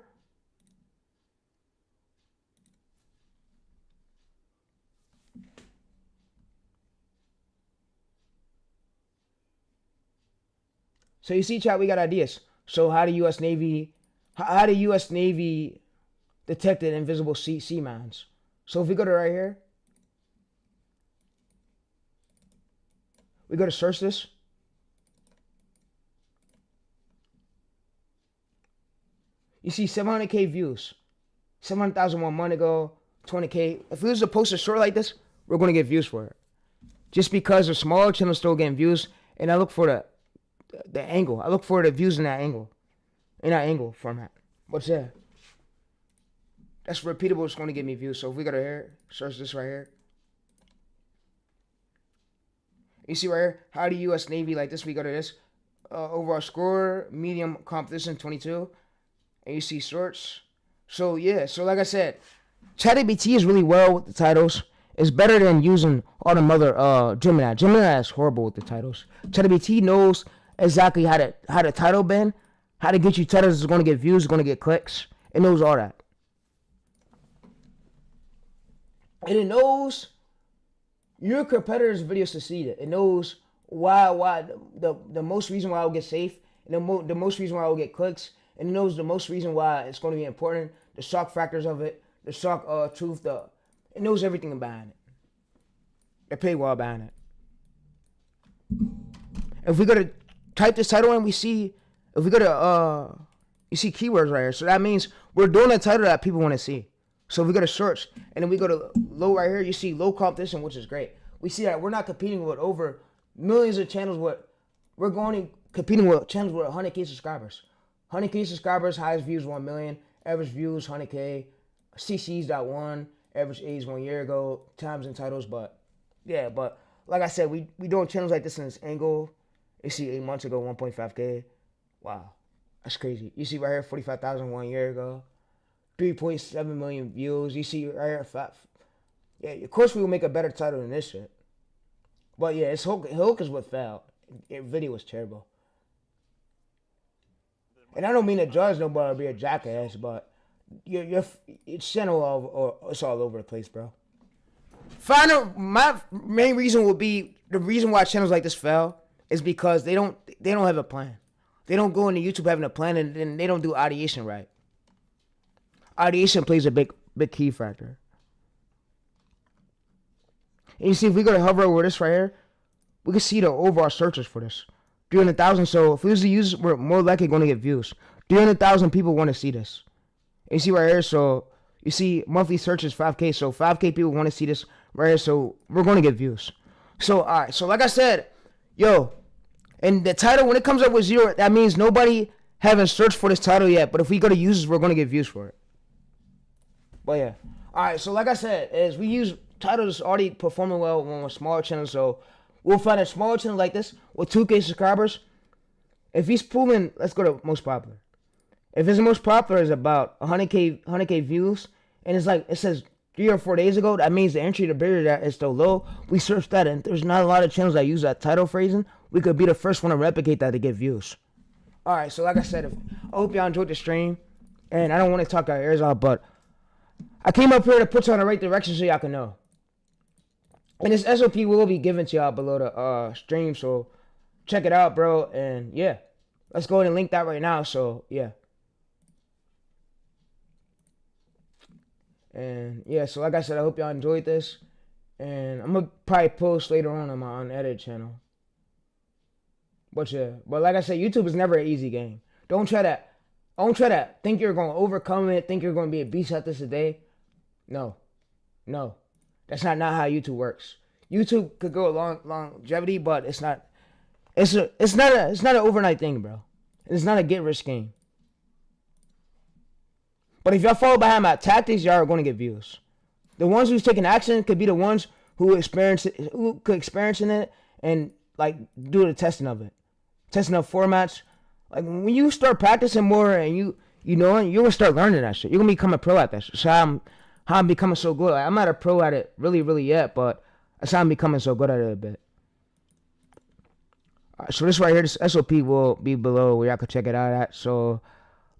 [SPEAKER 1] So you see, chat, we got ideas. So how the U.S. Navy detected invisible sea mines. So if we go to right here, we go to search this. You see 700K views. 700,000 1 month ago, 20K. If we was to post a short like this, we're going to get views for it. Just because the smaller channels still getting views, and I look for the angle. I look for the views in that angle. In that angle format. What's that? That's repeatable. It's going to get me views. So if we go to here, search this right here. You see right here, how the U.S. Navy like this? We go to this. Overall score, medium competition 22. And you see search. So yeah, so like I said, ChatGPT is really well with the titles. It's better than using all the other Gemini. Gemini is horrible with the titles. ChatGPT knows exactly how to title bend, how to get you titles that's going to get views, going to get clicks. It knows all that. And it knows your competitor's video succeeded. It knows why the most reason why I will get safe, and the most reason why I will get clicks, and it knows the most reason why it's going to be important, the shock factors of it, the shock truth, it knows everything behind it. The paywall behind it. If we go to type this title in, we see, if we go to, you see keywords right here. So that means we're doing a title that people want to see. So if we go to search, and then we go to low right here, you see low competition, which is great. We see that we're not competing with over millions of channels. We're going competing with channels with 100K subscribers. 100K subscribers, highest views 1 million, average views 100K, CC's got 1, average age 1 year ago, times and titles. But yeah, but like I said, we doing channels like this in this angle. You see 8 months ago, 1.5K. Wow, that's crazy. You see right here, 45,000 1 year ago, 3.7 million views. You see right here, yeah, of course we will make a better title than this shit. But yeah, it's Hook is what failed. Your video was terrible. And I don't mean to judge nobody or be a jackass, but your channel or it's all over the place, bro. My main reason will be the reason why channels like this fail is because they don't have a plan. They don't go into YouTube having a plan, and then they don't do ideation right. Ideation plays a big key factor. And you see, if we go to hover over this right here, we can see the overall searches for this. 300,000. So if we was to use it, we're more likely going to get views. 300,000 people want to see this. And you see right here, so you see monthly searches 5K. So 5K people want to see this right here. So we're going to get views. So all right. So like I said, yo, and the title, when it comes up with 0, that means nobody haven't searched for this title yet. But if we go to users, we're going to get views for it. But yeah. All right. So like I said, is we use titles already performing well on a smaller channel. So we'll find a smaller channel like this with 2K subscribers. If he's proven, let's go to most popular. If his most popular is about 100K views, and it's like it says 3 or 4 days ago, that means the entry to barrier that is still low. We search that, and there's not a lot of channels that use that title phrasing. We could be the first one to replicate that to get views. All right, so like I said, I hope y'all enjoyed the stream, and I don't want to talk our ears out, but I came up here to put you on the right direction so y'all can know. And this SOP will be given to y'all below the stream, so check it out, bro. And yeah, let's go ahead and link that right now. So yeah. And yeah, so like I said, I hope y'all enjoyed this. And I'm gonna probably post later on my unedited channel. But yeah, but like I said, YouTube is never an easy game. Don't try to think you're gonna overcome it, think you're gonna be a beast at this today. No. That's not how YouTube works. YouTube could go longevity, but it's not an overnight thing, bro. It's not a get rich game. But if y'all follow behind my tactics, y'all are going to get views. The ones who's taking action could be the ones who could experience in it and like do the testing of it, testing of formats. Like when you start practicing more and you know it, you're gonna start learning that shit. You're gonna become a pro at that shit. So how I'm becoming so good. Like, I'm not a pro at it really yet, but that's how I'm becoming so good at it a bit. Alright, so this right here, this SOP will be below where y'all can check it out at. So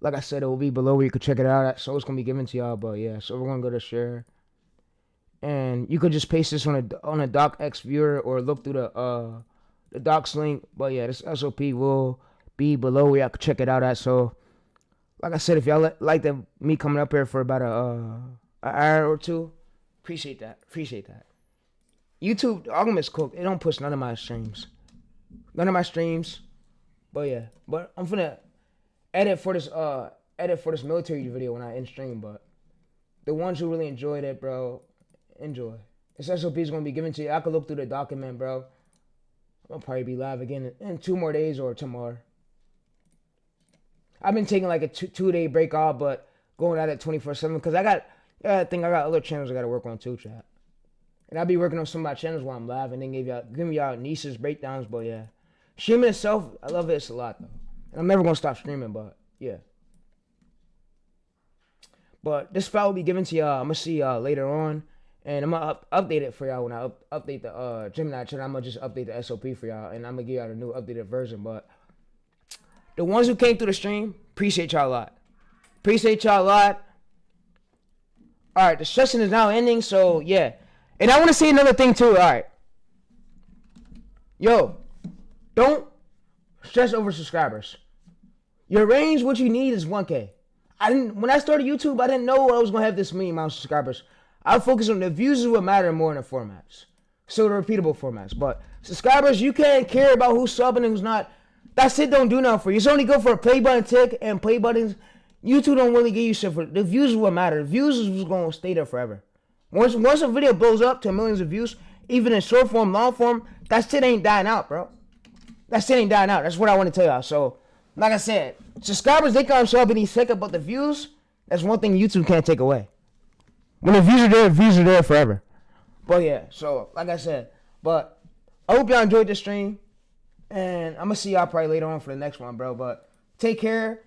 [SPEAKER 1] like I said, it will be below where you can check it out at. So it's gonna be given to y'all, but yeah. So we're gonna go to share, and you could just paste this on a docx viewer or look through the docs link. But yeah, this SOP will be below where y'all can check it out at. So like I said, if y'all like me coming up here for about an hour or two, appreciate that. YouTube, the algorithm is cooked. It don't push none of my streams. But yeah, but I'm finna edit for this edit for this military video when I end stream, but the ones who really enjoyed it, bro, enjoy. This SOP is going to be given to you. I could look through the document, bro. I'll probably be live again in 2 more days or tomorrow. I've been taking like a 2-day break off, but going at it 24/7 because I got other channels I got to work on too, chat. And I'll be working on some of my channels while I'm live and then giving y'all nieces breakdowns, but yeah. Streaming itself, I love it. It's a lot, though. And I'm never going to stop streaming, but yeah. But this file will be given to y'all. I'm going to see y'all later on. And I'm going to update it for y'all when I update the Gemini channel. I'm going to just update the SOP for y'all. And I'm going to give y'all the new updated version. But the ones who came through the stream, appreciate y'all a lot. Appreciate y'all a lot. All right, the session is now ending. So, yeah. And I want to say another thing, too. All right. Yo. Don't stress over subscribers. Your range, what you need is 1K. When I started YouTube, I didn't know I was going to have this many amount of subscribers. I focus on the views is what matter more than the formats. So the repeatable formats. But subscribers, you can't care about who's subbing and who's not. That shit don't do nothing for you. It's only good for a play button tick and play buttons. YouTube don't really give you shit for the views is what matter. The views is what's going to stay there forever. Once a video blows up to millions of views, even in short form, long form, that shit ain't dying out, bro. That shit ain't dying out. That's what I want to tell y'all. So, like I said, subscribers, they can't show up any second, but the views, that's one thing YouTube can't take away. When the views are there forever. But yeah, so, like I said, but I hope y'all enjoyed this stream. And I'm going to see y'all probably later on for the next one, bro. But take care.